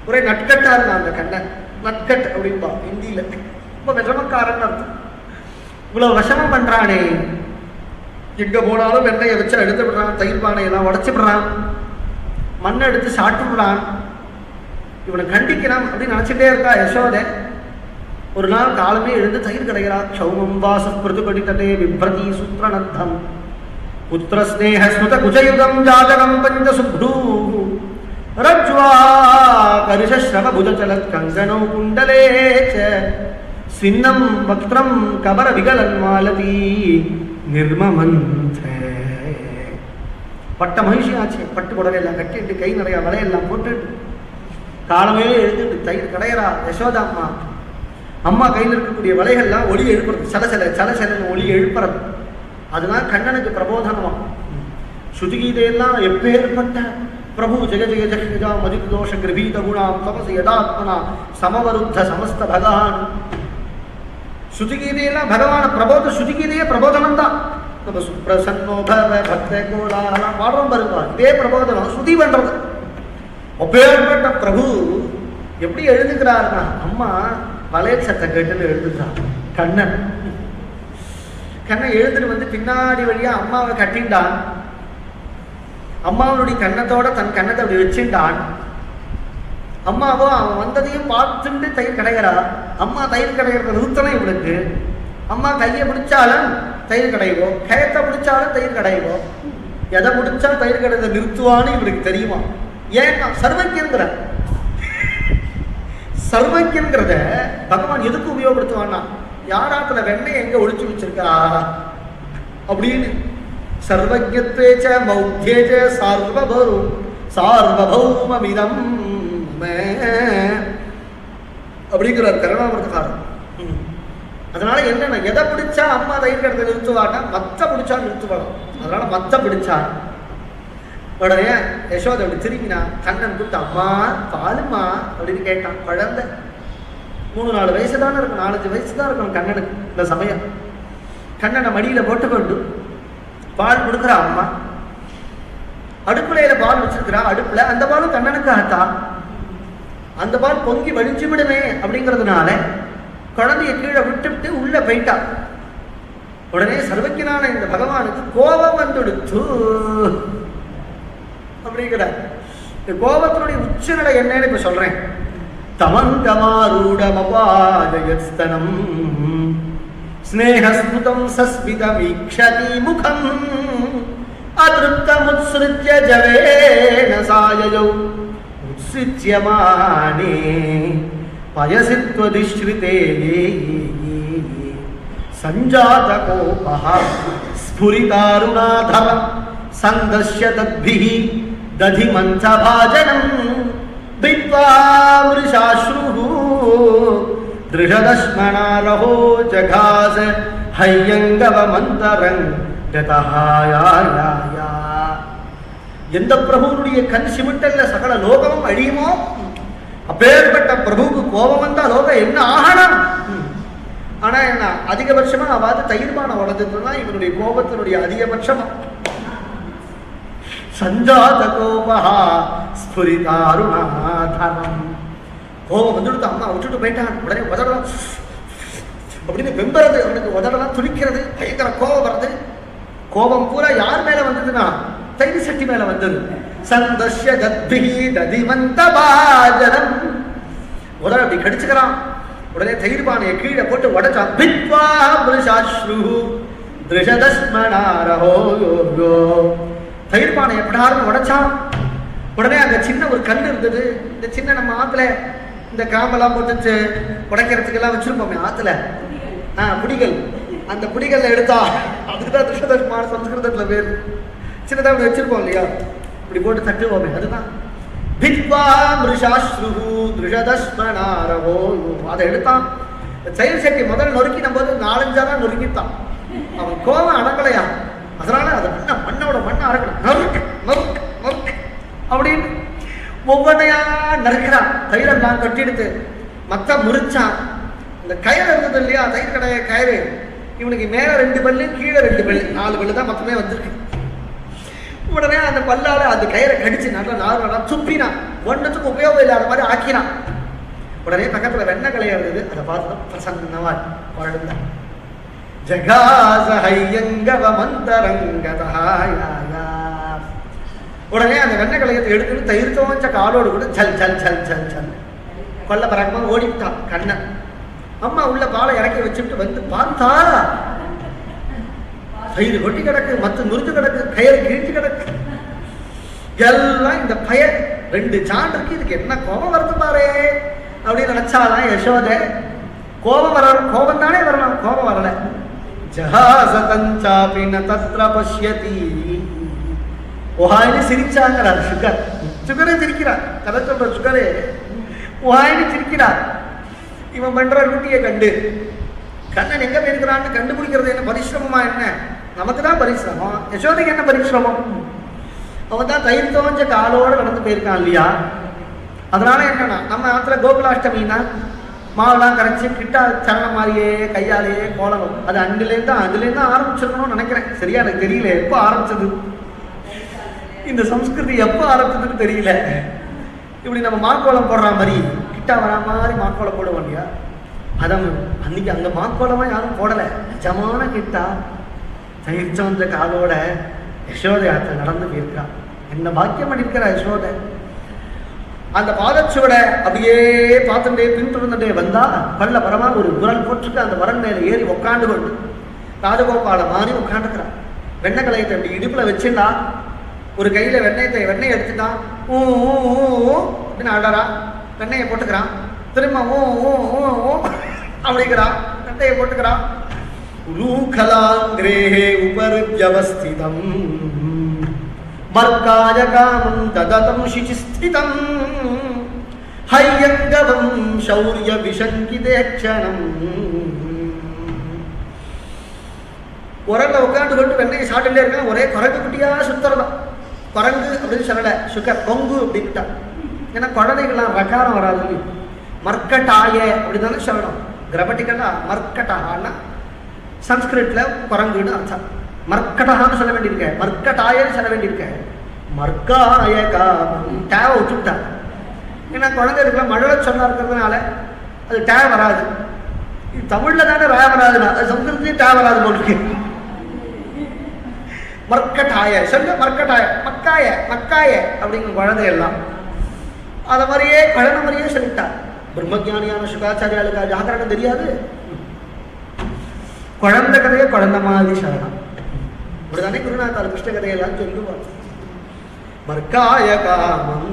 ஒரே நட்கட்டா இருந்தான் அந்த கண்ணன். நட்கட் அப்படின்பா ஹிந்தியில. ரொம்ப விஷமக்காரன் அர்த்தம். இவ்வளவு விஷமம் பண்றானே, எங்க போனாலும் வெண்ணையை வச்சு எடுத்து விடுறான், தயிர் பானையெல்லாம் உடச்சு விடுறான், மண்ணை எடுத்து சாட்டு விடுறான். இவனை கண்டிக்கிறான் அப்படின்னு நினைச்சிட்டே இருக்கா யசோதை. ஒரு நாள் காலமே எழுந்து தயிர் கிடைக்கிறா. க்ஷௌமம் வாச பிரதுபடித்தே விப்ரதி சூத்ரணத்தம் புத்திர ஸ்நேக ஸ்முத குஜயுகம் ஜாதகம் பஞ்ச சுப்ரூ ரஜ்வா கரிஷஸ்ரவ புஜச்சலத் கங்கணோ குண்டலே ச ஸ்வின்னம் வக்த்ரம் கபர விகலன் மாலதி நிர்மமந்தே. பட்ட மகிழ்ச்சி ஆச்சு. பட்டு புடவை எல்லாம் கட்டிட்டு கை நிறைய வலையெல்லாம் போட்டுட்டு காலமே எழுந்துட்டு தயிர் கடையிறா யசோதா அம்மா. அம்மா கையில் இருக்கக்கூடிய வலைகள்லாம் ஒளி எழுப்புறது, சலசல சலசலன்னு ஒளி எழுப்புறது. அதுதான் கண்ணனுக்கு பிரபோதனமா. ஸ்ருதிகீதையெல்லாம் எப்பேற்பட்ட பிரபு ஜெக ஜெக ஜகஜா மதிப்பு தோஷ கிரபீத குணாம் தமசு யதாத்மனா சமவருத்த சமஸ்த பகவான். ஸ்ருதிகீதையெல்லாம் பகவான பிரபோத, ஸ்ருதிகீதையே பிரபோதனம் தான். நம்ம சுப்ரசன்னோ பவ பக்த கோலாலாம் பாடுறோம் பாருங்க, இதே பிரபோதனம் ஸ்ருதி பண்றது. அப்பேற்பட்ட பிரபு எப்படி எழுதுகிறாருன்னா அம்மா வளையல் சத்தம் கேட்டுன்னு எழுதுகிறான். கண்ணன் எழுதுன்னு வந்து பின்னாடி வழியா அம்மாவை கட்டிண்டான். அம்மாவனுடைய கண்ணத்தோட தன் கண்ணத்தை அப்படி வச்சுட்டான். அம்மாவோ அவன் வந்ததையும் பார்த்துட்டு தயிர் கடைகிறா. அம்மா தயிர் கடைகிறத நிறுத்தணும் இவனுக்கு. அம்மா கையை பிடிச்சாலும் தயிர் கடைவோ, கயத்தை பிடிச்சாலும் தயிர் கடைவோ, எதை பிடிச்சா தயிர் கடைதை நிறுத்துவான்னு இவனுக்கு தெரியுமா? ஏன்னா சர்வஜ்ஞங்கிறத பகவான் எதுக்கு உபயோகப்படுத்துவான்னா, யாராத்துல வெண்ணெய் எங்க ஒழிச்சு வச்சிருக்கா அப்படின்னு. சர்வஜ்ஞத்வேச்ச மௌத்யேச்ச சார்வபௌமமிதம் அப்படிங்கிறார் கருணாமிரதக்காரர். அதனால என்னன்னா, எதை பிடிச்சா அம்மா தயிர் கடத்தை நிறுத்துவான்னா மத்த பிடிச்சா நிறுத்துவாங்க. அதனால மத்த பிடிச்சா உடனே யசோதை அப்படி திரும்பினா கண்ணன் கூப்பிட்டு அம்மா பாலுமா அப்படின்னு கேட்டான். குழந்தை 3-4 வயசு தானே இருக்கும், 4-5 வயசு தான் இருக்கணும் கண்ணனுக்கு இந்த சமயம். கண்ணனை மடியில போட்டுக்கொண்டு பால் கொடுக்குறா அம்மா. அடுப்புலையில பால் வச்சிருக்கிறா. அடுப்புல அந்த பாலும் கண்ணனுக்கு ஆத்தா. அந்த பால் பொங்கி வலிஞ்சு விடுமே அப்படிங்கிறதுனால குழந்தைய கீழே விட்டுவிட்டு உள்ள போயிட்டா. உடனே சர்வஜனான இந்த பகவானுக்கு கோபம் வந்துடுச்சு அப்படிங்கிறார். இந்த கோபத்தினுடைய உச்சநிலை என்னன்னு இப்ப சொல்றேன். தமங்கமாரூடமபாஜயஸ்தனம் ஸ்நேஹஸ்புதம் சஸ்மிதமீக்ஷதி முகம் அதிருப்தமுத்ஸ்ருத்ய ஜவேன சாயயௌ உத்ஸ்ருத்யமானே பயசித்வதிஸ்ருதே சஞ்சாதகோபஹ ஸ்ஃபுரிதாருணாதரம் சந்தஸ்ய தத்பிஹி ததிமந்தபாஜனம் பித்வாமிருஷாஸ்ருஹு திருஷதஸ்மனாரஹோ ஜகாஸ ஹையங்கவமந்தரங் கதஹாயாயா. எந்த பிரபுவுடைய கண் சிமிட்டல்ல சகல லோகமும் அழியுமோ அப்பேற்பட்ட பிரபுவுக்கு கோபம் வந்தா லோகம் என்ன ஆகணும்? ஆனா என்ன அதிகபட்சமா அவாது தயிர்மான உடஞ்சிருந்தா இவனுடைய கோபத்தினுடைய அதிகபட்சமா சஞ்சாத கோபஹா ஸ்ஃபுரிதாருணாதரம். கோபம் வந்துடுத்து அம்மா விட்டுட்டு போயிட்டான். உடனே உதடலாம் அப்படின்னு வெம்புறது, அவனுக்கு உதடலாம் துடிக்கிறது, பயங்கர கோபம் வருது. கோபம் பூரா யார் மேல வந்ததுன்னா தயிர் சட்டி மேல வந்தது. சந்தஸ்ய தத்பிஹி ததிமந்தபாஜனம். உடனே அப்படி கடிச்சுக்கிறான். உடனே தயிர் பானையை கீழே போட்டு உடைச்சான். பித்வாமிருஷாஸ்ருஹு திருஷதஸ்மனாரஹோ யோகோ. தயிர் பானை எப்படாருன்னு உடைச்சான். உடனே அங்க சின்ன ஒரு கல் இருந்தது. இந்த சின்ன நம்ம ஆத்துல இந்த காம்பெல்லாம் போட்டு உடைக்கிறதுக்கெல்லாம் வச்சிருப்போமே ஆத்துல, புடிகள். அந்த புடிகள்ல எடுத்தா அதுக்குதான் திருஷதஸ்மான சம்ஸ்கிருதத்துல பேர். சின்னதா அப்படி வச்சிருப்போம் இல்லையா, இப்படி போட்டு தட்டுவோமே, அதுதான் பித்வாமிருஷாஸ்ருஹு திருஷதஸ்மனாரஹோ. அதை எடுத்தான். தயிர் சட்டி முதல்ல நொறுக்கின போது 4-5 நொறுக்கித்தான். அவன் கோபம் அடங்கலையா, அதனால அதை மண்ணோட மண்ணை அறக்கணும், நறுக்கு நறுக்கு நறுக்கு அப்படின்னு ஒவ்வொன்றையா நறுக்கிறான். தயிரெல்லாம் கட்டிடுத்து மத்த முறிச்சான். இந்த கயிறு இருந்தது இல்லையா, தயிர் கடைய கயிறு, இவனுக்கு மேல 2 பல்லு கீழே 2 பல்லு, 4 பல்லு தான் மொத்தமே வந்திருக்கு. உடனே அந்த பல்லால அந்த கயிறை கடிச்சு நல்லா 4 நாளா துப்பினான். ஒன்றுத்துக்கு உபயோகம் இல்லாத மாதிரி ஆக்கினான். உடனே பக்கத்துல வெண்ணெய் கலையா இருந்தது, அதை பார்த்து பிரசன்னமா வாழ்ந்தான். ஜகாஸ ஹையங்கவமந்தரங்கதஹாயா. உடனே அந்த வெண்ணெய் கலையத்தை எடுத்துட்டு தயிர் தோஞ்ச காலோடு கூட சல் சல் சல் சல் சல் கொல்ல பறக்கமா ஓடிவிட்டான் கண்ணன். அம்மா உள்ள பாலை இறக்கி வச்சுட்டு வந்து பார்த்தா தயிர் கொட்டி கிடக்கு, மத்த நுறுத்து கிடக்கு, கயிறு கிழிச்சு கிடக்கு. எல்லாம் இந்த பயன் 2 சான் இருக்கு, இதுக்கு என்ன கோபம் வருது பாரு அப்படின்னு நினைச்சாலாம் யசோதை. கோபம் வர, கோபம் தானே வரலாம், கோபம் வரல. ஜஹாசதஞ்சாபின தத்ர பஷ்யதி. ஓஹாயினு சிரிச்சாங்கிறார் சுகர். சுகரே சிரிக்கிறார், கதை சொல்ற சுகரே ஓஹாயினு சிரிக்கிறார். இவன் பண்ற ரூட்டியை கண்டு கண்ணன் எங்க போயிருக்கிறான்னு கண்டுபிடிக்கிறது என்ன பரிசிரமமா? என்ன நமக்கு தான் பரிசிரமம், யசோதைக்கு என்ன பரிசிரமம்? அவன் தான் தயிர் தோஞ்ச காலோட நடந்து போயிருக்கான் இல்லையா. அதனால என்னன்னா, நம்ம ஆத்துல கோகுலாஷ்டமின்னா மாவுலாம் கரைச்சி கிட்டா சரணம் மாதிரியே கையாலேயே கோலம், அது அதுலேருந்து ஆரம்பிச்சிருக்கணும்னு நினைக்கிறேன். சரியா எனக்கு தெரியல எப்போ ஆரம்பிச்சது, இந்த சம்ஸ்கிருதி எப்போ ஆரம்பிச்சதுன்னு தெரியல. இப்படி நம்ம மாக்கோலம் போடுற மாதிரி கிட்டா வரா மாதிரி மாக்கோலம் போடுவோம் இல்லையா, அதான் அன்னைக்கு அங்க மாக்கோலமா யாரும் போடல. நிஜமான கிட்டா தயிர் சோஞ்ச காலோட யசோதை ஆத்த நடந்து போயிருக்கா. என்ன பாக்கியம் பண்ணிருக்கிறா யசோதை. அந்த பாதச்சுவட அப்படியே பார்த்துட்டே பின்தொடர்ந்துட்டே வந்தா பல்ல பரமா ஒரு குரல் போட்டுட்டு அந்த வரன் மேல ஏறி உட்காந்து கொண்டு ராஜகோபால மாதிரி உட்காந்துக்கிறான். வெண்ணெய் கலையத்தை அப்படி இடுப்புல வச்சுட்டா, ஒரு கையில வெண்ணெயை எடுத்துட்டான். ஊ ஊ ஊ அப்படின்னு ஆடுறா. வெண்ணெயை போட்டுக்கிறான். திரும்ப ஊ ஊ ஊ ஊ அப்படிங்கிறான். வெண்ணெயை போட்டுக்கிறான். உலூகலாங்கிரேஹே உபருஜ்யவஸ்திதம் மர்காய காமம் தததம் சிசிஸ்திதம் ஹையங்கவம் சௌரிய விஷங்கிதேக்ஷணம். உரல்ல உட்காந்து கொண்டு வெண்ணையை சாப்பிட்டுட்டே இருக்கான். ஒரே குரங்கு குட்டியா சுத்துறதான். குரங்கு அப்படின்னு சொல்லல, சுகர் பொங்கு அப்படின்ட்டா. ஏன்னா குழந்தைகள்லாம் ரகாரம் வராது. மர்க்கட்டாய அப்படின்னு தானே சொல்லணும். கிராமட்டிக்கலா மர்க்கட்டான்னா சன்ஸ்கிரிட்ல குரங்குன்னு அர்த்தம். மர்க்கட்டான்னு சொல்ல வேண்டியிருக்க, மர்க்கட்டாயன்னு சொல்ல வேண்டியிருக்க. மர்க்காய காமம் டேவ விட்டுட்டா. ஏன்னா குழந்தைகளுக்குலாம் மழலை சொன்னா இருக்கிறதுனால அது டே வராது. தமிழ்ல தானே ரே வராதுன்னா அது சம்ஸ்கிருதத்தையும் டே வராது போல. மர்க்கட்டாய சொல்ல, மர்க்கட்டாய மக்காய மக்காய அப்படிங்கிற குழந்தை எல்லாம் அதை மாதிரியே குழந்தை மாதிரியே சொல்லிட்டா. பிரம்மஜானியான சுகாச்சாரியாளுக்கு ஜாகரணம் தெரியாது. குழந்தை கதையை குழந்தை மாதிரி சொல்லலாம். இப்படிதானே குருநாத்தார் கிருஷ்ண கதையெல்லாம் சொல்லுவார். மர்க்காய காமம்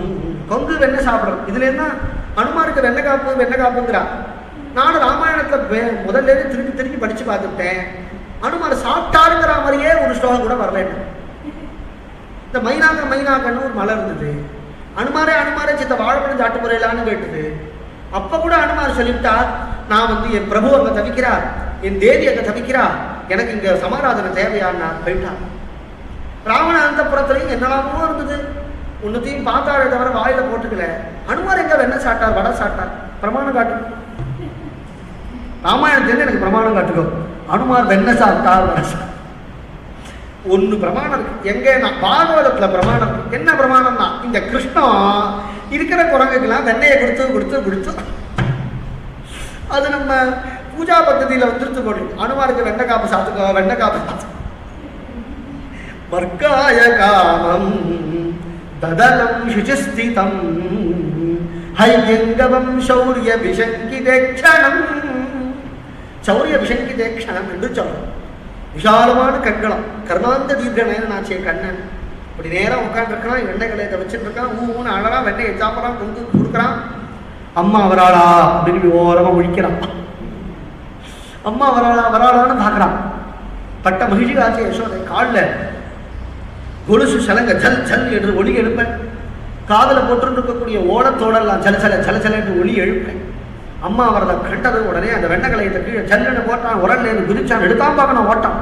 கொங்கு வெண்ணெய் சாப்பிட்றது. இதுல என்ன அனுமாருக்கு வெண்ணெய் காப்பு வெண்ணெய் காப்புங்கிறா. நானும் ராமாயணத்துல முதல்ல திருப்பி திருப்பி படிச்சு பார்த்துட்டேன். அனுமார் சாப்பிட்டாருங்கிற மாதிரியே ஒரு ஸ்லோகம் கூட வரல. இந்த மைனாக்கன்னு ஒரு மலை இருந்தது. அனுமாரே சித்த வாழைப்பழம் சாட்டு முறையிலான்னு கேட்டது. அப்ப கூட அனுமார் சொல்லிவிட்டா, நான் என் பிரபு அங்க தவிக்கிறார், என் தேவி அங்க தவிக்கிறா, எனக்கு இங்க சமாராதனை தேவையான்னா போயிட்டா. ராவண அந்தப்புறத்துலையும் என்னெல்லாமோ இருந்தது. ஒன்னுத்தையும் பார்த்தாலே தவிர வாயில போட்டுக்கல. அனுமார் எங்க வெண்ணெய் சாப்பிட்டார், வடை சாப்பிட்டார். பிரமாணம் காட்டு. ராமாயணத்துல எனக்கு பிரமாணம் காட்டுக்கோ. அனுமார் வெண்ணெய் சாப்பிட்டார், வடை சாப்பிட்டார். ஒன்னு பிரமாணம் இருக்கு. எங்கன்னா பாகவதத்துல பிரமாணம் இருக்கு. என்ன பிரமாணம்னா, இந்த கிருஷ்ணன் இருக்கிற குரங்குக்கெல்லாம் வெண்ணையை கொடுத்து அது நம்ம பூஜா பద్ధதியில வந்துருத்து போடு. அனுமாருக்கு வெண்ணெய் காப்பு சாத்துக்கோ, வெண்ணெய் காப்பு சாத்து. மர்க்காய காமம் ததலம் சுசிஸ்திதம் ஹையங்கவம் சௌரிய விஷங்கிதேக்ஷணம். சௌரிய விஷங்கிதேக்ஷணம் என்று சொல்றோம். விஷாலமான கண்களம், கர்மாந்த தீர்க்கனாச்சே கண்ணன். இப்படி நேரம் உட்காந்துருக்கான், வெண்ணெய் கலையத்தை வச்சுட்டு இருக்கான். ஊன்னு அழறான், வெண்ணெய் சாப்பிட்றான், கொங்கு கொடுக்குறான். அம்மா வராளா அப்படின்னு ஓரமா ஒழிக்கிறான். அம்மா வராளான்னு பார்க்குறான். பட்ட மகிழ்ச்சி ஆச்சு யசோதை. காலில் கொலுசு சலங்க ஜல் ஜல் என்று ஒளி எழுப்பேன். காதில் போட்டு இருக்கக்கூடிய ஓடத்தோடெல்லாம் சல என்று ஒளி எழுப்பேன். அம்மா அவரதை கண்டது உடனே அந்த வெண்ணகலையத்தை கீழே ஜல்லுன்னு போட்டான். உரல்லேருந்து குதிச்சான். எடுத்தான் பார்க்கணும் ஓட்டம்.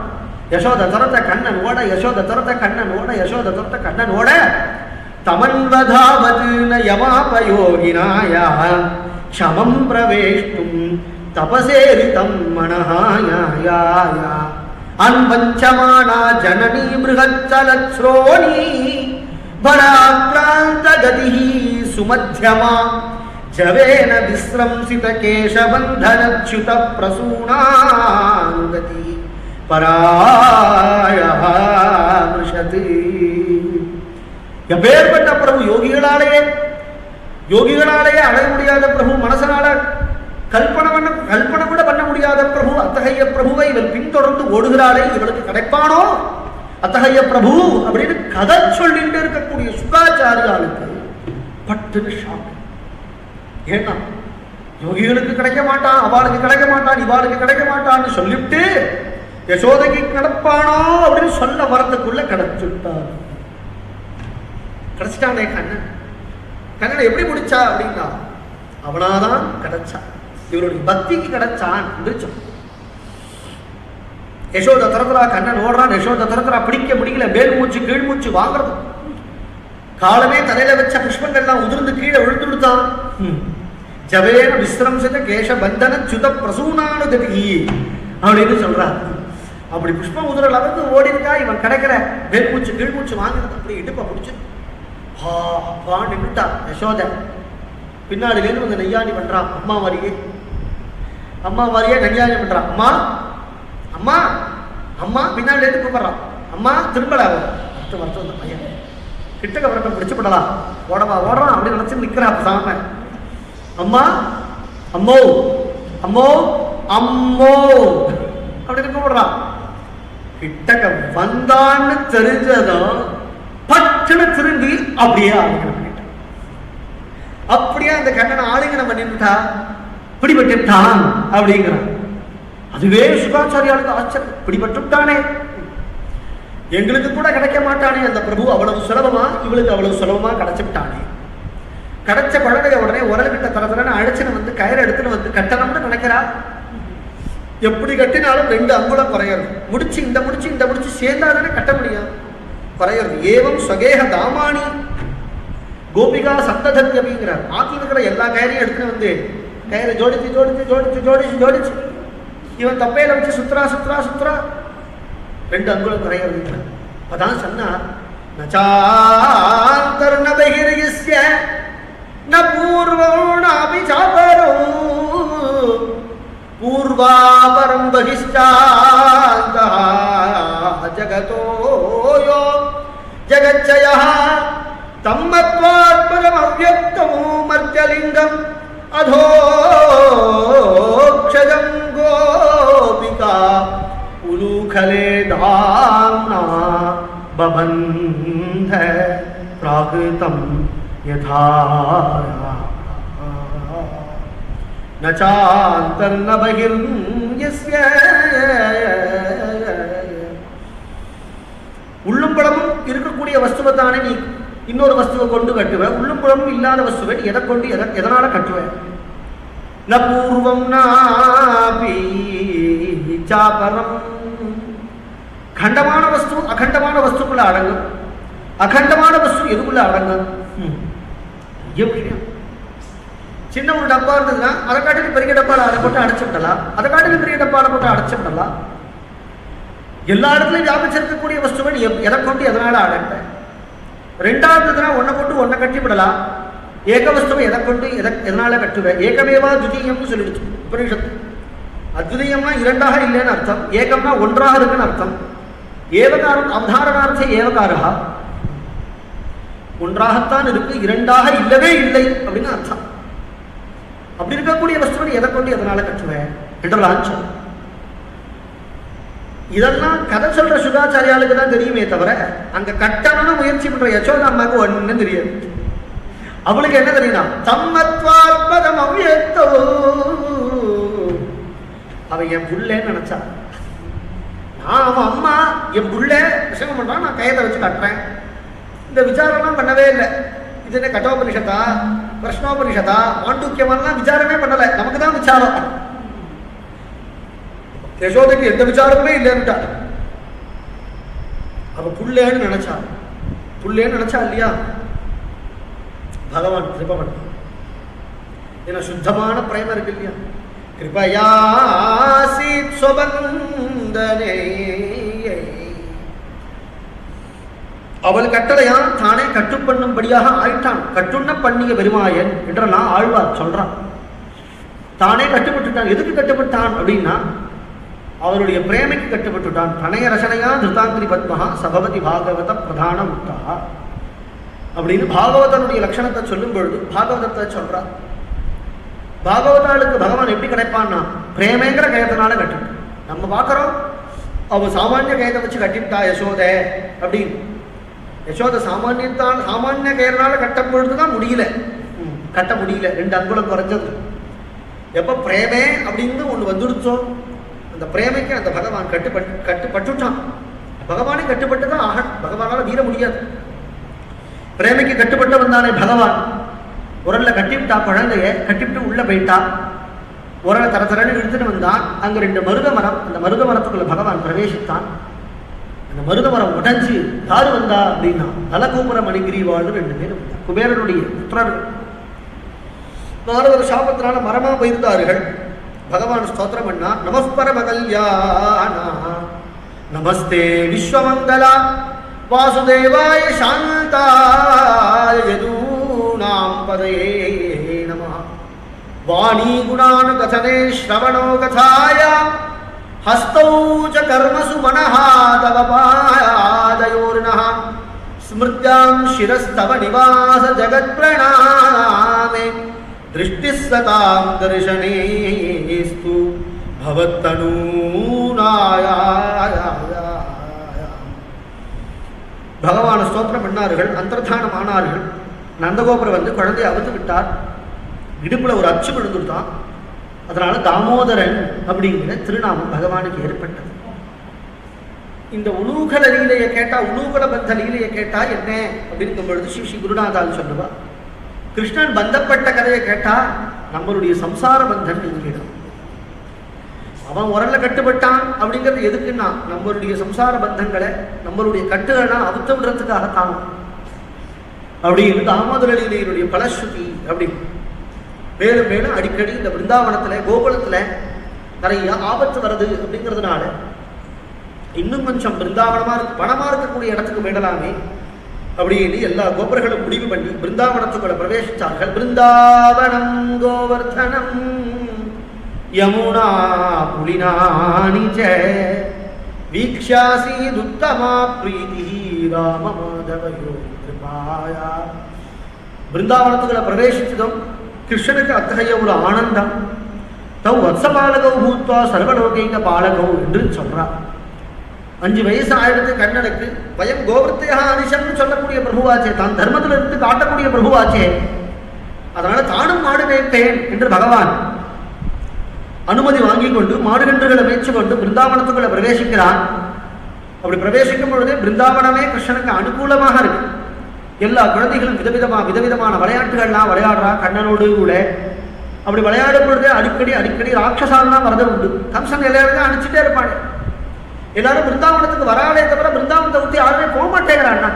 யசோத துரத்த கண்ணன் ஓட, யசோத துரத்த கண்ணன் ஓட, யசோத துரத்த கண்ணன் ஓட. தமன்வதாவது யமாபயோகினாயா க்ஷமம் பிரவேஷ்டும் தபசேரிதம் மனஹாயா அன்பஞ்சமானா ஜனனி மிருகச்சலச்ரோணி பராக்ராந்த கதிஹி சுமத்யமா ஜவேன விஸ்ரம்சித கேசபந்தனச்யுத பிரசூணானுகதி பராயஹானுஷதி. எப்பேற்பட்ட பிரபு! யோகிகளாலேயே அடைய முடியாத பிரபு, மனசனால கல்பனை கூட பண்ண முடியாத பிரபு. அத்தகைய பிரபுவை இவள் பின்தொடர்ந்து ஓடுகிறாளே, இவளுக்கு கிடைப்பானோ அத்தகைய பிரபு அப்படின்னு கதை சொல்லிட்டு இருக்கக்கூடிய சுகாச்சாரியாளுக்கு பட்டுன்னு ஷாக். ஏன்னா யோகிகளுக்கு கிடைக்க மாட்டான், அவளுக்கு கிடைக்க மாட்டான், இவாளுக்கு கிடைக்க மாட்டான்னு சொல்லிவிட்டு யசோதைக்கு கிடைப்பானோ அப்படின்னு சொல்ல வரத்துக்குள்ள கிடைச்சிட்டானே கண்ணன். கண்ணனை எப்படி முடிச்சா அப்படின்னா, அவனாதான் கிடைச்சான். இவருடைய பக்திக்கு கிடைச்சான். யசோத துரத்துறா, கண்ணன் ஓடுறான். யசோத துரத்துறா, பிடிக்க முடியல. மேல் மூச்சு கீழ் மூச்சு வாங்குறது. காலமே தலையில வச்ச புஷ்பங்கள்லாம் உதிர்ந்து கீழே விழுந்து விடுத்தான். ஜவேன விஸ்ரம்சித கேச பந்தன சுத பிரசூனானுகதி அப்படின்னு சொல்றார். அப்படி புஷ்பம் உதிரல் அளவுக்கு ஓடி இருக்கா. இவன் கிடைக்கிற மேல் மூச்சு கீழ் மூச்சு வாங்குறது. அப்படி இடுப்பை பிடிச்சு நின்றுட்டா யசோத. பின்னாடிலேருந்து வந்து நெய்யாண்டி பண்றான். அம்மா மாதிரியே நெய்யாண்டி பண்றான். அம்மா அம்மா அம்மா பின்னாடிலேருந்து கூப்பிடுறான். அம்மா திரும்பல. வருத்தம் வந்து பையன் கிட்டக்க வரட்டும், பிடிச்சு படலாம். ஓடுறான் அப்படின்னு நினைச்சு நிக்கிறான் சாம. அம்மா அம்மோ அம்மோ அம்மோ அப்படின்னு கூப்பிடுறான். கிட்டக்க வந்தான்னு தெரிஞ்சதும் பட்டுன்னு திரும்பி அப்படியே ஆளுங்க பண்ணிட்டான். அப்படியே அந்த கண்ணனை ஆளுங்க பண்ணிட்டா பிடிபட்டுட்டான் அப்படிங்கிறான். அதுவே சுகாச்சாரியாளுக்கு ஆச்சரியம். பிடிபட்டுட்டானே, எங்களுக்கு கூட கிடைக்க மாட்டானே அந்த பிரபு. அவ்வளவு சுலபமா இவளுக்கு அவ்வளவு சுலபமா கிடைச்சுட்டானே. கிடைச்ச குழந்தைய உடனே உரல்கிட்ட தரதுன்னு அழைச்சின்னு வந்து கயிறு எடுத்துன்னு வந்து கட்டணும்னு நினைக்கிறா. எப்படி கட்டினாலும் 2 அங்குலம் குறையிறது. இந்த முடிச்சு சேர்ந்தாதானே கட்ட முடியும், குறையிறது. ஏவம் ஸ்வகேக தாமானி கோபிகா சப்ததத்தி அப்படிங்கிறார். ஆற்றில் இருக்கிற எல்லா கயிறையும் எடுத்துன்னு வந்து கயிறை ஜோடிச்சு இவன் தப்பையில வச்சு சுத்ரா 2 அங்குலம் குறையிறது. அதான் சொன்னார், நச்சாந்தர் ந பகிர்யஸ்ய ந பூர்வம் நாபி சாபரோ பூர்வாபரம் பகிஷ்டாந்தः ஜகதோயோ ஜகச்சயः தம்மத்வாத்பரம் அவ்யக்தம் மர்த்யலிங்கம் அதோக்ஷஜம் கோபிகா உலூகலே தாம்னா பபந்த பிராகிருதம் யதா நச்சாந்தர் ந பகிர்யஸ்ய. உள்ளும் புறமும் இருக்கக்கூடிய வஸ்துவை தானே நீ இன்னொரு வஸ்துவை கொண்டு கட்டுவ. உள்ளும் புறமும் இல்லாத வஸ்துவை எதை கொண்டு எதனால கட்டுவ? ந பூர்வம் நாபி சாபரம். கண்டமான வஸ்து அகண்டமான வஸ்துக்குள்ள அடங்கும். அகண்டமான வஸ்து எதுக்குள்ள அடங்கும்? சின்ன ஒரு டப்பா இருந்ததுன்னா அதை காட்டிலும் பெரிய டப்பாவில் அதை போட்டு அடைச்சு விடலாம், அதை காட்டிலும் பெரிய டப்பாவில் போட்டு அடைச்சு விடலாம். எல்லா இடத்துலையும் வியாபிச்சிருக்கக்கூடிய வஸ்துவை எதை கொண்டு எதனால அடைப்ப? 2ஆவதுனா ஒன்றை கொண்டு ஒன்றை கட்டி விடலாம். ஏக வஸ்துவை எதை கொண்டு எதனால கட்டுவேன்? ஏகமேவா துதியம்னு சொல்லிடுச்சு உபனிஷத்து. அத்விதீயம்னா 2ஆக இல்லைன்னு அர்த்தம், ஏகம்னா 1ஆக இருக்குன்னு அர்த்தம். ஏவகாரம் அவதாரணார்த்த ஏவகாரா 1ஆகத்தான் இருக்கு, 2ஆக இல்லவே இல்லை அப்படின்னு அர்த்தம். அப்படி இருக்கக்கூடிய வஸ்துவை எதை கொண்டு எதனால கட்டுவேன் என்றெல்லாம் சொல். இதெல்லாம் கதை சொல்ற சுகாச்சாரியாளுக்கு தான் தெரியுமே தவிர அங்க கட்டணும்னு முயற்சி பண்ற யசோதா அம்மாவுக்கு ஒன்னும் தெரியாது. அவளுக்கு என்ன தெரியுமா? தம்மத்வாத்பதம் அவ்யக்தோ. அவ என் புள்ளேன்னு நினைச்சா. நான் அவன் அம்மா என் புள்ள விஷயம் பண்றான், நான் கையத்தை வச்சு கட்டுறேன். இந்த விசாரம்லாம் பண்ணவே இல்லை. இது என்ன கட்டோபனிஷத்தா பிரஷ்னோபனிஷத்தா மாண்டூக்கியமெல்லாம் விசாரமே பண்ணல. நமக்கு தான் விசாரம். யசோதைக்கு எந்த விசாரமே இல்லைன்னுட்டா. அவ புள்ளேன்னு நினைச்சா. புள்ளேன்னு நினைச்சா இல்லையா? பகவான் கிருபை பண்ண. ஏன்னா சுத்தமான பிரேமம் இருக்கு இல்லையா? கிருபயாசீத் சுபந்தனே. அவள் கட்டளையான் தானே கட்டுப்பண்ணும்படியாக ஆயிட்டான். கட்டுண்ண பண்ணிய பெருமாயன் என்றெல்லாம் ஆழ்வார் சொல்றான். தானே கட்டுப்பட்டுட்டான். எதுக்கு கட்டுப்பட்டான் அப்படின்னா அவருடைய பிரேமைக்கு கட்டுப்பட்டுட்டான். பிரணய ரசனையா திருதாங்கிரி பத்மஹா சபவதி பாகவத பிரதான முக்தா அப்படின்னு பாகவதனுடைய லட்சணத்தை சொல்லும் பொழுது பாகவதத்தை சொல்றார். பாகவதாளுக்கு பகவான் எப்படி கிடைப்பான்னா பிரேமைங்கிற கயத்தினால கட்டு. நம்ம பார்க்குறோம் அவ சாமானிய கயத்தை வச்சு கட்டிவிட்டா யசோதை அப்படின்னு. யசோதை சாமானிய கயிறுனால கட்டும் பொழுதுதான் முடியல, கட்ட முடியல. 2 அங்குலம் குறைஞ்சது. எப்போ பிரேமே அப்படின்னு ஒன்று வந்துடுச்சோ அந்த பிரேமைக்கு அந்த பகவான் கட்டுப்பட்டுட்டான். பகவானே கட்டுப்பட்டுதான் ஆக. பகவானால மீற முடியாது. பிரேமைக்கு கட்டுப்பட்டு வந்தானே பகவான். உரல்ல கட்டிவிட்டா குழந்தைய, கட்டிவிட்டு உள்ள போயிட்டா. உரலை தரன்னு எடுத்துட்டு வந்தான். அங்க 2 மருத மரம். அந்த மருத மரத்துக்குள்ள பகவான் பிரவேசித்தான். அந்த மருத மரம் உடைஞ்சு யாரு வந்தா அப்படின்னா நலகூபுர மணிகிரிவாள்னு 2 பேர் வந்தார். குபேரனுடைய புத்திரர்கள். 4 சாபத்தினால மரமா போயிருந்தார்கள். பகவான் ஸ்தோத்திரம் பண்ணா. நமஸ்பரம கல்யாணா நமஸ்தே விஸ்வமங்கலா வாசுதேவாய சாந்தாய யதூனாம் பதயே நமः. வாணி குணானு கதனே ஸ்ரவணோ கதாய ஹஸ்தௌ ச கர்மசு மனஹ தவ பாதயோர்னஹ ஸ்மிருத்யாம் சிரஸ்தவ நிவாச ஜகத் பிரணாமே திருஷ்டி சதாம் தர்ஷனேஸ்து பவத்தனூனாய. பகவான ஸ்தோத்திரம் பண்ணார்கள். அந்தர்தானம் ஆனார்கள். நந்தகோபுரம் வந்து குழந்தையை அவுத்து விட்டார். இடுப்புல ஒரு அச்சு விழுந்துட்டான். அதனால தாமோதரன் அப்படிங்கிற திருநாமம் பகவானுக்கு ஏற்பட்டது. இந்த உலூகல லீலையை கேட்டா, உலூகல பந்த லீலையை கேட்டா என்ன அப்படிங்கும் பொழுது ஸ்ரீ குருநாதால் சொல்லுவா. கிருஷ்ணன் பந்தப்பட்ட கதையை கேட்டா நம்மளுடைய சம்சார பந்தன் நீங்கிடும். அவன் உரல்ல கட்டுப்பட்டான் அப்படிங்கிறது எதுக்குன்னா நம்மளுடைய சம்சார பந்தங்களை நம்மளுடைய கட்டுகளை அவுத்த விடுறதுக்காகத்தான் அப்படின்னு தாமோதரலீலையினுடைய பலஸ்ருதி. அப்படி மேலும் மேலும் அடிக்கடி இந்த பிருந்தாவனத்துல கோகுலத்துல நிறைய ஆபத்து வருது அப்படிங்கிறதுனால இன்னும் கொஞ்சம் பிருந்தாவனமா இருக்கு, பணமா இருக்கக்கூடிய இடத்துக்கு போயிடலாமே அப்படின்னு எல்லா கோபர்களும் முடிவு பண்ணி பிருந்தாவனத்துக்குள்ள பிரவேசித்தார்கள். பிருந்தாவனம் கோவர்தனம் யமுனா புலினானிச்ச வீக்ஷாசீதுத்தமா பிரீதி ராம மாதவயோ கிருபாயா. பிருந்தாவனத்துக்குள்ள பிரவேசித்ததும் கிருஷ்ணனுக்கு அத்தகைய ஒரு ஆனந்தம். தவ் வத்சபாலகௌ பூத்வா சர்வலோகைக பாலகௌ என்று சொல்றார். 5 வயசு ஆயிரத்து கண்ணனுக்கு பயம் கோவர்த்தேகா அனிஷம்னு சொல்லக்கூடிய பிரபுவாச்சே, தான் தர்மத்தில் இருந்து காட்டக்கூடிய பிரபுவாச்சே, அதனால தானும் மாடு மேய்ப்பேன் என்று பகவான் அனுமதி வாங்கி கொண்டு மாடுகன்றுகளை மேய்ச்சி கொண்டு பிருந்தாவனத்துக்குள்ள பிரவேசிக்கிறான். அப்படி பிரவேசிக்கும் பொழுதே பிருந்தாவனமே கிருஷ்ணனுக்கு அனுகூலமாக இருக்கு. எல்லா குழந்தைகளும் விதவிதமான விளையாட்டுகள்லாம் விளையாடுறா கண்ணனோடு கூட. அப்படி விளையாடும் பொழுதே அடிக்கடி ராட்சசாலாம் வரது உண்டு. கம்சன் எல்லாருக்கும் அனுப்பிச்சுட்டே இருப்பாங்க. எல்லாரும் பிருந்தாவனத்துக்கு வராலே தவிர பிருந்தாவனத்தை ஊற்றி யாருமே போக மாட்டேங்கிறான்னா.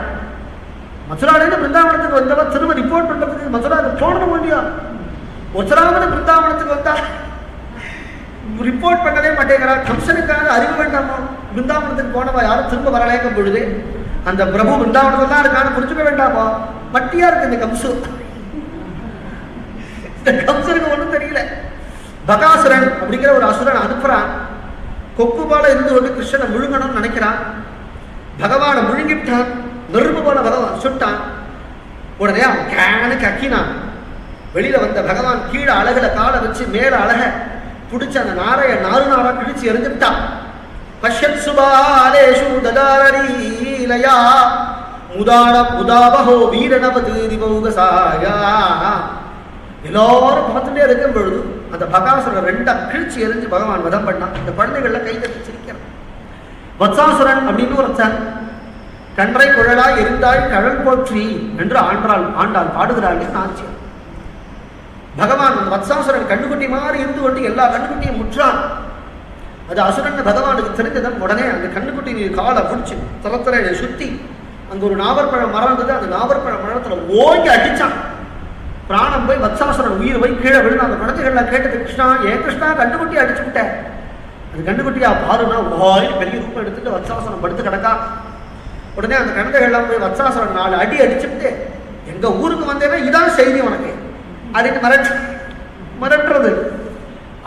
மதுராலேருந்து பிருந்தாவனத்துக்கு வந்தவன் திரும்ப ரிப்போர்ட் பண்றதுக்கு மதுராவுக்கு போடணும் இல்லையா? ஒசராவது பிருந்தாவனத்துக்கு வந்தா ரிப்போர்ட் பண்ணவே மாட்டேங்கிறா. கம்சனுக்காக அறிவு வேண்டாமா? பிருந்தாவனத்துக்கு போனவா யாரும் திரும்ப வரலேங்கும் பொழுது அந்த பிரபு பிருந்தாவனத்தில் தான் இருக்கான்னு புரிஞ்சுக்க வேண்டாமா? மட்டியா இருக்கு இந்த கம்சு. இந்த கம்சனுக்கு ஒன்றும் தெரியல. பகாசுரன் அப்படிங்கிற ஒரு அசுரன் அனுப்புறான். கொக்கு போல இருந்து கொண்டு கிருஷ்ணனை முழுங்கணும்னு நினைக்கிறான். பகவானை முழுங்கிட்டான். நெருப்பு போல பகவான் சுட்டான். உடனே அவன் கேனு கக்கினான். வெளியில வந்த பகவான் கீழே அழகுல காலை வச்சு மேல அழக பிடிச்ச அந்த நாரா கிழிச்சு எரிஞ்சுட்டான். பஷ்யத் சுபாலேஷு ததாரீலயா முதாபஹோ வீரனவது திபௌகசாயா. எல்லாரும் பார்த்துட்டே இருக்கும் பொழுது அந்த பகாசுரன் 2 கிழிச்சு எரிஞ்சு பகவான் வதம் பண்ணான். இந்த குழந்தைகள்ல கை தட்டி சிரிக்கிறான். வத்சாசுரன் அப்படின்னு ஒருத்தன் கன்றை குழலாய் எரிந்தாள் கழல் போற்றி என்று ஆண்டாள் பாடுகிறாள் நாச்சியார். பகவான் அந்த வத்சாசுரன் கண்ணுக்குட்டி மாதிரி இருந்து கொண்டு எல்லா கண்ணுக்குட்டியும் முற்றான். அது அசுரன் பகவானுக்கு தெரிஞ்சதன் உடனே அந்த கண்ணுக்குட்டி காலை பிடிச்சி தரத்தரை சுத்தி அங்க ஒரு நாவற்பழம் மரம் இருந்தது. அந்த நாவற்பழ மரத்துல ஓங்கி அடிச்சான். பிராணம் போய் வத்சாசுரன் உயிர் போய் கீழே விழுந்து. அந்த குழந்தைகள்லாம் கேட்டது, கிருஷ்ணா ஏன் கிருஷ்ணா கண்ணுக்குட்டி அடிச்சு விட்டேன்? அது கண்ணுக்குட்டியா பாருனா வாய் பெரிய ரூபம் எடுத்துட்டு வத்சாசுரன் படுத்து கிடக்கா. உடனே அந்த குழந்தைகள்லாம் போய் வத்சாசுரன் 4 அடி அடிச்சுட்டு, எங்க ஊருக்கு வந்தேன்னா இதான் செய்தி உனக்கு அப்படின்னு மிரட்டுறது.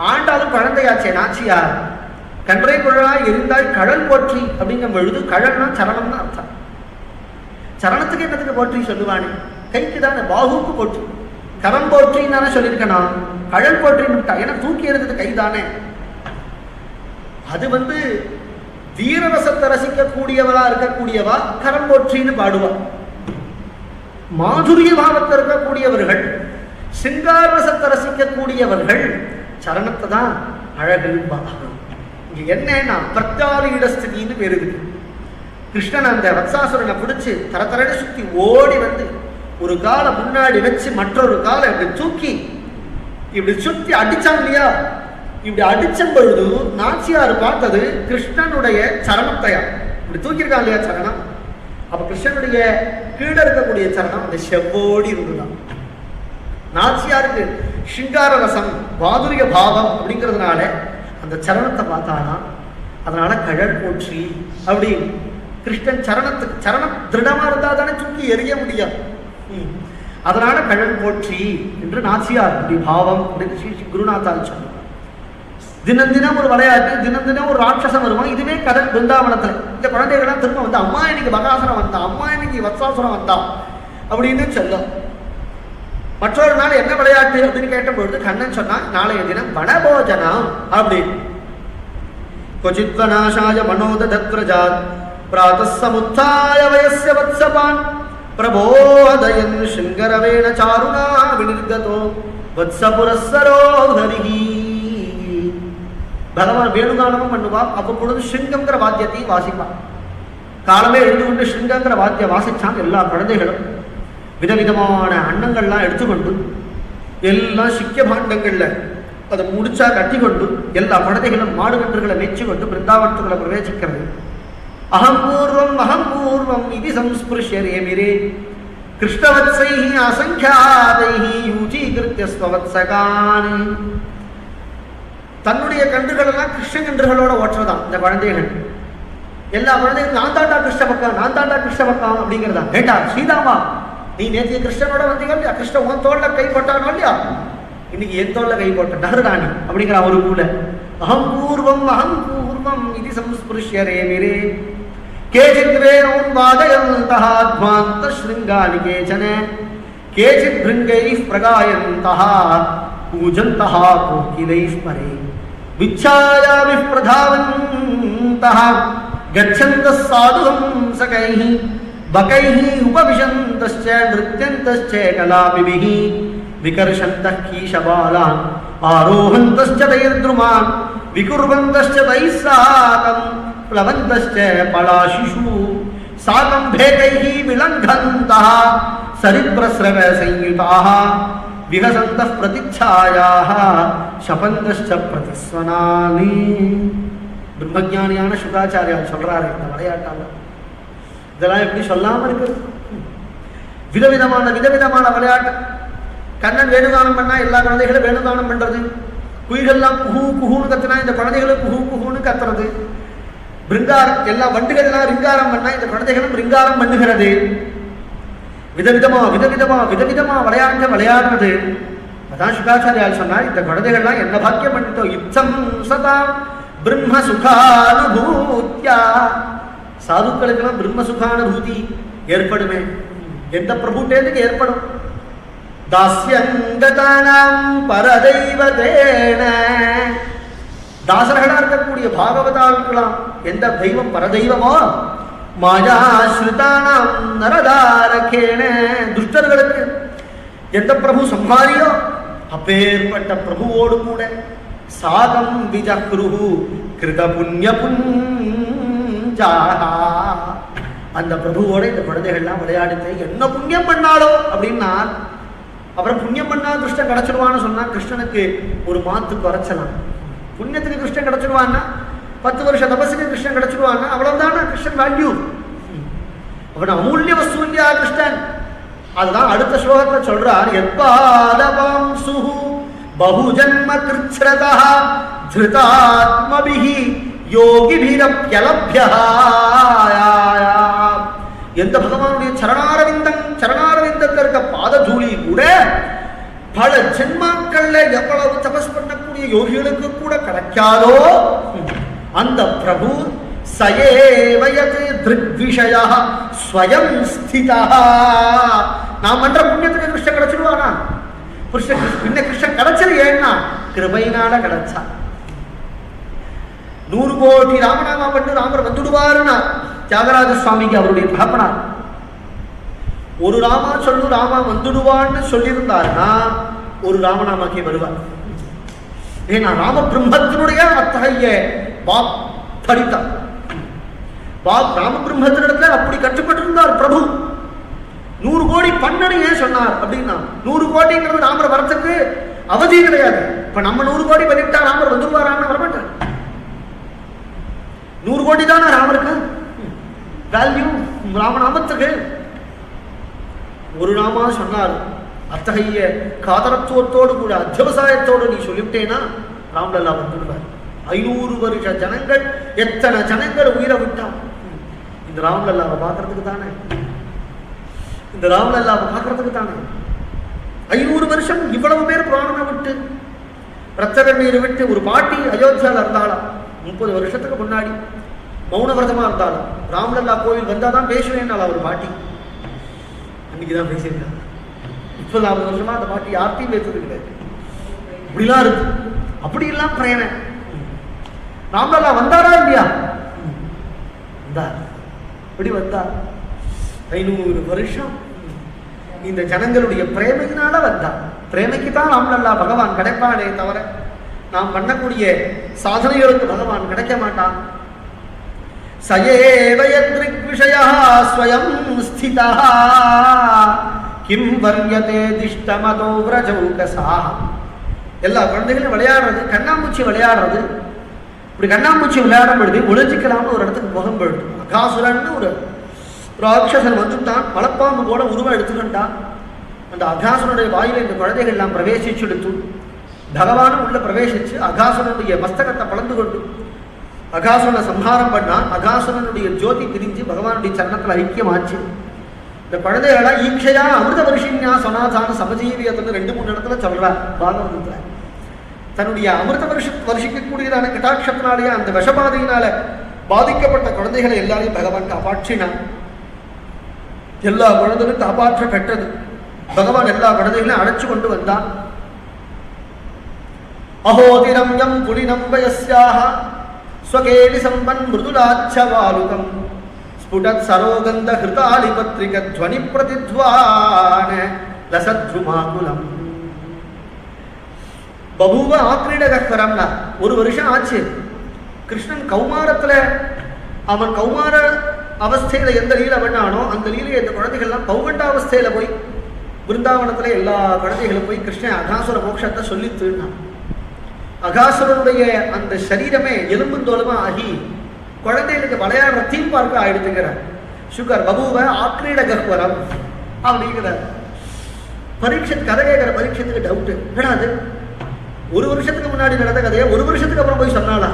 ஆண்டாலும் குழந்தையாச்சே நாச்சியார். கன்றை குழலா எரிந்தால் கழல் போற்றி அப்படிங்கும் பொழுது கழல்னா சரணம்னு அர்த்தம். சரணத்துக்கு என்னத்துக்கு போற்றி சொல்லுவானே? கைக்கு தானே, பாகுக்கு போற்றி. கரம் போற்றின்னு தானே சொல்லியிருக்கேனா? கழல் போற்றின்னு ஏன்னா தூக்கி எறிந்தது கைதானே. அது வீரரசத்தை ரசிக்கக்கூடியவளா இருக்கக்கூடியவா கரம் போற்றின்னு பாடுவா. மாதுரிய பாவத்தை இருக்கக்கூடியவர்கள், சிங்கார ரசத்தை ரசிக்கக்கூடியவர்கள் சரணத்தை தான் அழகு. இங்க என்னன்னா பிரத்யாலீட ஸ்திதின்னு பேரு. கிருஷ்ணன் அந்த வத்சாசுரனை பிடிச்சு தரத்தரடி சுத்தி ஓடி வந்து ஒரு காலை முன்னாடி வச்சு மற்றொரு காலை இப்படி தூக்கி இப்படி சுத்தி அடிச்சான் இல்லையா? இப்படி அடிச்ச பொழுது நாச்சியார் பார்த்தது கிருஷ்ணனுடைய சரணத்தையா. இப்படி தூக்கியிருக்கான் இல்லையா சரணம். அப்ப கிருஷ்ணனுடைய கீழே இருக்கக்கூடிய சரணம் அந்த செவ்வோடி இருந்துதான். நாச்சியாருக்கு சிங்கார ரசம் மாதுரிய பாவம் அப்படிங்கிறதுனால அந்த சரணத்தை பார்த்தானா, அதனால கழல் போற்றி அப்படி. கிருஷ்ணன் சரணம் திருடமா இருந்தா தானே தூக்கி எரிய முடியாது. அதனால கழல் போற்றி என்று நாச்சியார் பாவம் ஸ்ரீ குருநாத்தால் சொன்னார். தினம் தினம் ஒரு விளையாட்டு, தினம் தினம் ஒரு ராட்சசம் வருவான். இதுவே கதை பிருந்தாவனத்துல. இந்த குழந்தைகள்லாம் திரும்ப வந்து அம்மா இன்னைக்கு பகாசுரம் வந்தா, அம்மா இன்னைக்கு வத்சாசுரம் வந்தா அப்படின்னு சொல்லும். மற்றொரு நாள் என்ன விளையாட்டு அப்படின்னு கேட்ட பொழுது கண்ணன் சொன்னா நாளைய தினம் வனபோஜனம் அப்படின்னு. கொச்சித்வநாசாய மனோதத்ரஜாத் பிராதஸ்ஸமுத்தாய வயஸ்ய வத்சபான் பிரபோதயன் சிங்கரவேண சாருணா விநிர்கதோ வத்சபுரஸ்ஸரோ ஹரிஹி. பகவான் வேணுகானமும் பண்ணுவா. அப்பொழுது சிங்கங்கிற வாத்தியத்தையும் வாசிப்பான். காலமே எழுந்து கொண்டு சிங்கங்கிற வாத்தியம் வாசிச்சான் எல்லா குழந்தைகளும். விதவிதமான அன்னங்கள்லாம் எடுத்துக்கொண்டு எல்லாம் சிக்கிய பாண்டங்கள்ல அதை முடிச்சா கட்டி கொண்டு எல்லா குழந்தைகளும் மாடு கன்றுகளை மேய்ச்சி கொண்டு பிருந்தாவனத்துக்குள்ள பிரவேசிக்கிறது. அகம்பூர்வம் இது சம்ஸ்பிருஷ்ய ரேமிரே கிருஷ்ணவத்சைஹி அசங்கியாதைஹி யூஜீகிருத்ய ஸ்வவத்சகான். தன்னுடைய கன்றுகள் எல்லாம் கிருஷ்ண கன்றுகளோட ஓட்டுறதான் இந்த குழந்தைகள். எல்லா குழந்தைகளும் நான் தாண்டா கிருஷ்ண பக்கம், நான் தாண்டா கிருஷ்ண பக்கம் அப்படிங்கிறதா. ஏண்டா சீதாமா, நீ நேற்று கிருஷ்ணனோட வந்தீங்க இல்லையா, கிருஷ்ணன் உன் தோல்ல கை போட்டானோ இல்லையா, இன்னைக்கு என் தோல்ல கை போட்ட நகராணி அப்படிங்கிற ஒரு கூட. அகம்பூர்வம் இது சம்ஸ்பிருஷ்ய ரேமிரே கேச்சித் வேணோன் வாதயந்தஹ அத்வாந்த ஸ்ருங்கானி கேச்சன கேச்சித் பிருங்கைஃ பிரகாயந்தஹ பூஜந்தஹ கோகிலைஃ பரே விச்சாயாவிஃ பிரதாவந்தஹ கச்சந்தஸ் சாதுஹம்சகைஹ பகைஹ உபவிஷந்தஸ்ச நிருத்யந்தஸ்ச கலாபிபிஹ விகர்ஷந்தः கீஷபாலான் ஆரோஹந்தஸ்ச தைர்த்ருமான் விகுர்வந்தஸ்ச தைஸ்ஸாகம் प्लवन्तश्च पलाशिषु साकं भेदैः विलङ्घन्तः सरिद्रस्रवसंयुताः विहसन्तः प्रतिच्छायाः शपन्तश्च प्रतिस्वनानि. பிரம்மஞானியான சுகாச்சாரியார் சொல்றாரு இந்த விளையாட்டாங்க. இதெல்லாம் எப்படி சொல்லாம இருக்குது? விதவிதமான விளையாட்டு. கண்ணன் வேணுகானம் பண்ணா எல்லா குழந்தைகளும் வேணுகானம் பண்றது. குயில்கள்லாம் குஹூ குஹூன்னு கத்துனா இந்த குழந்தைகளும் குஹூ குஹூன்னு கத்துறது. பிருங்காரம் எல்லா வண்டுகள் எல்லாம் ரிங்காரம் பண்ணா இந்த குழந்தைகளும் ரிங்காரம் பண்ணுகிறது. விதவிதமா விளையாடுறது. அதான் சுகாச்சாரியால் சொன்னார், இந்த குழந்தைகள்லாம் என்ன பாக்கியம் பண்ணிட்டோம். யுத்தம் சதா பிரம்ம சுகானுபூத்யா. சாதுக்களுக்கெல்லாம் பிரம்ம சுகானுபூதி ஏற்படுமே. எந்த பிரபுட்டேனுக்கு ஏற்படும். தாஸ்யங்கதானாம் பரதெய்வதேன. தாசர்களா இருக்கக்கூடிய பாகவதாளுக்கெல்லாம் எந்த தெய்வம் பரதெய்வமோ மாயாஸ்ருதானாம் நரதாரகேன. துஷ்டர்களுக்கு எந்த பிரபு சம்ஹாரியோ அப்பேற்பட்ட பிரபுவோடு கூட சாகம் விஜக்ருஹு கிருத புண்ணிய புஞ்சாஹா. அந்த பிரபுவோட இந்த குழந்தைகள்லாம் விளையாடுத்து என்ன புண்ணியம் பண்ணாலோ அப்படின்னா, அப்புறம் புண்ணியம் பண்ணா கிருஷ்ணன் கிடைச்சிடுவான்னு சொன்னா கிருஷ்ணனுக்கு ஒரு மாத்து குறைச்சலாம். புண்ணியத்துக்கு கிருஷ்ணன் கிடைச்சிடுவான்னா, 10 வருஷ தபசுக்கு கிருஷ்ணன் கிடைச்சிடுவான்னா அவ்வளவுதானா கிருஷ்ணன் வேல்யூ. அவன் அமூல்ய வஸ்து இல்லையா கிருஷ்ணன். அதுதான் அடுத்த ஸ்லோகத்துல சொல்றார். எத்பாதபாம்சு பகுஜன்ம கிருச்ரதா திருதாத்மபிஹி யோகிபிரப்யலப்யா. எந்த பகவானுடைய சரணாரவிந்தத்தில் இருக்க பாத தூளி கூட பல ஜென்மாக்கள்ல எவ்வளவு தபஸ் பண்ணக்கூடிய யோகிகளுக்கு கூட கிடைக்காதோ அந்த பிரபு சயேவயத் திருக்விஷயா ஸ்வயம் ஸ்திதா. நாம் பண்ற புண்ணியத்துக்கு கிருஷ்ணன் கிடைச்சிடுவானா? கிருஷ்ணன் கிடைச்சது ஏன்னா கிருபையினால கிடைச்சா. 100 கோடி ராமநாமா பண்ணு ராமர் வந்துடுவாருன்னா தியாகராஜ சுவாமிக்கு அவருடைய தகப்பனார் ஒரு ராமா சொல்லு ராமா வந்துடுவான்னு சொல்லியிருந்தாருன்னா ஒரு ராமநாமாக்கே வருவார். ஏன்னா ராம பிரம்மத்தினுடைய அத்தகைய வாக் படித்தார். ராம பிரம்மத்தினிடத்துல அப்படி கட்டுப்பட்டிருந்தார் பிரபு. 100 கோடி பண்ணனு ஏன் சொன்னார் அப்படின்னா, 100 கோடிங்கிறது ராமர் வரத்துக்கு அவதி கிடையாது. இப்ப நம்ம 100 கோடி பண்ணிட்டா ராமர் வந்துருவாரான்னு வரமாட்டார். 100 கோடி தானே ராமருக்கு வேல்யூ. ராமநாமத்துக்கு ஒரு நாமா சொன்னார். அத்தகைய காதரத்துவத்தோடு கூட அத்தியவசாயத்தோடு நீ சொல்லிவிட்டேனா ராம்லல்லா வந்துடுவார். 500 வருஷ ஜனங்கள் எத்தனை ஜனங்கள் உயிரை விட்டான் இந்த ராம்லல்லாவை பார்க்கறதுக்கு தானே. இந்த ராம்லல்லாவை பார்க்கறதுக்கு தானே 500 வருஷம் இவ்வளவு பேர் பிராணனை விட்டு ரத்த கண்ணீரை விட்டு. ஒரு பாட்டி அயோத்தியாவில் இருந்தாலும் 30 வருஷத்துக்கு முன்னாடி மௌன விரதமா இருந்தாலும் ராம்லல்லா கோவில் வந்தாதான் பேசுவேன்னால ஒரு பாட்டி அன்னைக்குதான் பேசியிருக்காங்க. 30 வருஷமா அந்த பாட்டி யார்த்தையும் பேசுறது கிடையாது. இப்படிலாம் இருக்கு. அப்படி எல்லாம் பிரேமை. ராம்லல்லா வந்தாரா இல்லையா? வந்தார். இப்படி வந்தார். 500 வருஷம் இந்த ஜனங்களுடைய பிரேமையினால வந்தார். பிரேமைக்கு தான் ராம்லல்லா பகவான் கிடைப்பானே தவிர நாம் பண்ணக்கூடிய சாதனைகளுக்கு பகவான் கிடைக்க மாட்டான். சயேவயத்ரிக் விஷயா ஸ்வயம் ஸ்திதா கிம் வர்யதே திஷ்டமதோ விரஜௌகசாஹ. எல்லா குழந்தைகளும் விளையாடுறது, கண்ணாமூச்சி விளையாடுறது. இப்படி கண்ணாமூச்சி விளையாடும் பொழுது ஒளிஞ்சிக்கலாம்னு ஒரு இடத்துக்கு புகம்பெழுது. அகாசுரன்னு ஒரு ராட்சசன் வந்துட்டான், மலப்பாம்பு போல உருவம் எடுத்துக்கிட்டான். அந்த அகாசுரனுடைய வாயில இந்த குழந்தைகள் எல்லாம் பிரவேசிச்சு எடுத்து பகவானும் உள்ள பிரவேசிச்சு அகாசுரனுடைய மஸ்தகத்தை பலந்து கொண்டு அகாசுரனை சம்ஹாரம் பண்ணான். அகாசுரனுடைய ஜோதி பிரிஞ்சு பகவானுடைய சரணத்தில் ஐக்கியமாச்சு. இந்த குழந்தைகளா ஈக்ஷையா அமிர்த வருஷின்யா சனாதான சமஜீவியத்துல 2-3 இடத்துல சொல்றார் பாகவதத்துல. தன்னுடைய அமிர்த வருஷிக்கக்கூடியதான கட்டாட்சத்தினாலேயே அந்த விஷபாதையினால பாதிக்கப்பட்ட குழந்தைகளை எல்லாரையும் பகவான் காப்பாற்றினான். எல்லா குழந்தைகளும் காப்பாற்ற பெற்றது. பகவான் எல்லா குழந்தைகளையும் அழைச்சு கொண்டு வந்தான். அஹோதிரம் யம் புலினம் வயஸ்யாக ஸ்வகேலி சம்பன் மிருதுலாச்சவாலுகம் ஸ்புடத் சரோகந்த ஹிருதாலி பத்ரிக துவனி பிரதித்வான லசத்ருமாகுலம். பபூவ ஆக்ரீடகரம்னா 1 வருஷம் ஆச்சு. கிருஷ்ணன் கௌமாரத்துல அவன் கௌமார அவஸ்தையில எந்த லீலை பண்ணானோ அந்த லீலையை இந்த குழந்தைகள்லாம் பௌகண்டாவஸ்தையில போய் பிருந்தாவனத்துல எல்லா குழந்தைகளும் போய் கிருஷ்ணன் அகாசுர மோட்சத்தை சொல்லி தீர்னான். அகாசுரனுடைய அந்த சரீரமே எலும்புந்தோலமா ஆகி குழந்தைகளுக்கு விளையாடுற தீம் பார்க்க ஆயிடுத்துங்கிறார் சுகர். பபுவ ஆக்ரீட கஹ்வரம் அப்படிங்கிறார். பரீட்சத் கதை கேட்கிற பரீட்சத்துக்கு டவுட்டு, என்னது 1 வருஷத்துக்கு முன்னாடி நடந்த கதையை 1 வருஷத்துக்கு அப்புறம் போய் சொன்னாலா?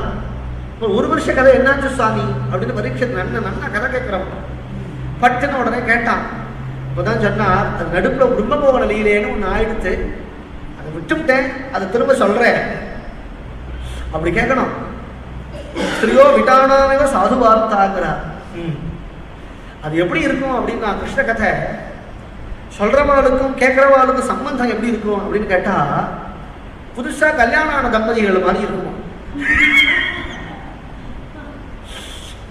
1 வருஷ கதை என்னாச்சு சுவாமி அப்படின்னு பரீட்சத் நன்னா கதை கேட்கிறோம். பட்டுன்னு உடனே கேட்டான். இப்போதான் சொன்னார், அது நடுப்புல உண்மை போகல லீலேன்னு ஒன்று ஆயிடுத்து, அதை விட்டுவிட்டேன், அதை திரும்ப சொல்றேன் அப்படி கேட்கணும். ஸ்திரியோ விட்டானாவே சாது வார்த்தாங்கிறார். அது எப்படி இருக்கும் அப்படின்னா கிருஷ்ண கதை சொல்றவாளுக்கும் கேட்கிறவாளுக்கும் சம்பந்தம் எப்படி இருக்கும் அப்படின்னு கேட்டா புதுசா கல்யாணம் ஆன தம்பதிகள் மாதிரி இருக்கும்.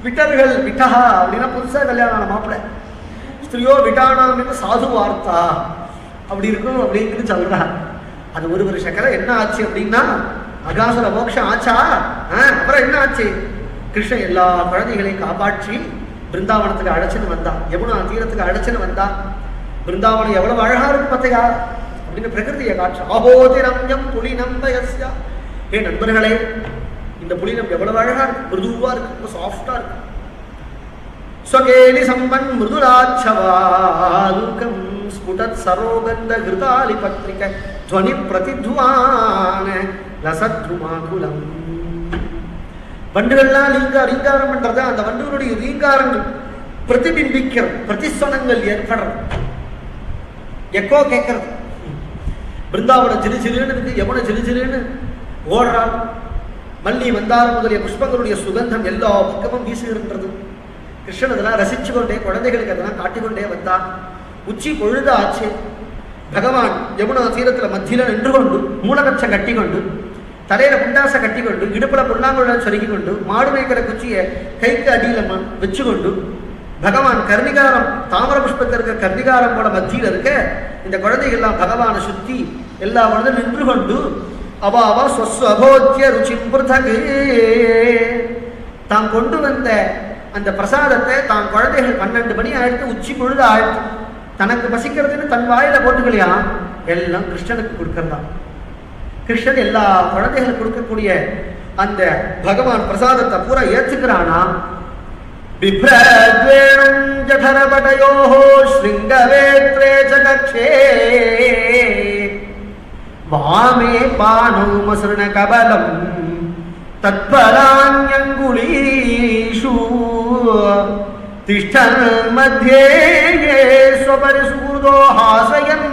விட்டர்கள் விட்டஹா அப்படின்னா புதுசா கல்யாணம் ஆன மாப்பிள்ளை. ஸ்திரியோ விட்டானாம் சாது வார்த்தா அப்படி இருக்கும் அப்படின்னு சொல்றா. அது 1 வருஷ கதை. என்ன ஆச்சு அப்படின்னா அகாசுர மோட்சம் ஆச்சா? அப்புறம் என்ன ஆச்சு? கிருஷ்ணன் எல்லா குழந்தைகளையும் காப்பாற்றி பிருந்தாவனத்துக்கு அழைச்சுன்னு வந்தான். யமுனா தீரத்துக்கு அழைச்சுன்னு வந்தான். பிருந்தாவனம் எவ்வளவு அழகா இருக்கு பார்த்தையா அப்படின்னு பிரகிருதியை காற்று. அஹோதிரம்யம் புலினம் வயஸ்யா. ஏ நண்பர்களே, இந்த புலினம் எவ்வளவு அழகா இருக்கு, மிருதுவா இருக்கு, ரொம்ப சாஃப்டா இருக்கு. ஸ்வகேலி சம்பன் மிருதுலாச்சவாலுகம் ஸ்புடத் சரோகந்த ஹிருதாலி பத்ரிக துவனி பிரதித்வான லசத்ருமாகுலம். வண்டுகள்லாம் ரீங்காரம் பண்றது, அந்த வண்டுகளுடைய ரீங்காரங்கள் பிரதிபிம்பிக்கிற பிரதிஸ்வனங்கள் ஏற்படுறது, எக்கோ கேட்கறது. பிருந்தாவனம் சிறு சிறுன்னு இருக்கு, யமுனை சிறு சிறுன்னு ஓடுறாள். மல்லி மந்தாரம் முதலிய புஷ்பங்களுடைய சுகந்தம் எல்லா பக்கமும் வீசுகின்றது. கிருஷ்ணன் அதெல்லாம் ரசிச்சு கொண்டே குழந்தைகளுக்கு அதெல்லாம் காட்டிக்கொண்டே வந்தான். உச்சி பொழுது ஆச்சு. பகவான் யமுனா தீரத்துல மத்தியில நின்று கொண்டு மூலகச்சம் கட்டி கொண்டு தலையில புண்டாச கட்டி கொண்டு இடுப்புல புல்லாங்குழல் சொருகி கொண்டு மாடு மேய்க்கிற குச்சியை கைக்கு அடியில வச்சு கொண்டு பகவான் கர்ணிகாரம் தாமர புஷ்பத்தில் இருக்க கர்ணிகாரம் போல மத்தியில் இருக்க இந்த குழந்தைகள்லாம் பகவானை சுத்தி எல்லா குழந்தை நின்று கொண்டு அவாவா ஸ்வஸ்வபோத்திய ருச்சிம் பிருதகு தாம் கொண்டு வந்த அந்த பிரசாதத்தை தான் குழந்தைகள் 12 மணி ஆயிடுத்து, உச்சி பொழுது ஆயிடுத்து, தனக்கு பசிக்கிறதுன்னு தன் வாயில போட்டுக்கலையா, எல்லாம் கிருஷ்ணனுக்கு கொடுக்கறதா. கிருஷ்ணன் எல்லா குழந்தைகளுக்கு கொடுக்கக்கூடிய அந்த பகவான் பிரசாதத்தை பூரா ஏற்றுக்கிறானா. பிப்ரத்வேணம் ஜடரபடயோஹோ ஸ்ருங்கவேத்ரே ஜகக்ஷே வாமே பானோ மஸ்ருண கபலம் தத்பராண்யங்குலீஷு திஷ்டன் மத்யே ஸ்வபரிசுதோ ஹாசயன்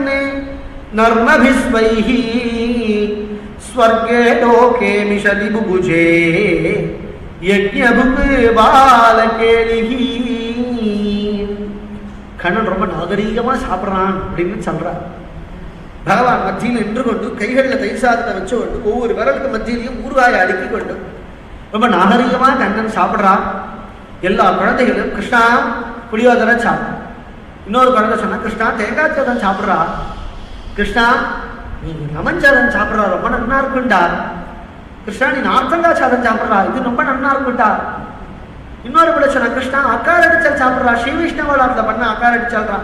நர்மபிஸ்வைஹி ஸ்வர்கே லோகே மிஷதி புபுஜே யஜ்ஞபுக் பாலகேலிஹி. கண்ணன் ரொம்ப நாகரீகமா சாப்பிட்றான் அப்படின்னு சொல்றார். பகவான் மத்தியில் நின்று கொண்டு கைகளில் தயிர் சாதத்தை வச்சு கொண்டு ஒவ்வொரு விரலுக்கு மத்தியிலையும் ஊறுகாயை அடுக்கி கொண்டு ரொம்ப நாகரீகமா கண்ணன் சாப்பிட்றான். எல்லா குழந்தைகளும் கிருஷ்ணா புளியோதரை சாப்பிடும். இன்னொரு குழந்தை சொன்னா கிருஷ்ணா தேங்காய் சாதம் சாப்பிட்றா, கிருஷ்ணா நீ லெமன் சாதம் சாப்பிட்றா ரொம்ப நன்னா இருக்குண்டா, கிருஷ்ணா நீ நார்த்தங்காய் சாதம் சாப்பிட்றா இது ரொம்ப நன்னா இருக்குண்டா. இன்னொரு பிள்ளை சொன்னா கிருஷ்ணா அக்கார் அடிச்சல் சாப்பிட்றா, ஸ்ரீ விஷ்ணவாளத்தில் பண்ண அக்கார் அடிச்சால்றா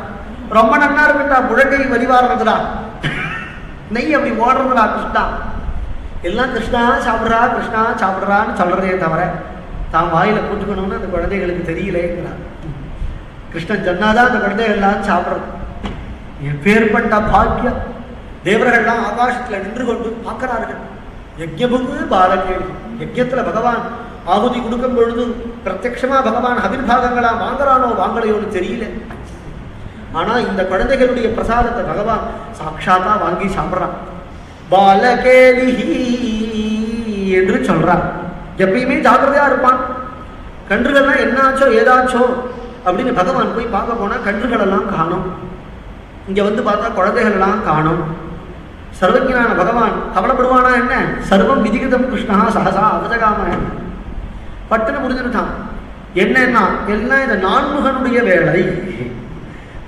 ரொம்ப நன்னா இருக்குட்டா, முழங்கை வலிவாடுறதுடா, நெய் அப்படி ஓடுறதுடா கிருஷ்ணா. எல்லாம் கிருஷ்ணா சாப்பிட்றா கிருஷ்ணா சாப்பிட்றான்னு சொல்றதே தவிர தான் வாயில போட்டுக்கணும்னு அந்த குழந்தைகளுக்கு தெரியலேங்கிறார். கிருஷ்ணன் சொன்னாதான் அந்த குழந்தைகள்லாம் சாப்பிட்றது. எப்பேற்பட்ட பாக்கியம்! தேவர்கள்லாம் ஆகாசத்துல நின்று கொண்டு பார்க்கிறார்கள். யஜ்ஞபுகு பாலகேள்வி, யஜ்ஞத்துல பகவான் ஆகுதி கொடுக்கும் பொழுது பிரத்யட்சமா பகவான் அபிர்பாகங்களா வாங்குறானோ வாங்கலையோன்னு தெரியல. ஆனா இந்த குழந்தைகளுடைய பிரசாதத்தை பகவான் சாட்சாத்தா வாங்கி சாப்பிட்றான். பாலகேலிஹி என்று சொல்றான். எப்பயுமே ஜாக்கிரதையா இருப்பான். கன்றுகள்லாம் என்னாச்சோ ஏதாச்சோ அப்படின்னு பகவான் போய் பார்க்க போனா கன்றுகள் எல்லாம் காணும். இங்க வந்து பார்த்தா குழந்தைகள் எல்லாம் காணும். சர்வஜனான பகவான் கவலைப்படுவானா என்ன? சர்வம் விதிகிதம் கிருஷ்ணா சகசா அவஜகாம பட்டுன்னு முடிஞ்சுட்டான். என்னன்னா எல்லாம் இந்த நான்முகனுடைய வேலை,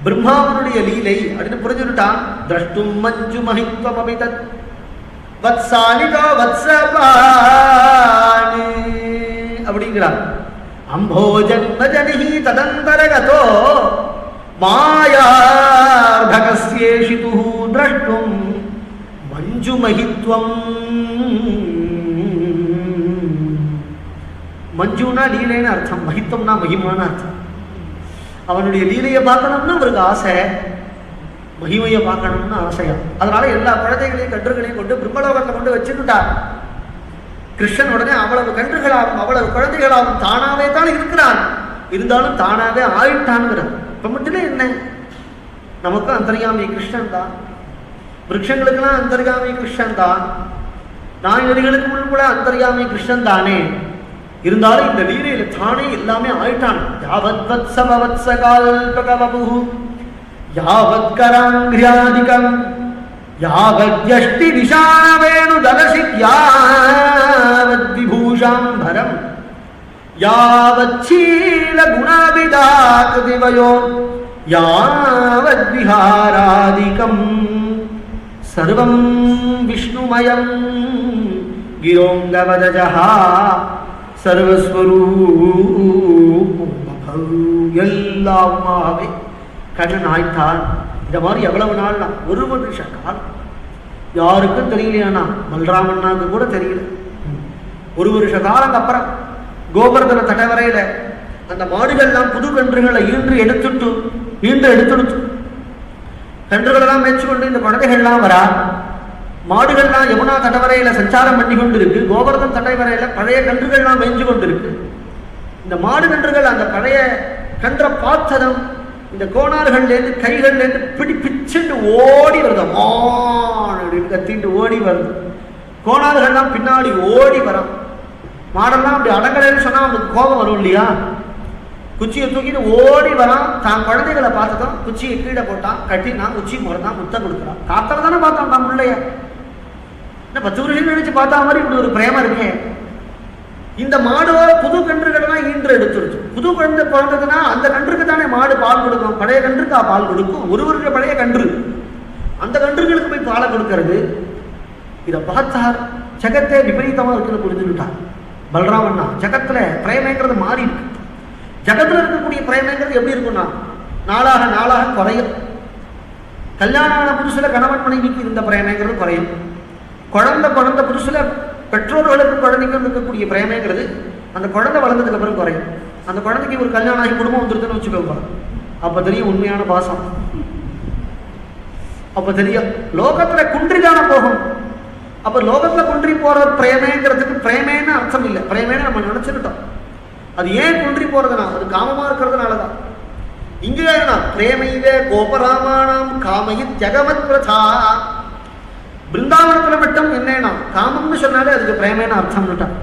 பிரம்மாவனுடைய லீலை அப்படின்னு புரிஞ்சுட்டான். திரஷ்டும் மஞ்சு மஹித்வம் அபிதத் வத்சாலிதோ வத்சபாணி அப்படிங்கிறார். அம்போஜன்மஜனிஹி ததந்தரகதோ மாயார்தகஸ்யேஷிது திரஷ்டும் மஞ்சு மஹித்வம். மஞ்சுனா லீலைன்னு அர்த்தம், மஹித்வம்னா மகிமான அர்த்தம். அவனுடைய லீலையை பார்க்கணும்னு அவருக்கு ஆசை, மகிமையை பார்க்கணும்னு ஆசையா. அதனால எல்லா குழந்தைகளையும் கன்றுகளையும் கொண்டு பிரம்மலோகத்தை கொண்டு வச்சுக்கிட்டார். கிருஷ்ணன் உடனே அவ்வளவு கன்றுகளாகும் அவ்வளவு குழந்தைகளாகும் தானாவே தான் இருக்கிறான். இருந்தாலும் தானாவே ஆயிட்டான்ங்கிறார். இப்ப மட்டுமே என்ன, நமக்கும் அந்தர்யாமி கிருஷ்ணன் தான், விருட்சங்களுக்கெல்லாம் அந்தர்யாமி கிருஷ்ணன் தான், நாய்களுக்கு முன் கூட அந்தர்யாமி கிருஷ்ணன் தானே. இருந்தாலும் இந்த லீலையில தானே எல்லாமே ஆயிட்டான். யாவத் வத்சபவத்சகால்பகவபு யாவத் கராங்கிரியாதிகம் யாவத் யஷ்டி விஷாவேணு தலசிக் யாவத் விபூஷாம்பரம் யாவத் சீல குணாவிதாக்திவயோ யாவத் விஹாராதிகம் சர்வம் விஷ்ணுமயம் கிரோங்கவதஜஹா சர்வஸ்வரூபம் எல்லாமாவே கண்ணன் ஆய்த்தான். இந்த மாதிரி எவ்வளவு நாள், ஒரு வருஷ காலம் யாருக்கும் தெரியலையானா, பல்ராமண்ணாக்கு கூட தெரியல. ஒரு வருஷ காலம் அப்புறம் கோவர்தன தடவரையில அந்த மாடுகள்லாம் புது கன்றுகளை ஈன்று எடுத்துடுத்து கன்றுகளெல்லாம் மேய்ச்சிக்கொண்டு இந்த குழந்தைகள்லாம் வரா. மாடுகள்லாம் யமுனா தடவரையில சஞ்சாரம் பண்ணி கொண்டு இருக்கு. கோவர்தன் தடவரையில பழைய கன்றுகள்லாம் மேய்ஞ்சு கொண்டு இருக்கு. இந்த மாடு கன்றுகள் அந்த பழைய கன்றை பார்த்ததும் இந்த கோணார்கள்லேருந்து கைகள்லேருந்து பிடிப்பிச்சுட்டு ஓடி வருது. அப்படின்னு கத்திட்டு ஓடி வருது. கோணார்கள்லாம் பின்னாடி ஓடி வரும். மாடெல்லாம் அப்படி அடங்கலைன்னு சொன்னா அவனுக்கு கோபம் வரும் இல்லையா? குச்சியை தூக்கிட்டு ஓடி வரான். தான் குழந்தைகளை பார்த்ததும் குச்சியை கீழே போட்டான், கட்டினான், குச்சி முறைதான், முத்தம் கொடுக்குறான். காத்தல தானே பார்த்தான் தான் முள்ளைய. என்ன 10 வருஷம் நினைச்சு பார்த்தா மாதிரி இப்படி ஒரு பிரேமம் இருக்கே. இந்த மாடு புது கன்றுகள்லாம் ஈன்று எடுத்துருச்சு. புது குழந்தை பிறந்ததுன்னா அந்த கன்றுக்கு தானே மாடு பால் கொடுக்கும். பழைய கன்றுக்கு பால் கொடுக்கும். ஒரு வருஷம் பழைய கன்று அந்த கன்றுகளுக்கு போய் பாலை கொடுக்கறது. இதை பார்த்தார். ஜகத்தே விபரீதமா இருக்குன்னு புரிஞ்சுக்கிட்டார் பல்ராமண்ணா. ஜகத்துல பிரேமைங்கிறது மாறி இருக்கு. ஜகத்துல இருக்கக்கூடிய பிரேமைங்கிறது எப்படி இருக்குன்னா நாளாக நாளாக குறையும். கல்யாணமான புதுசுல கணவன் மனைவிக்கு இருந்த பிரேமைங்கிறது குறையும். குழந்தை புதுசுல பெற்றோர்களுக்கு குழந்தைக்கு இருக்கக்கூடிய பிரேமைங்கிறது அந்த குழந்தை வளர்ந்ததுக்கு அப்புறம் குறையும். அந்த குழந்தைக்கு ஒரு கல்யாணம் ஆகி குடும்பம் வந்துருதுன்னு வச்சுக்கோங்க, அப்ப தெரியும் உண்மையான பாசம். அப்ப தெரியும் லோகத்துல குன்றிதான போகும். அப்ப லோகத்துல குன்றி போற பிரேமைங்கிறதுக்கு பிரேமேன்னு அர்த்தம் இல்லை. பிரேமேன்னு நம்ம நினைச்சுக்கிட்டோம். அது ஏன் குன்றி போறதுனா அது காமமா இருக்கிறதுனாலதான். இங்கே பிரேமைவே கோபராமாணம் காமயி ஜெகமத் பிரதா. பிருந்தாவனத்துல மட்டும் என்னன்னா காமம்னு சொன்னாலே அதுக்கு பிரேமேன்னு அர்த்தம்னுட்டான்.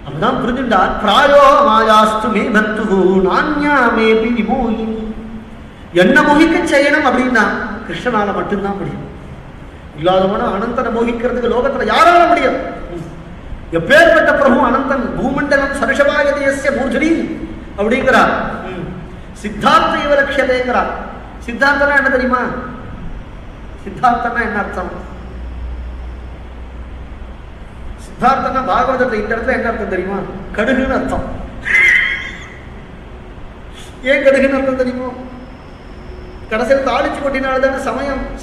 அப்பதான் புரிஞ்சுட்டார். பிராயோ மாயாஸ்து மே பக்து நான்யா மேபி விமோகினி. என்ன மோகிக்க செய்யணும் அப்படின்னா கிருஷ்ணனால மட்டும்தான் முடியும். இல்லாதவன அனந்தனை மோகிக்கிறதுக்கு லோகத்துல யாரால முடியும்? எப்பேற்பட்ட பிரபு அனந்தன். பூமண்டலம் சருஷபாயதேயஸ்ய மூர்ஜனி அப்படிங்கிறார். சித்தார்த்த இவ லட்சியதேங்கிறார். சித்தார்த்தனா என்ன தெரியுமா? சித்தார்த்தனா என்ன அர்த்தம்? சித்தார்த்தனா பாகவதத்துல இந்த இடத்துல என்ன அர்த்தம் தெரியுமா? கடுகுன்னு அர்த்தம். ஏன் கடுகுன்னு அர்த்தம் தெரியுமோ? கடைசியில் தாளிச்சு கொட்டினால்தானே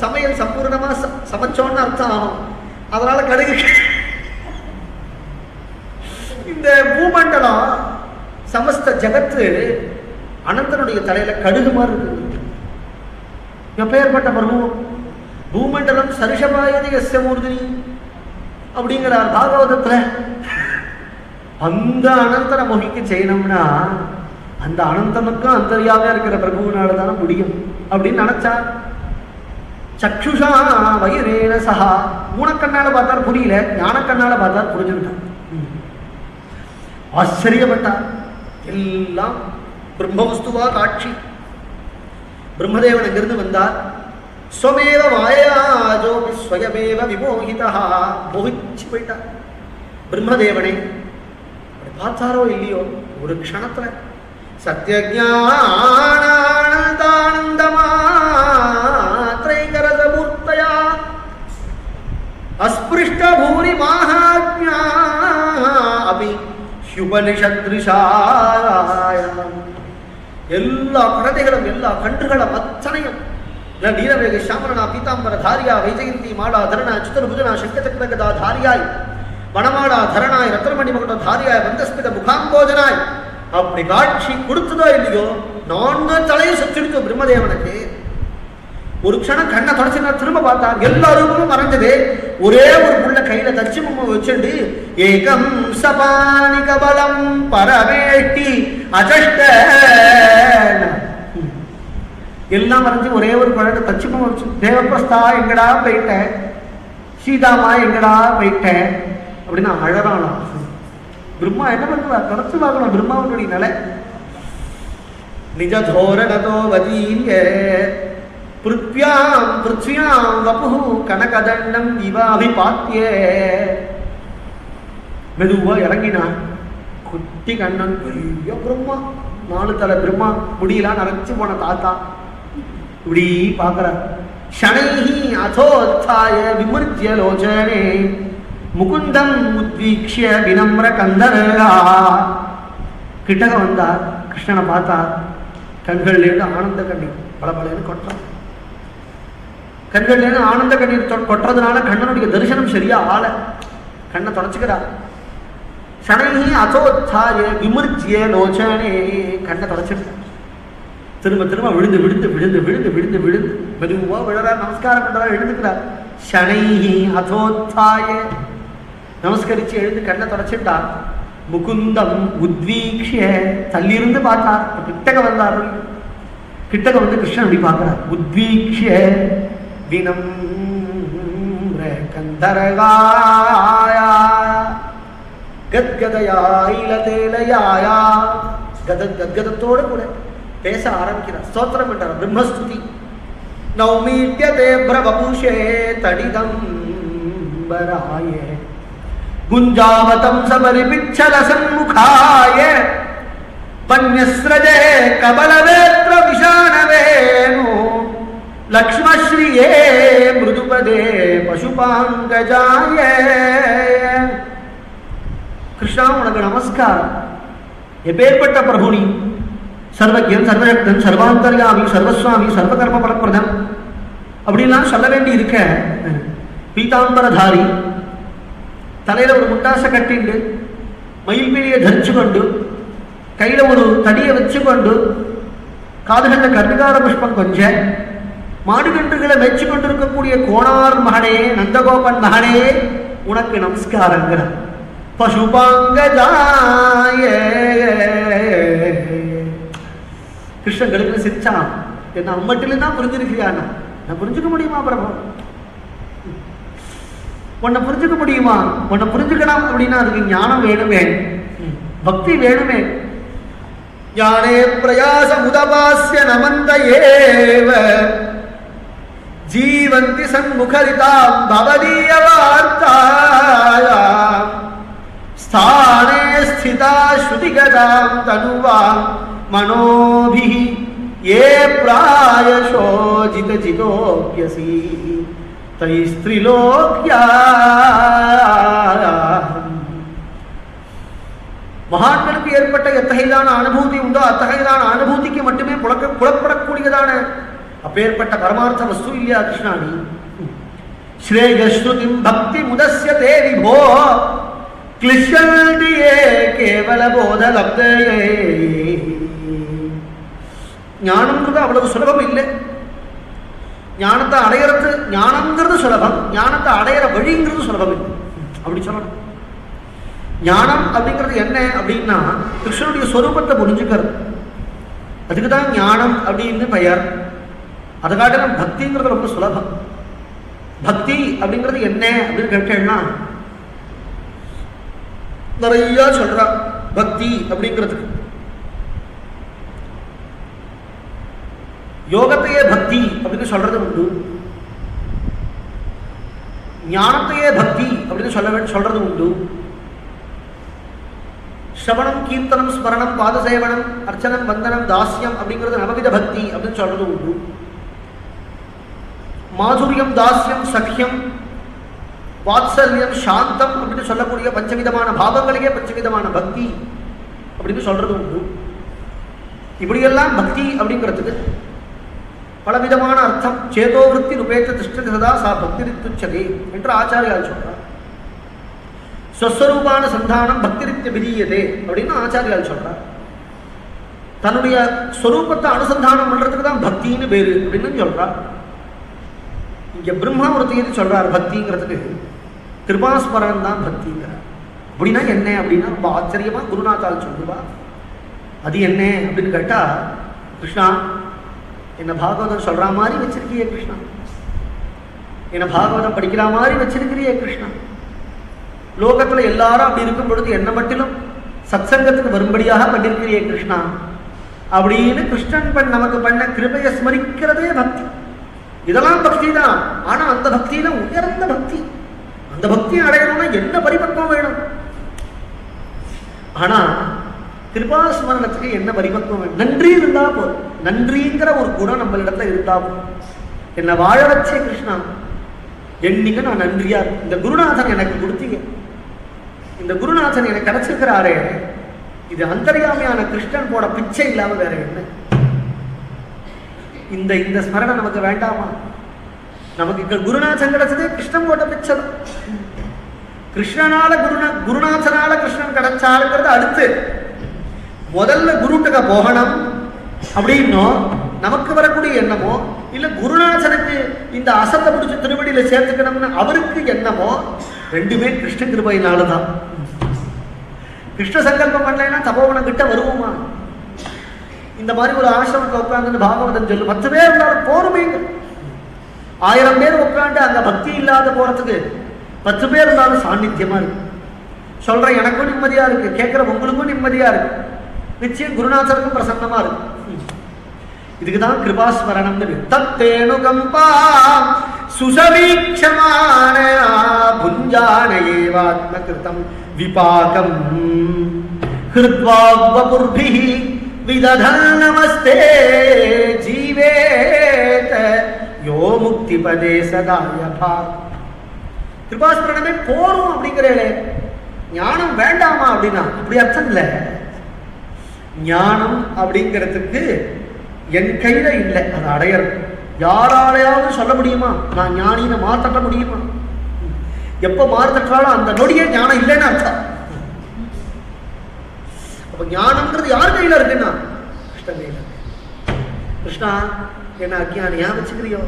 சமையல் சம்பூர்ணமா சமைச்சோன்னு அர்த்தம் ஆகும். அதனால கடுகு. இந்த பூமண்டலம் சமஸ்த ஜகத்து அனந்தனுடைய தலையில கடுகு மாதிரி இருக்கு. எப்பேற்பட்ட பிரபு! பூமண்டலம் சரிஷபாயதி எஸ்ய மூர்தினி அப்படிங்கிறார் பாகவதத்துல. அந்த அனந்தனை மொழிக்கு செய்யணும்னா அந்த அனந்தனுக்கும் அந்தரியாவே இருக்கிற பிரபுவினால முடியும் அப்படின்னு நினைச்சார். சக்ஷுஷா வயிறேன சஹா. ஊனக்கண்ணால பார்த்தார் புரியல, ஞானக்கண்ணால பார்த்தார் புரிஞ்சுக்கிட்டார். ஆச்சரியப்பட்டார். எல்லாம் பிரம்மவஸ்துவா காட்சி. பிரம்மதேவன் எங்கிருந்து வந்தார்? ஸ்வமேவ மாயாஜோபி ஸ்வயமேவ விமோகிதா. மோகிச்சு போயிட்டார் பிரம்மதேவனை. பார்த்தாரோ இல்லையோ ஒரு க்ஷணத்துல சத்யஜானந்தானந்தமாத்ரைகரசமூர்த்தயா அஸ்பிருஷ்ட பூரி மாஹாத்ம்யா அபி ஹ்யுபனிஷத்ரிஷாய. எல்லா குழந்தைகளும் எல்லா கன்றுகளும் அத்தனையும் நீலவேக சாமரணா பீதாம்பர தாரியா வைஜயந்தி மாடா தரணா சித்திரபுஜனா சங்கச்சக்கரகதா தாரியாய் வனமாடா தரணாய் ரத்னமணி மகுட தாரியாய் வந்தஸ்மித முகாம்போஜனாய் அப்படி காட்சி கொடுத்ததோ இல்லையோ 4 தலையும் சுற்றிடுச்சு பிரம்மதேவனுக்கு. ஒரு க்ஷணம் கண்ணை தொடச்சினா திரும்ப பார்த்தார். எல்லா ரூபமும் மறைஞ்சது. ஒரே ஒரு புள்ள கையில தச்சு பொம்மை வச்சுண்டு ஏகம் சபானி கபலம் பரவேட்டி அஜஷ்ட எல்லாம் மறைஞ்சு ஒரே ஒரு குழந்தை தச்சு பொம்மை வச்சு தேவப்பிரஸ்தா எங்கடா போயிட்டேன், சீதாமா எங்கடா போயிட்டேன் அப்படின்னு அழறானா. பிரம்மா என்ன பண்ணுவார்? தொடச்சு பார்க்கணும் பிரம்மாவுடைய நிலை. நிஜ தோரணதோ வதீய பிருத்வியாம் வபு கனகதண்டம் இவாபிபாத்திய. மெதுவா இறங்கினான். குட்டி கண்ணன் பெரிய பிரம்மா, 4 தலை பிரம்மா, முடியெல்லாம் நரைச்சு போன தாத்தா இப்படி பார்க்கிறார். ஷணைஹி அதோத்தாய விமர்ஜ்ய லோச்சனே முகுந்தம் உத்வீக்ஷ்ய வினம்ர கந்தரா. கிட்டக வந்தார். கிருஷ்ணனை பார்த்தார். கண்கள்லேருந்து ஆனந்த கண்ணீர் பலபலன்னு கொட்டுறான். கண்கள்லேருந்து ஆனந்த கண்ணீர் கொட்டுறதுனால கண்ணனுடைய தரிசனம் சரியா ஆள. கண்ணை தொடச்சுக்கிறார். ஷணைஹி அதோத்தாய விமர்ஜ்ய லோச்சனே. கண்ணை தொடச்சிருக்கார். திரும்ப திரும்ப விழுந்து விழுந்து விழுந்து விழுந்து விழுந்து விழுந்து மெதுவா விழறார். நமஸ்காரம் பண்றார். எழுந்துக்கிறார். ஷணைஹி அதோத்தாய நமஸ்கரிச்சு எழுந்து கண்ணை தொடச்சிட்டார். முகுந்தம் உத்வீக்ஷ்ய தள்ளியிருந்து பார்த்தார். கிட்டக வந்தார். கிட்டக வந்து கிருஷ்ணன் அப்படி பார்க்கிறார். உத்வீக்ஷ்ய வினம்ர கந்தரகாயா கத்கதயா இலதேலயாயா. கத்கதத்தோடு கூட பேச ஆரம்பிக்கிறார். ஸ்தோத்திரம் பண்றார். பிரம்மஸ்துதி. நௌமீட்யதே பிரபபுஷே தடிதம்பராய குஞ்சாவதம் சபரிபிச்சல சன்முகாய பன்யஸ்ரஜே கபலவேத்ர விஷாணவேணு லக்ஷ்மஸ்ரீயே மிருதுபதே பசுபாங்கஜாய. கிருஷ்ணா உனக்கு நமஸ்காரம். எப்பேற்பட்ட பிரபுனி! சர்வஜன், சர்வசக்தன், சர்வாந்தர்யாமி, சர்வஸ்வாமி, சர்வகர்ம பலப்பிரதம் அப்படின்லாம் சொல்ல வேண்டி இருக்க. பீதாம்பரதாரி, தலையில ஒரு முட்டாசை கட்டிண்டு, மயில் பீலியை தரிச்சு கொண்டு, கையில ஒரு தடியை வச்சு கொண்டு, காதுகண்ட கர்ணிகார புஷ்பம் கொஞ்ச, மாடுகன்றுகளை மெச்சு கொண்டிருக்கக்கூடிய கோணார் மகனே, நந்தகோபன் மகனே, உனக்கு நமஸ்காரங்கிற. பசுபாங்கஜாய. கிருஷ்ணன் கழுத்துல சிரிச்சான். என்ன அம்மட்டில தான் புரிஞ்சிருக்கிறியானா? நான் புரிஞ்சுக்க முடியுமா பிரபு? உன்னை புரிஞ்சுக்க முடியுமா? உன்னை புரிஞ்சுக்கலாம் அப்படின்னா அதுக்கு ஞானம் வேணுமே, பக்தி வேணுமே. ஞானே பிரயாச உதபாஸ்ய நமந்த ஏவ ஜீவந்தி சண்முகரிதாம் பவதீய வார்த்தாயாம் ஸ்தானே ஸ்திதா ஸ்ருதிகதாம் தனுவாம் மனோபிஹி ஏ பிராயசோ ஜித ஜிதோப்யசி தைஸ்திரிலோக்யா. மகான்களுக்கு ஏற்பட்ட எத்தகையதான அனுபூதி உண்டோ அத்தகையதான அனுபூதிக்கு மட்டுமே புலப்படக்கூடியதான அப்பேற்பட்ட பரமார்த்த வஸ்து இல்லையா கிருஷ்ணாணி? ஸ்ரேயஸ்ருதிம் பக்தி முதஸ்ய தேவி போ கிளிஷல்டியே கேவல போத லப்தே. ஞானம்ங்கிறது அவ்வளவு சுலபம் இல்லை. ஞானத்தை அடையிறது, ஞானம்ங்கிறது சுலபம், ஞானத்தை அடையிற வழிங்கிறது சுலபம் இல்லை. அப்படி சொல்லணும். ஞானம் அப்படிங்கிறது என்ன அப்படின்னா கிருஷ்ணனுடைய சொரூபத்தை புரிஞ்சுக்கிறது. அதுக்கு தான் ஞானம் அப்படின்னு பெயர். அதை காட்டிலும் பக்திங்கிறது ரொம்ப சுலபம். பக்தி அப்படிங்கிறது என்ன அப்படின்னு கேட்டேன்னா நிறைய சொல்றா. பக்தி அப்படிங்கிறதுக்கு யோகத்தையே பக்தி அப்படின்னு சொல்றது உண்டு, ஞானத்தையே பக்தி அப்படின்னு சொல்றது உண்டு, ஸ்ரவணம் கீர்த்தனம் ஸ்மரணம் பாதசேவனம் அர்ச்சனம் வந்தனம் தாஸ்யம் அப்படிங்கிறது நவவித பக்தி அப்படின்னு சொல்றது உண்டு, மாதுரியம் தாஸ்யம் சக்கியம் வாத்சல்யம் சாந்தம் அப்படின்னு சொல்லக்கூடிய பஞ்சவிதமான பாவங்களையே பஞ்சவிதமான பக்தி அப்படின்னு சொல்றது உண்டு. இப்படியெல்லாம் பக்தி அப்படிங்கிறதுக்கு பலவிதமான அர்த்தம். சேதோவிருத்தி உபேத்த திஷ்டதி சதா சா பக்தி ரித்துச்சதே என்று ஆச்சாரியால் சொல்றார். ஸ்வஸ்வரூபான சந்தானம் பக்தி ரித்திய விதீயதே அப்படின்னு ஆச்சாரியால் சொல்றார். தன்னுடைய ஸ்வரூபத்தை அனுசந்தானம் பண்றதுக்கு தான் பக்தின்னு பேரு அப்படின்னு சொல்றார். இங்க பிரம்மா ஒரு தேதி சொல்றார் பக்திங்கிறதுக்கு கிருபாஸ்மரணம் தான் பக்திங்கிறார். அப்படின்னா என்ன அப்படின்னா ரொம்ப ஆச்சரியமா குருநாத்தால் சொல்லுவா. அது என்ன அப்படின்னு கேட்டா, கிருஷ்ணா என்ன பாகவதம் சொல்ற மாதிரி வச்சிருக்கியே கிருஷ்ணா, என்ன பாகவதம் படிக்கிற மாதிரி வச்சிருக்கிறியே கிருஷ்ணா, லோகத்துல எல்லாரும் அப்படி இருக்கும் பொழுது என்ன மட்டிலும் சத்சங்கத்துக்கு வரும்படியாக பண்ணிருக்கிறியே கிருஷ்ணா அப்படின்னு கிருஷ்ணன் நமக்கு பண்ண கிருபையை ஸ்மரிக்கிறதே பக்தி. இதெல்லாம் பக்தி தான். ஆனா அந்த பக்தியில உயர்ந்த பக்தி. அந்த பக்தியை அடையணும்னா என்ன பரிபக்குவம் வேணும்? ஆனா கிருபாஸ்மரணத்துக்கு என்ன பரிபக்குவம் வேணும்? நன்றி இருந்தா போதும். நன்றிங்கிற ஒரு குணம் நம்மளிடத்துல இருந்தா போதும். என்ன வாழ வச்சே கிருஷ்ணா, என்னைக்கு நான் நன்றியா இருக்கும். இந்த குருநாதன் எனக்கு கொடுத்தீங்க, இந்த குருநாதன் எனக்கு கிடைச்சிருக்கிறாரே, இது அந்தர்யாமியான கிருஷ்ணன் போட பிச்சை இல்லாம வேற என்ன? இந்த இந்த ஸ்மரணம் நமக்கு வேண்டாமா? நமக்கு குருநாதன் கிடைச்சதே கிருஷ்ணன் போட்ட பிச்சை. கிருஷ்ணனால குருநாதனால கிருஷ்ணன் கிடைச்சாருங்கிறது அடுத்து. முதல்ல குருட்டுக்க போகணும் அப்படின்னோ நமக்கு வரக்கூடிய எண்ணமோ, இல்ல குருநாதனுக்கு இந்த அசத்தை பிடிச்சி திருவடியில சேர்த்துக்கணும்னு அவருக்கு எண்ணமோ, ரெண்டுமே கிருஷ்ண கிருபையினாலதான். கிருஷ்ண சங்கல்பம் பண்ணலைன்னா தபோவனம் கிட்ட வருவோமா? இந்த மாதிரி ஒரு ஆசிரமத்தில் உட்காந்து பாகவதன் சொல்லு 10 பேர் இருந்தாலும் போருமேங்க. 1000 பேர் உட்காந்து அங்க பக்தி இல்லாத போறதுக்கு 10 பேர் இருந்தாலும் சாநித்தியமா இருக்கு. சொல்ற எனக்கும் நிம்மதியா இருக்கு, கேட்கிற உங்களுக்கும் நிம்மதியா இருக்கு, நிச்சயம் குருநாதருக்கும் பிரசன்னமா இருக்கு. இதுக்குதான் கிருபாஸ்மரணம். தத்தேனுகம்பா சுசவீக்ஷமான புஞ்சானேவாத்ம கிருதம் விபாகம் ஹிருத்வாக்வபுர்பிஹி விததன் நமஸ்தே ஜீவேத யோ முக்தி பதே சதாயபா. கிருபாஸ்மரணமே போரும் அப்படிங்கிறே. ஞானம் வேண்டாமா அப்படின்னா அப்படி அர்த்தம் இல்லை. ஞானம் அப்படிங்கிறதுக்கு என் கையில இல்லை, அதை அடையறது. யாராலையாவது சொல்ல முடியுமா நான் ஞானின்னு மாத்தட்ட முடியுமா? எப்ப மாறுதற்றாலும் அந்த நொடியே ஞானம் இல்லைன்னு அர்த்தம். அப்ப ஞானம்ன்றது யார் கையில இருக்குன்னா கிருஷ்ணன் கையில. கிருஷ்ணா என்ன அஜ்ஞானியா வச்சுக்கிறியோ,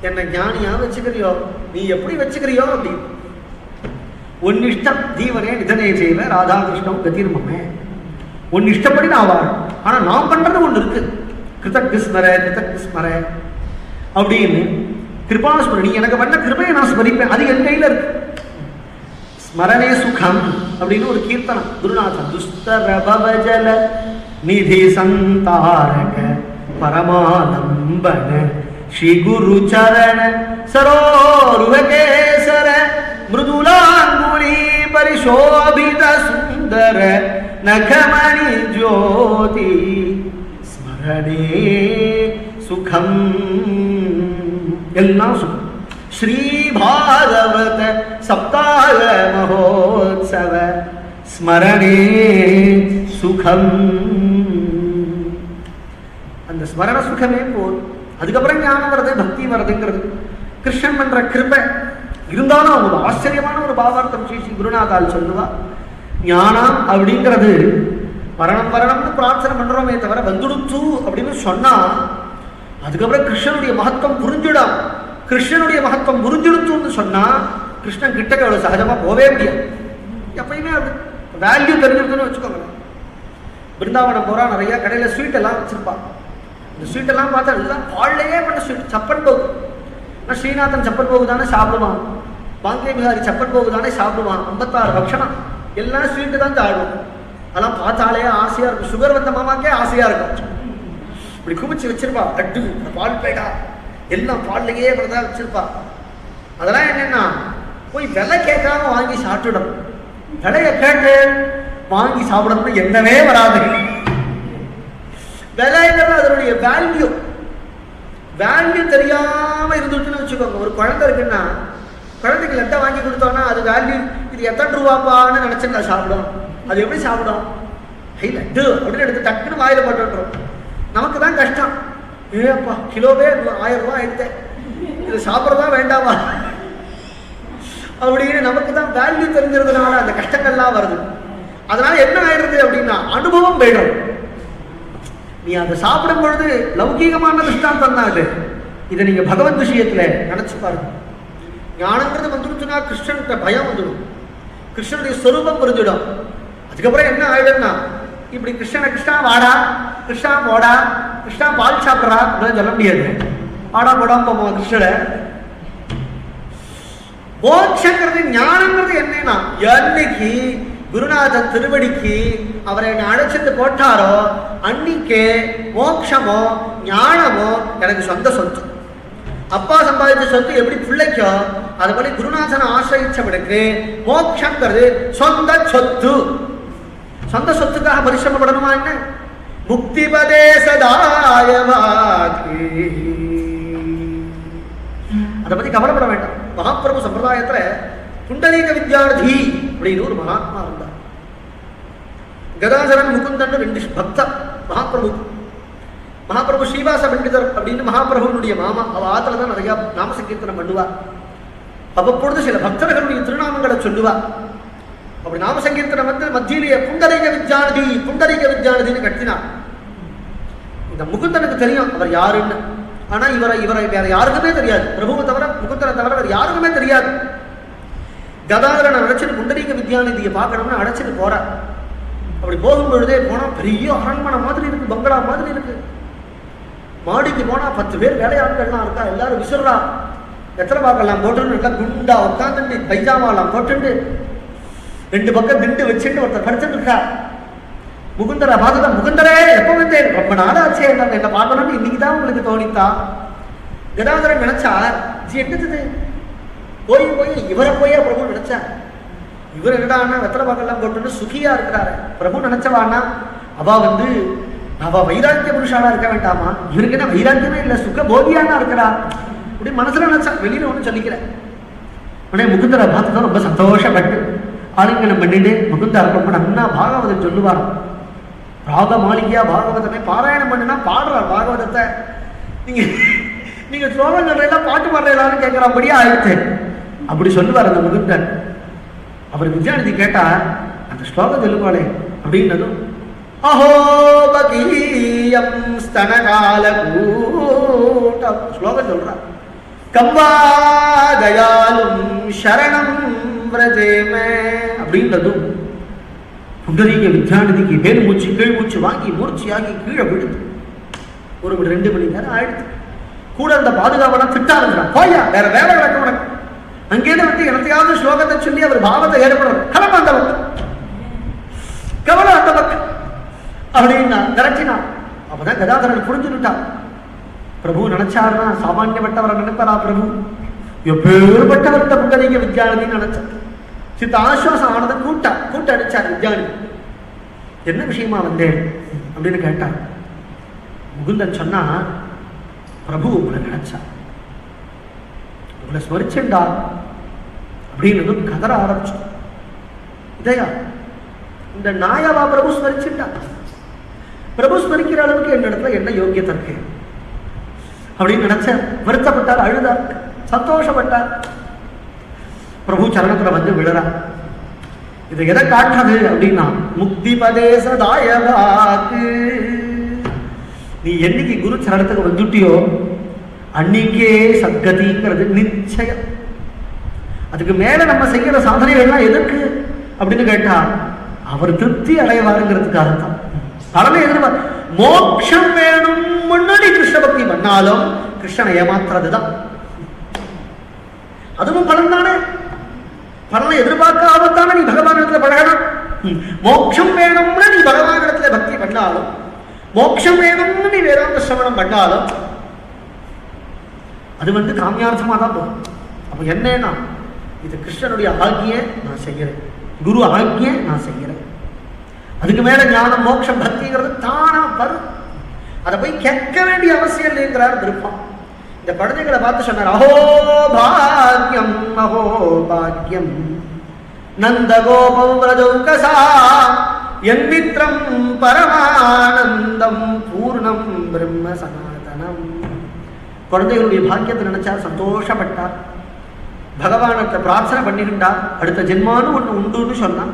என்ன ஞானியா வச்சுக்கிறியோ, நீ எப்படி வச்சுக்கிறியோ அப்படி உன் இஷ்டம். தீவனே நிதனே செய்வ ராதாகிருஷ்ணம் கதிர்மமே. உன் இஷ்டப்படி நான் வாழ. ஆனா நான் பண்றது ஒண்ணு இருக்கு, கிருதக்ஸ்மர கிருதக்ஸ்மர அப்படின்னு. கிருபாஸ்மரணி நீ எனக்கு பண்ண கிருபையை நான் ஸ்மரிப்பேன், அது என் கையில இருக்கு. ஸ்மரணே சுகம் அப்படின்னு ஒரு கீர்த்தனம் குருநாதன். துஸ்தர பவஜல நிதி சந்தாரக பரமானம்பன ஸ்ரீ குரு சரண சரோருவகேசர மிருதுலாங்குலி பரிசோபித சுந்தர நகமணி ஜோதி ஸ்மரணே சுகம். எல்லாம் சுகம். ஸ்ரீ பாகவத சப்தாய மகோத்சவ ஸ்மரணே சுகம். அந்த ஸ்மரண சுகமே போதும். அதுக்கப்புறம் ஞானம் வருது, பக்தி வருதுங்கிறது கிருஷ்ணன் பண்ற கிருபை. இருந்தாலும் அவங்க ஆச்சரியமான ஒரு பாவார்த்தம் ஸ்ரீ குருநாதால் சொல்லுவா, ஞானம் அப்படிங்கிறது மரணம் வரணும்னு பிரார்த்தனை பண்றோமே தவிர வந்துடுத்து அப்படின்னு சொன்னா அதுக்கப்புறம் கிருஷ்ணனுடைய மகத்துவம் புரிஞ்சிடும். கிருஷ்ணனுடைய மகத்துவம் புரிஞ்சிடுத்துன்னு சொன்னா கிருஷ்ணன் கிட்டக்க அவ்வளவு சகஜமா போவே முடியாது. எப்பயுமே அது வேல்யூ தெரிஞ்சிருக்குன்னு வச்சுக்கோங்க. பிருந்தாவனம் போறா, நிறைய கடையில ஸ்வீட் எல்லாம் வச்சிருப்பான். இந்த ஸ்வீட் எல்லாம் பார்த்தா எல்லாம் பால்லையே பண்ண ஸ்வீட். சப்பன் போகு, ஸ்ரீநாதன் சப்பன் போகு தானே சாப்பிடுவான், பாங்கே பிஹாரி சப்பன் போகு தானே சாப்பிடுவான். 56 பக்ஷணம் எல்லாம் ஸ்வீட்டு தான் சாப்பிடுவோம். அதெல்லாம் பார்த்தாலே ஆசையா இருக்கும். சுகர் வந்த மாமாக்கே ஆசையா இருக்கும். இப்படி குமிச்சு வச்சிருப்பா, லட்டு, பால் பேடா எல்லாம் பால்லையே தான் வச்சிருப்பா. அதெல்லாம் என்னன்னா போய் விலை கேட்காம வாங்கி சாப்பிட்டுடும். விலையை கேட்டு வாங்கி சாப்பிடணும்னு எண்ணவே வராது. விலைங்கிறது அதனுடைய வேல்யூ. வேல்யூ தெரியாம இருந்துச்சுன்னு வச்சுக்கோங்க. ஒரு குழந்தை இருக்குன்னா குழந்தைக்கு லட்டை வாங்கி கொடுத்தோம்னா அது வேல்யூ, இது எத்தனை ரூபாப்பான்னு நினைச்சு நான் சாப்பிடும். அது எப்படி சாப்பிடும்? ஹை லட்டு அப்படின்னு எடுத்து டக்குன்னு வாயில போட்டுன்றோம். நமக்கு தான் கஷ்டம். ஏப்பா கிலோவே 1000 ரூபாய் எடுத்தேன், இது சாப்பிட்றதா வேண்டாமா அப்படின்னு நமக்கு தான் வேல்யூ தெரிஞ்சிருந்ததுனால அந்த கஷ்டங்கள்லாம் வருது. அதனால என்ன ஆயிடுது அப்படின்னா அனுபவம் போயிடும். நீ அதை சாப்பிடும் பொழுது லௌகீகமான திருஷ்டாந்தம் தான் அது. இதை நீங்க பகவத் விஷயத்துல நினைச்சு பாருங்க. ஞானங்கிறது வந்துடுச்சுன்னா கிருஷ்ணன்கிட்ட பயம் வந்துடும், கிருஷ்ணனுடைய ஸ்வரூபம் புரிஞ்சிடும். அதுக்கப்புறம் என்ன ஆயிடும்னா இப்படி கிருஷ்ணனை கிருஷ்ணா வாடா, கிருஷ்ணா போடா, கிருஷ்ணா பால் சாப்பிட்றா அப்படின்னு சொல்ல முடியாது. வாடா போடாம போமா கிருஷ்ணனை. மோட்சங்கிறது ஞானங்கிறது என்னன்னா என்னைக்கு குருநாதன் திருவடிக்கு அவரை என்ன அழைச்சிட்டு போட்டாரோ அன்னைக்கே மோட்சமோ ஞானமோ எனக்கு சொந்த சொத்து. அப்பா சம்பாதிச்ச சொத்து எப்படி பிள்ளைக்கோ அது போல குருநாதனை ஆசிரியச்சவனுக்கு மோட்சங்கிறது சொந்த சொத்து. சொந்த சொத்துக்காக பரிசிரமப்படணுமா என்ன? முக்தி பதேசதாயவாகி அதை பத்தி கவலைப்பட வேண்டாம். மகாபிரபு சம்பிரதாயத்துல புண்டரீக வித்யார்த்தி அப்படின்னு ஒரு மகாத்மா இருந்தார். கதாதரன் முகுந்தன் 2 பக்தர் மகாபிரபு. மகாபிரபு ஸ்ரீவாச பண்டிதர் அப்படின்னு மகாபிரபுனுடைய மாமா. அவ ஆத்துல தான் நிறைய நாம சங்கீர்த்தனம் பண்ணுவார். அவ்வப்பொழுது சில பக்தர்களுடைய திருநாமங்களை சொல்லுவார். அப்படி நாம சங்கீர்த்தனம் வந்து மத்தியிலேயே புண்டரீக வித்யார்த்தி புண்டரீக வித்யார்த்தின்னு கட்டினார். இந்த முகுந்தனுக்கு தெரியும் அவர் யாருன்னு. ஆனா இவரை வேற யாருக்குமே தெரியாது. பிரபுவை தவிர முகுந்தனை தவிர வேற யாருக்குமே தெரியாது. கதாதரனை அழைச்சிட்டு புண்டரீக வித்யாநிதியை பார்க்கணும்னு அழைச்சிட்டு போறார். அப்படி போகும் பொழுதே போனா பெரிய அரண்மனை மாதிரி இருக்கு, பங்களா மாதிரி இருக்கு. மாடிக்கு போனா 10 பேர் வேலையாட்கள்லாம் இருக்கா. எல்லாரும் விசுறா, எத்தனை பார்க்கலாம் போட்டுன்னு நல்லா குண்டா உட்காந்துட்டு பைஜாமாலாம் போட்டுட்டு 2 பக்கம் திண்டு வச்சுட்டு ஒருத்தர் படுத்துட்டு இருக்கா. முகுந்தரை பார்த்துதான், முகுந்தரே எப்ப வந்தேன், ரொம்ப நாளாச்சே என்ன பார்க்கணும்னு இன்னைக்கு தான் உங்களுக்கு தோணித்தா. கதாதரன் நினைச்சா என்னது போய் இவரை போய் பிரபு நினைச்சா. இவர் என்னடான்னா வெத்தலை பாக்கெல்லாம் போட்டு சுகியா இருக்கிறாரு. பிரபு நினைச்சவானா அவ வைராக்கிய புருஷாலா இருக்க வேண்டாமா? இவருக்கு என்ன வைராக்கியமே இல்லை, சுக போகியானா இருக்கிறா அப்படி மனசுல நினைச்சா. வெளியில ஒண்ணு சொல்லிக்கிறேன். உடனே முகுந்தரை பார்த்துதான் ரொம்ப சந்தோஷப்பட்டு ஆலிங்கனம் பண்ணிட்டு முகுந்தர் ரொம்ப நன்னா பாகவதம் சொல்லுவார். ராக மாளிகையா பாகவதமே பாராயணம் பண்ணுனா பாடுறார் பாகவதத்தை. நீங்க ஸ்லோகம் சொல்றீங்களா பாட்டு பாடுறீங்களான்னு கேட்கிறபடியா ஆயிடுச்சு. அப்படி சொல்லுவார் அந்த முகுந்தன். அவர் வித்யாநிதி கேட்டா அந்த ஸ்லோகம் சொல்லுவாளே அப்படின்னதும் அஹோ பகீயம் ஸ்தனகால கூட்டம் ஸ்லோகம் சொல்றார். கம்பாதயாலும் சரணம் விரஜேமே அப்படின்றதும் புண்டரீக வித்யாநிதிக்கு மேல் மூச்சு கீழ் மூச்சு வாங்கி மூர்ச்சியாகி கீழே விழுது. 1-2 மணி நேரம் ஆயிடுச்சு. கூட அந்த பாதுகாவெல்லாம் திட்டா இருந்தான். போயா வேற வேலை நடக்க உனக்கு. அங்கேயிருந்து வந்து எனத்தையாவது ஸ்லோகத்தை சொல்லி அவர் பாவத்தை ஏற்படுறார். கவலை அந்த பக்கம், கவலை அந்த பக்கம் அப்படின்னா திரட்டினான். அப்பதான் கதாதரன் புரிஞ்சுட்டான். பிரபு நினைச்சாருன்னா சாமானியப்பட்டவரை நினைப்பாரா? பிரபு எப்பேற்பட்டவர்கிட்ட புண்டரீக வித்யாநிதின்னு நினைச்சார். சித்த ஆசுவாசம் ஆனதை கூட்ட அடிச்சார் வித்யாநிதி. என்ன விஷயமா வந்தேன் அப்படின்னு கேட்டார். முகுந்தன் சொன்னா பிரபு உங்களை நினைச்சா, உங்களை ஸ்மரிச்சுண்டா அப்படின்னு கதற ஆரம்பிச்சு. இதையா இந்த நாயாவா பிரபு ஸ்மரிச்சுண்டா? பிரபு ஸ்மரிக்கிற அளவுக்கு என்னிடத்துல என்ன யோகியத்தை இருக்கு? அப்படின்னு நினைச்ச வருத்தப்பட்டார், அழுதார், சந்தோஷப்பட்டார். பிரபு சரணத்துல வந்து விழறார். இதை எதை காட்டுறது அப்படின்னா, முக்தி பதேசதாயவாக்கு. நீ என்னைக்கு குரு சரணத்துக்கு வந்துட்டியோ அன்னைக்கே சத்கதிங்கிறது நிச்சயம். அதுக்கு மேல நம்ம செய்யற சாதனைகள்லாம் எதற்கு அப்படின்னு கேட்டா, அவர் திருப்தி அடைவாருங்கிறதுக்காகத்தான். பலனை எதிர்பார்க்க மோட்சம் வேணும் முன்னாடி கிருஷ்ண பக்தி பண்ணாலும் கிருஷ்ணனை ஏமாத்துறதுதான். அதுவும் பலன் தானே. பலனை எதிர்பார்க்காமத்தானே நீ பகவான் இடத்துல பழகணும். மோட்சம் வேணும்னு நீ பகவான் இடத்துல பக்தி பண்ணாலும், மோட்சம் வேணும்னு நீ வேதாந்த சிரவணம் பண்ணாலும் அது வந்து காமியார்த்தமா தான் போகும். அப்ப என்னன்னா, இது கிருஷ்ணனுடைய ஆகிய நான் செய்கிறேன், குரு ஆகிய நான் செய்கிறேன். அதுக்கு மேல ஞானம் மோட்சம் பக்திங்கிறது தானா வரும். அதை போய் கேட்க வேண்டிய அவசியம் இல்லைங்கிறார் விருப்பம். இந்த குழந்தைகளை பார்த்து சொன்னார், அஹோ பாக்யம் அஹோ பாக்யம் நந்த கோபௌகசா என் மித்ரம் பரமானந்தம் பூர்ணம் பிரம்ம சனாதனம். குழந்தைகளுடைய பாக்கியத்தை நினைச்சார், சந்தோஷப்பட்டார். பகவானத்தை பிரார்த்தனை பண்ணிக்கிட்டார். அடுத்த ஜென்மானு ஒன்று உண்டுன்னு சொன்னான்.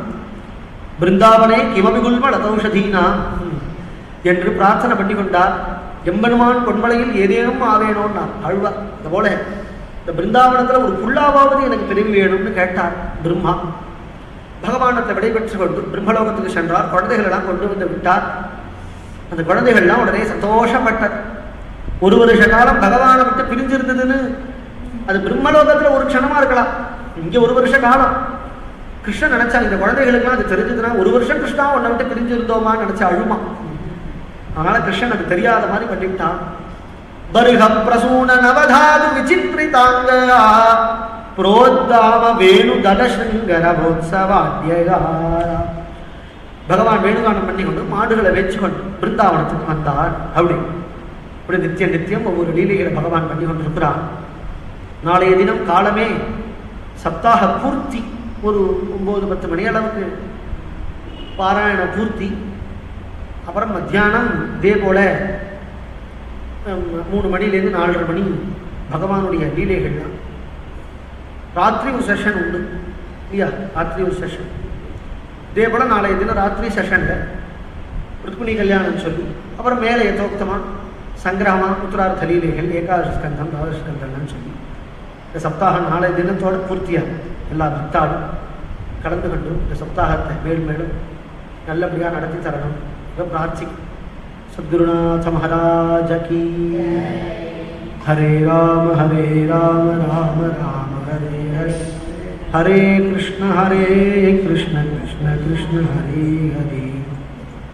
பிருந்தாவனே கிமபிகுல்ம லதௌஷதீனா என்று பிரார்த்தனை பண்ணி கொண்டார். எம்பெருமான் பொன்மலையில் ஏதேனும் ஆவேணும்னா அழ்வார். இந்த போல இந்த பிருந்தாவனத்துல ஒரு புல்லாவது எனக்கு பிரிவு வேணும்னு கேட்டார் பிரம்மா. பகவானத்தை விடைபெற்று கொண்டு பிரம்மலோகத்துக்கு சென்றார். குழந்தைகள் எல்லாம் கொண்டு வந்து விட்டார். அந்த குழந்தைகள்லாம் உடனே சந்தோஷப்பட்டார். ஒரு வருஷ காலம் பகவானை விட்டு பிரிஞ்சிருந்ததுன்னு அது பிரம்மலோகத்துல ஒரு க்ஷணமா இருக்கலாம், இங்க ஒரு வருஷ காலம். கிருஷ்ணன் நினைச்சா இந்த குழந்தைகளுக்குலாம் அது தெரிஞ்சதுன்னா, ஒரு வருஷம் கிருஷ்ணா உன்னை விட்டு பிரிஞ்சிருந்தோமான்னு நினைச்சா அழுமா. அதனால கிருஷ்ணன் அது தெரியாத மாதிரி பண்ணிவிட்டான். பருக பிரசூன நவதாது விசித்ரிதாங்க புரோத்தாம வேணு தடசிங்கரவோத்சவாத்யா. பகவான் வேணுகானம் பண்ணி கொண்டு மாடுகளை வச்சு கொண்டு பிருந்தாவனத்துக்கு வந்தார். அப்படி நித்தியம் நித்தியம் ஒவ்வொரு லீலைகளை பகவான் பண்ணி கொண்டிருக்கிறார். நாளைய தினம் காலமே சப்தாக பூர்த்தி, ஒரு 9-10 மணி அளவுக்கு பாராயண பூர்த்தி. அப்புறம் மத்தியானம் இதே போல 3 மணிலேருந்து 4:30 மணி பகவானுடைய லீலைகள்லாம். ராத்திரி ஒரு செஷன் உண்டு இல்லையா, ராத்திரி ஒரு செஷன். இதே போல் நாளைய தினம் ராத்திரி செஷனில் ருக்மிணி கல்யாணம் சொல்லி, அப்புறம் மேலே யதோக்தமாக சங்கிரகமாக உத்தரார்த்த லீலைகள், ஏகாதசி ஸ்கந்தம், துவாதசி ஸ்கந்தம்னு சொல்லி இந்த சப்தாகம் நாளைய தினத்தோடு பூர்த்தியாக எல்லா பக்தாலும் கலந்து கொண்டு இந்த சப்தாகத்தை மேலும் மேலும் நல்லபடியாக நடத்தி தரணும் பிரார்த்தி. சத்குருநாத மகாராஜ கீ. ஹரே ராம ராம ராம ஹரே ஹரே, ஹரே கிருஷ்ண கிருஷ்ண கிருஷ்ண ஹரே ஹரே.